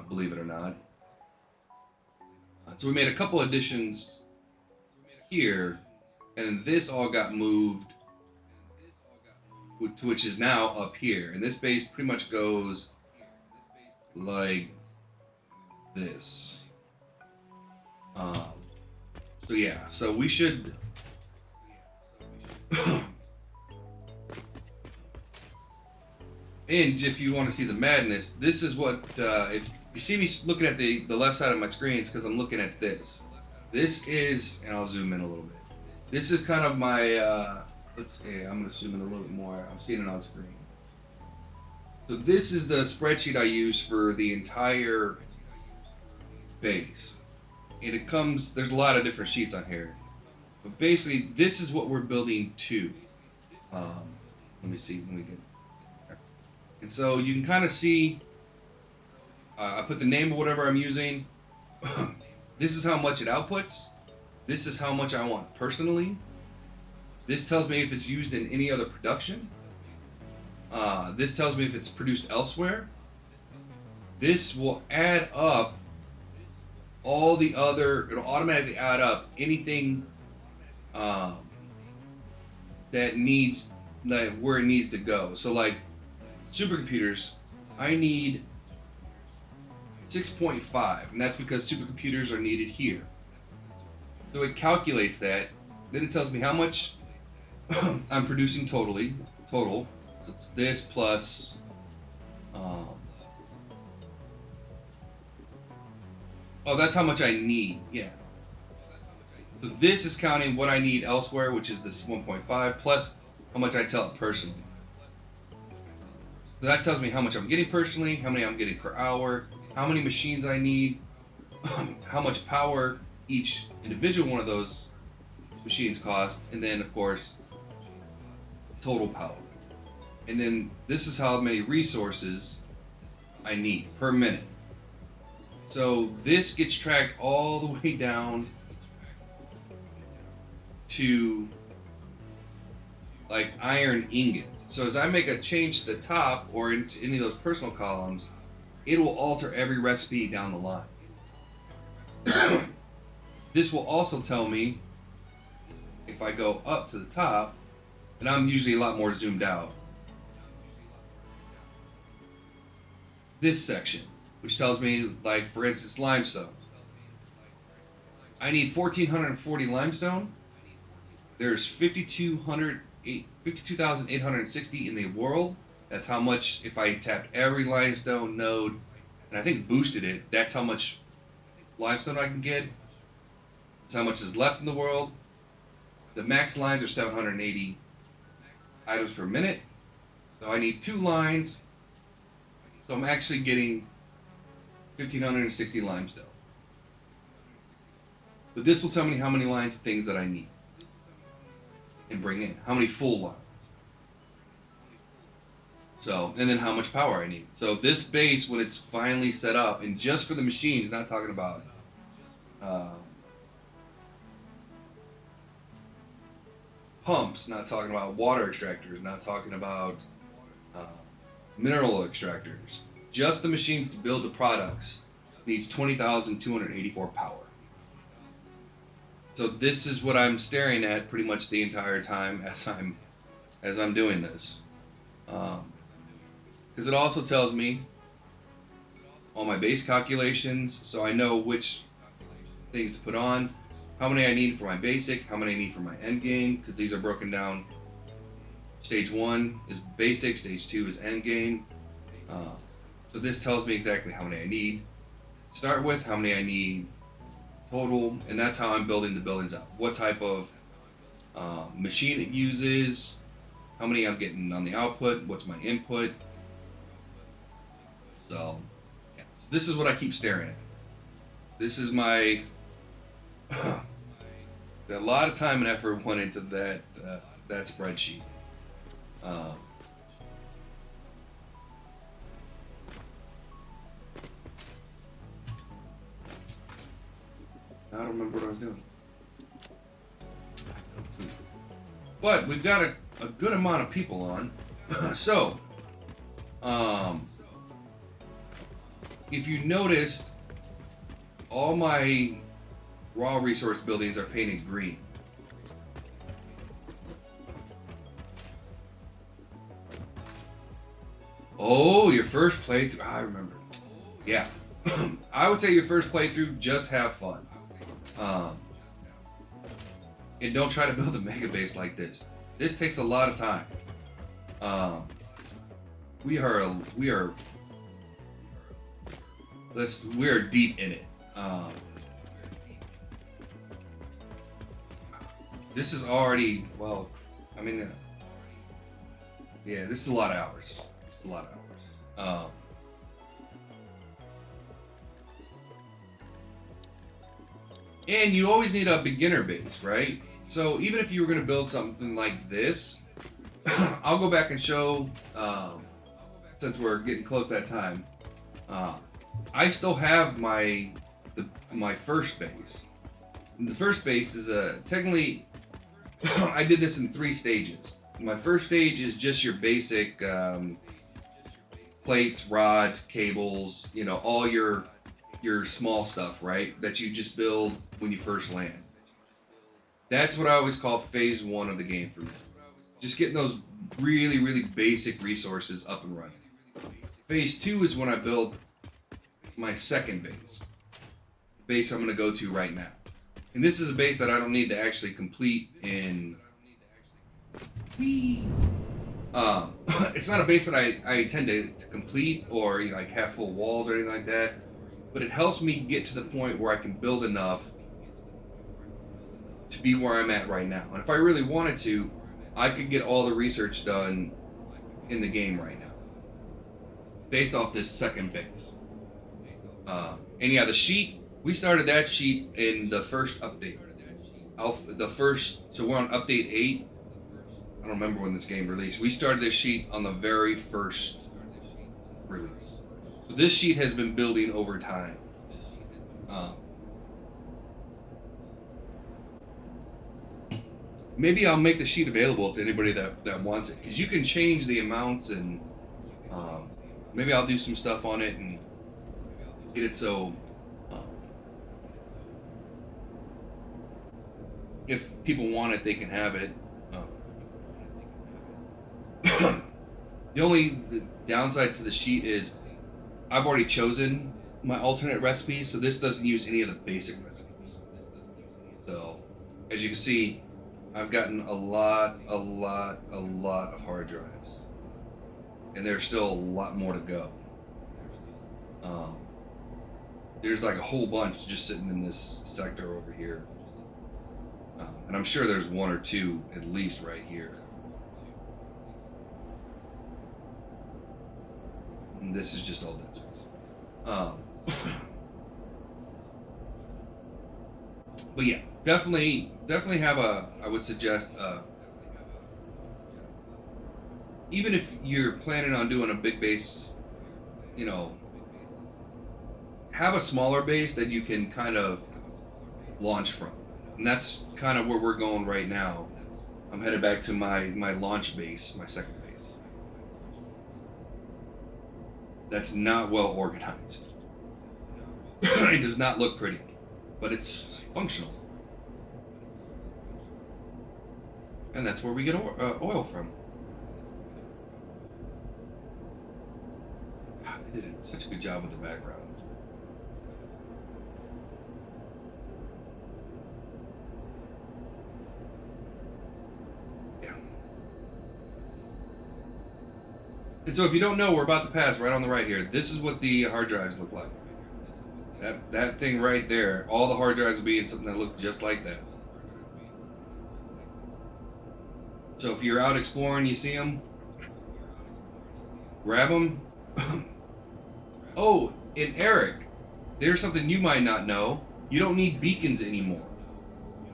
Speaker 1: believe it or not. So we made a couple additions here, and this all got moved, which is now up here. And this base pretty much goes like this. So yeah, so we should. And if you want to see the madness, this is what, if you see me looking at the left side of my screen, it's because I'm looking at this. This is, and I'll zoom in a little bit. This is kind of my, let's see, I'm going to zoom in a little bit more. I'm seeing it on screen. So this is the spreadsheet I use for the entire base. And it comes, there's a lot of different sheets on here. But basically, this is what we're building to. Let me see, let me get. And so you can kind of see, I put the name of whatever I'm using. This is how much it outputs. This is how much I want personally. This tells me if it's used in any other production. This tells me if it's produced elsewhere. This will add up all the other, it'll automatically add up anything that needs, like where it needs to go. So like, supercomputers, I need 6.5, and that's because supercomputers are needed here. So it calculates that, then it tells me how much I'm producing total. It's this plus, oh, that's how much I need, yeah. So this is counting what I need elsewhere, which is this 1.5, plus how much I tell it personally. So that tells me how much I'm getting personally, how many I'm getting per hour, how many machines I need, how much power each individual one of those machines cost, and then of course, total power. And then this is how many resources I need per minute. So this gets tracked all the way down to like iron ingots. So as I make a change to the top or into any of those personal columns, it will alter every recipe down the line. This will also tell me if I go up to the top, and I'm usually a lot more zoomed out, this section, which tells me, like for instance, limestone. I need 1,440 limestone. There's 52,860 in the world. That's how much, if I tapped every limestone node, and I think boosted it, that's how much limestone I can get. That's how much is left in the world. The max lines are 780 items per minute. So I need 2 lines. So I'm actually getting 1,560 limestone. But this will tell me how many lines of things that I need and bring in. How many full lines. So, and then how much power I need. So this base, when it's finally set up, and just for the machines, not talking about pumps, not talking about water extractors, not talking about mineral extractors. Just the machines to build the products needs 20,284 power. So this is what I'm staring at pretty much the entire time as I'm doing this. Because it also tells me all my base calculations, so I know which things to put on, how many I need for my basic, how many I need for my end game, because these are broken down. Stage 1 is basic, stage 2 is end game. So this tells me exactly how many I need to start with, how many I need total, and that's how I'm building the buildings up. What type of machine it uses, how many I'm getting on the output, what's my input. So, yeah. So this is what I keep staring at. This is my. A lot of time and effort went into that spreadsheet. Um, I don't remember what I was doing. But we've got a good amount of people on. So, if you noticed, all my raw resource buildings are painted green. Oh, your first playthrough. I remember. Yeah. I would say your first playthrough, just have fun. And don't try to build a mega base like this. This takes a lot of time. We are deep in it. This is already, well, I mean, yeah, this is a lot of hours. It's a lot of hours. And you always need a beginner base, right? So even if you were going to build something like this, I'll go back and show, since we're getting close to that time, I still have my first base. And the first base is technically, I did this in 3 stages. My first stage is just your basic plates, rods, cables, you know, all your small stuff, right? That you just build when you first land. That's what I always call phase 1 of the game for me. Just getting those really, really basic resources up and running. Phase 2 is when I build my second base. The base I'm going to go to right now. And this is a base that I don't need to actually complete in... it's not a base that I intend to complete or, you know, like have full walls or anything like that. But it helps me get to the point where I can build enough to be where I'm at right now. And if I really wanted to, I could get all the research done in the game right now, based off this second base. And yeah, the sheet, we started that sheet in the first update. So we're on update 8. I don't remember when this game released. We started this sheet on the very first release. So this sheet has been building over time. Maybe I'll make the sheet available to anybody that wants it, because you can change the amounts, and maybe I'll do some stuff on it and get it so if people want it, they can have it. The only downside to the sheet is I've already chosen my alternate recipes, so this doesn't use any of the basic recipes. So, as you can see, I've gotten a lot of hard drives. And there's still a lot more to go. There's like a whole bunch just sitting in this sector over here. And I'm sure there's 1 or 2 at least right here. And this is just all dead space. But yeah, definitely have I would suggest, even if you're planning on doing a big base, you know, have a smaller base that you can kind of launch from. And that's kind of where we're going right now. I'm headed back to my launch base, my second base. That's not well organized. It does not look pretty, but it's functional. And that's where we get oil from. God, they did such a good job with the background. Yeah. And so if you don't know, we're about to pass right on the right here. This is what the hard drives look like. That thing right there, all the hard drives will be in something that looks just like that. So if you're out exploring, you see them, grab them. Oh, and Eric, there's something you might not know. You don't need beacons anymore.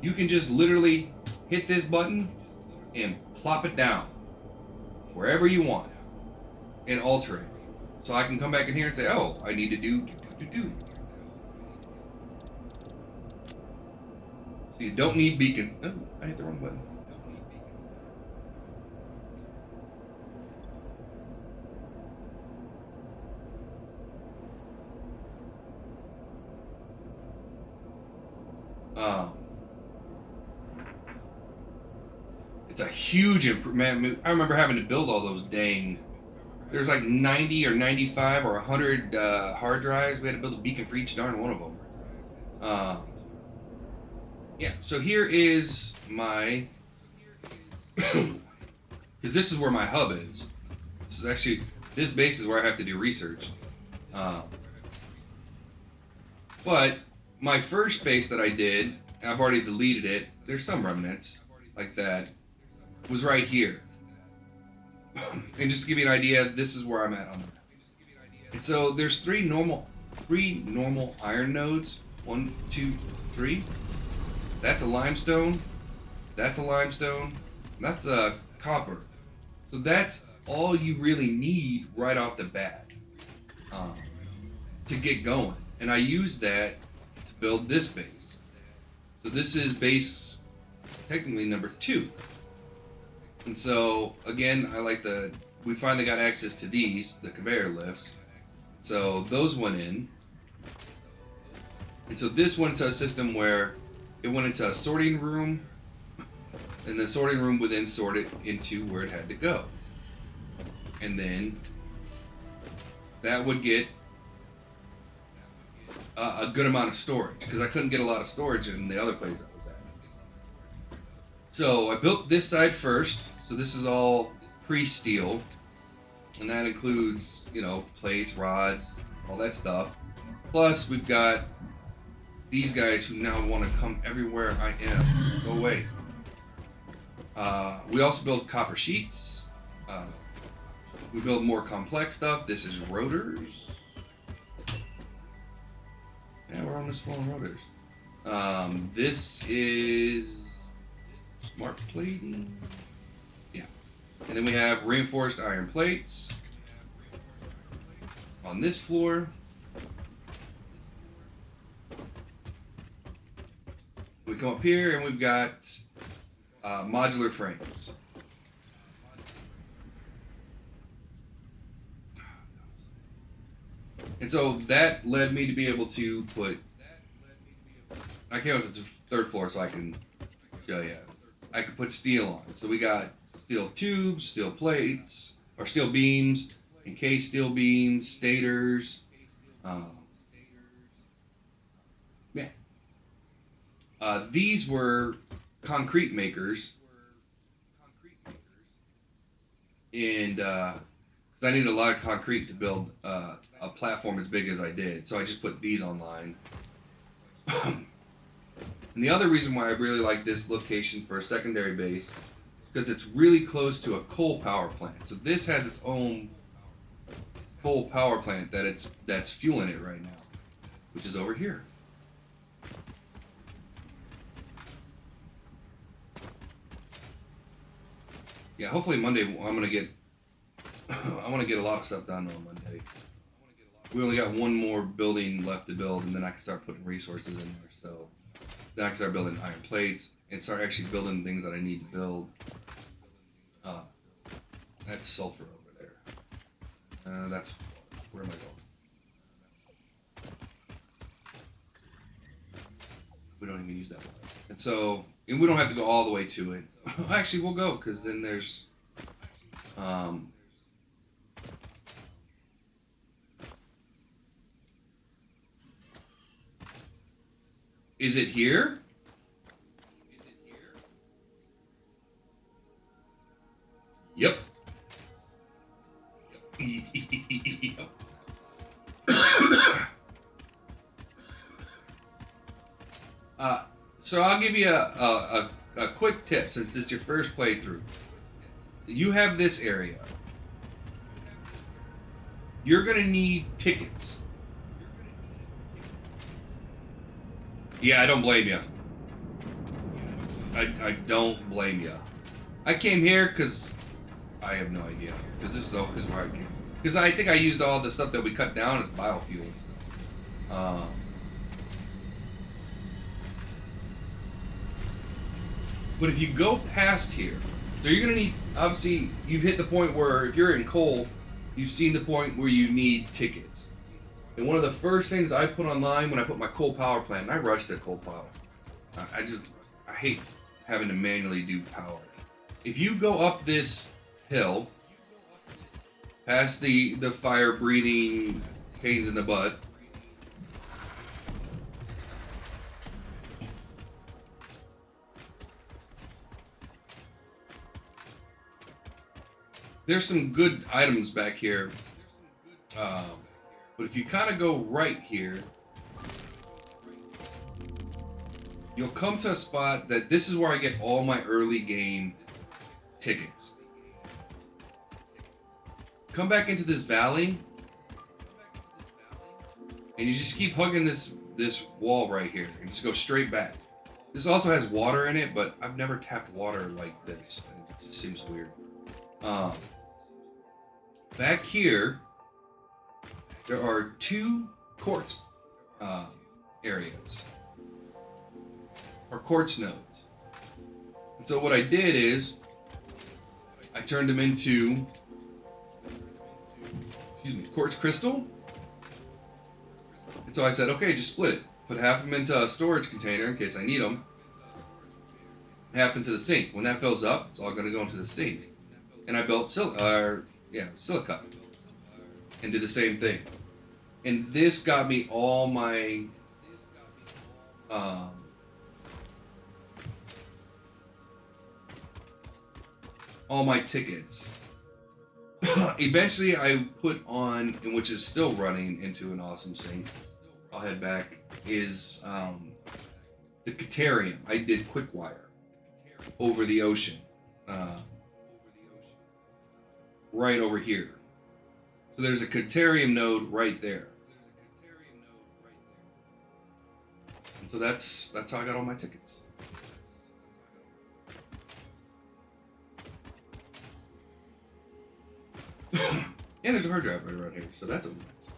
Speaker 1: You can just literally hit this button and plop it down wherever you want and alter it. So I can come back in here and say, oh, I need to do. So you don't need beacon. Oh, I hit the wrong button. It's a huge improvement. I remember having to build all those dang. There's like 90 or 95 or 100 hard drives. We had to build a beacon for each darn one of them. Yeah, so here is my. Because this is where my hub is. This is actually. This base is where I have to do research. But my first base that I did, I've already deleted it. There's some remnants like that. Was right here. And just to give you an idea, this is where I'm at on the map. And so there's three normal iron nodes. 1, 2, 3. That's a limestone. That's a limestone. That's a copper. So that's all you really need right off the bat to get going. And I use that to build this base. So this is base technically number 2. And so again, we finally got access to these, the conveyor lifts. So those went in. And so this went into a system where it went into a sorting room, and the sorting room would then sort it into where it had to go. And then that would get a good amount of storage, because I couldn't get a lot of storage in the other place I was at. So I built this side first. So this is all pre-steel, and that includes, plates, rods, all that stuff. Plus we've got these guys who now want to come everywhere I am. Go away. We also build copper sheets. We build more complex stuff. This is rotors. Yeah, we're almost full of rotors. This is smart plating. Yeah. And then we have reinforced iron plates on this floor. We come up here and we've got modular frames. And so that led me to be able to put. I came up to the 3rd floor so I can show you. I could put steel on. So we got steel tubes, steel plates, or steel beams, encased steel beams, stators. These were concrete makers, and because I needed a lot of concrete to build a platform as big as I did, so I just put these online. And the other reason why I really like this location for a secondary base is because it's really close to a coal power plant. So this has its own coal power plant that's fueling it right now, which is over here. Yeah, hopefully Monday I want to get a lot of stuff done on Monday. We only got one more building left to build, and then I can start putting resources in there. So then I can start building iron plates and start actually building things that I need to build. That's sulfur over there. That's where am I going? We don't even use that one. And so, and we don't have to go all the way to it. Actually, we'll go, because then there's is it here? Yep. So I'll give you a quick tip since it's your first playthrough. You have this area. You're gonna need tickets. Yeah, I don't blame you. I don't blame you. I came here because I have no idea. Because this is always where I came. Because I think I used all the stuff that we cut down as biofuel. But if you go past here, so you're going to need, obviously, you've hit the point where if you're in coal, you've seen the point where you need tickets. And one of the first things I put online when I put my coal power plant, and I rushed the coal power. I hate having to manually do power. If you go up this hill, past the fire breathing pains in the butt, there's some good items back here. But if you kind of go right here, you'll come to a spot that this is where I get all my early game tickets. Come back into this valley, and you just keep hugging this wall right here, and just go straight back. This also has water in it, but I've never tapped water like this. It just seems weird. Back here, there are 2 quartz areas, or quartz nodes. And so what I did is, I turned them into, quartz crystal. And so I said, okay, just split it. Put half of them into a storage container in case I need them. Half into the sink. When that fills up, it's all going to go into the sink. And I built silica, and did the same thing. And this got me all my tickets. Eventually I put on, and which is still running into an awesome sink, I'll head back, is the Caterium. I did quick wire over the ocean. Right over here. So there's a Caterium node right there. And so that's how I got all my tickets. And there's a hard drive right around here, so that's a nice.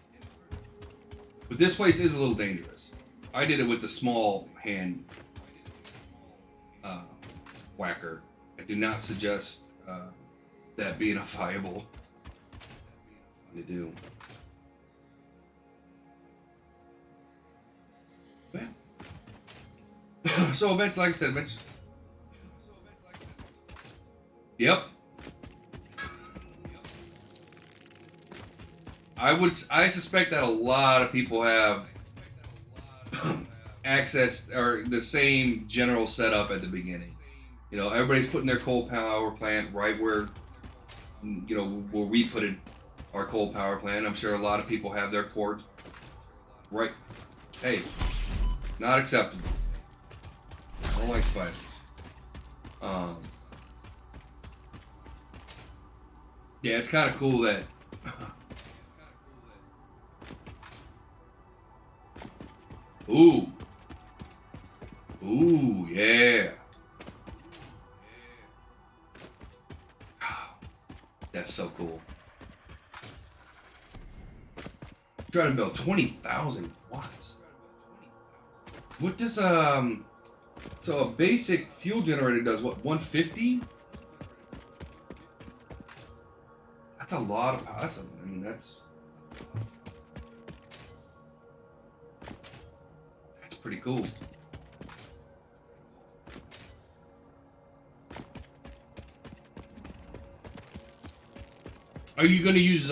Speaker 1: But this place is a little dangerous. I did it with the small hand whacker. I do not suggest that being a viable thing to do. Yeah. So eventually, like I said, yep. I suspect that a lot of people have access or the same general setup at the beginning. You know, everybody's putting their coal power plant right where, you know, where we put it, our coal power plant. I'm sure a lot of people have their quartz right. Hey, not acceptable. I don't like spiders. Yeah, it's kind of cool that. Ooh. Ooh, yeah. That's so cool. Trying to build 20,000 watts. What does so a basic fuel generator does what, 150? That's a lot of power. That's pretty cool. Are you going to use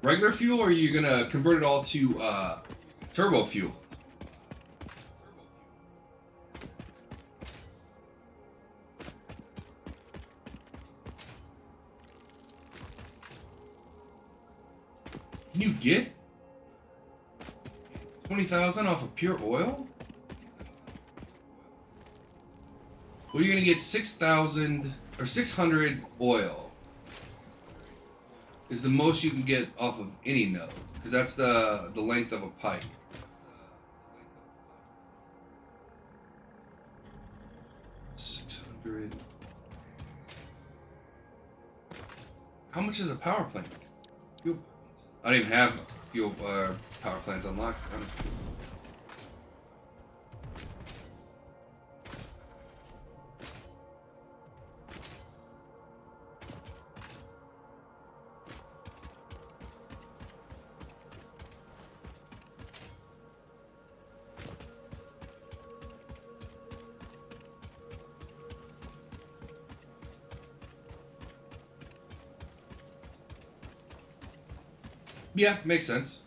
Speaker 1: regular fuel, or are you going to convert it all to turbo fuel? Can you get 20,000 off of pure oil? Well, you're gonna get 6,000 or 600 oil. Is the most you can get off of any node, because that's the length of a pipe. How much is a power plant? Fuel. I don't even have fuel power plants unlocked. Yeah, makes sense.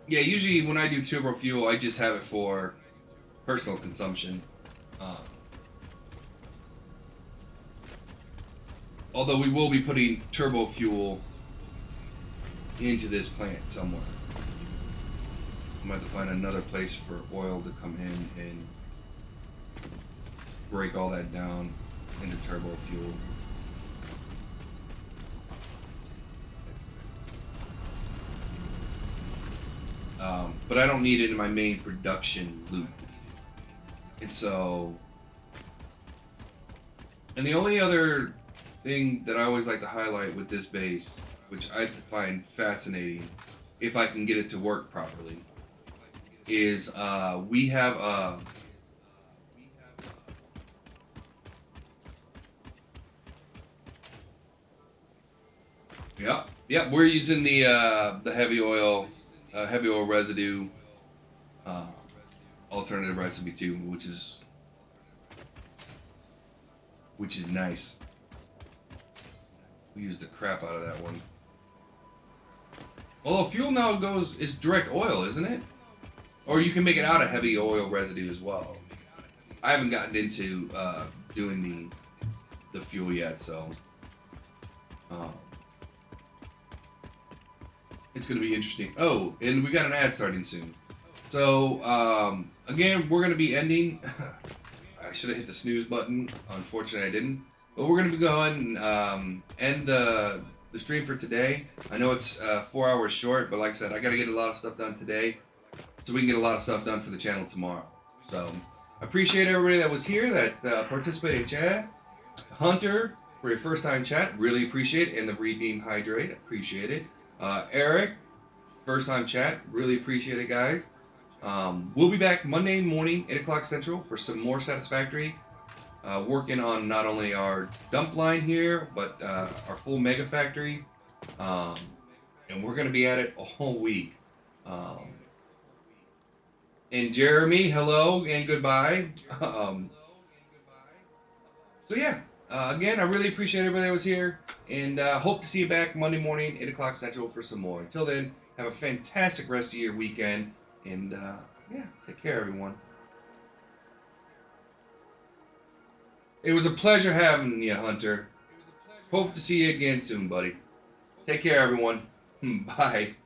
Speaker 1: Yeah, usually when I do turbo fuel, I just have it for personal consumption. Um, although we will be putting turbo fuel into this plant somewhere. I'm going to have to find another place for oil to come in and break all that down into turbo fuel. But I don't need it in my main production loop. And so... And the only other thing that I always like to highlight with this base, which I find fascinating, if I can get it to work properly, is we have a... Yeah, we're using the heavy oil residue alternative recipe too, which is nice. We used the crap out of that one. Well, fuel now is direct oil, isn't it? Or you can make it out of heavy oil residue as well. I haven't gotten into doing the fuel yet, so it's gonna be interesting. Oh, and we got an ad starting soon. So again, we're gonna be ending. I should have hit the snooze button. Unfortunately, I didn't. But we're gonna be going end the stream for today. I know it's 4 hours short, but like I said, I gotta get a lot of stuff done today, so we can get a lot of stuff done for the channel tomorrow. So I appreciate everybody that was here, that participated in chat. Hunter, for your first time chat, really appreciate it. And the Redeem Hydrate, appreciate it. Eric, first time chat, really appreciate it, guys. We'll be back Monday morning, 8 o'clock Central, for some more Satisfactory. Working on not only our dump line here, but our full mega factory. And we're going to be at it all week. And Jeremy, hello and goodbye. So yeah, again, I really appreciate everybody that was here. And hope to see you back Monday morning, 8 o'clock Central, for some more. Until then, have a fantastic rest of your weekend. And yeah, take care, everyone. It was a pleasure having you, Hunter. Hope to see you again soon, buddy. Take care, everyone. Bye.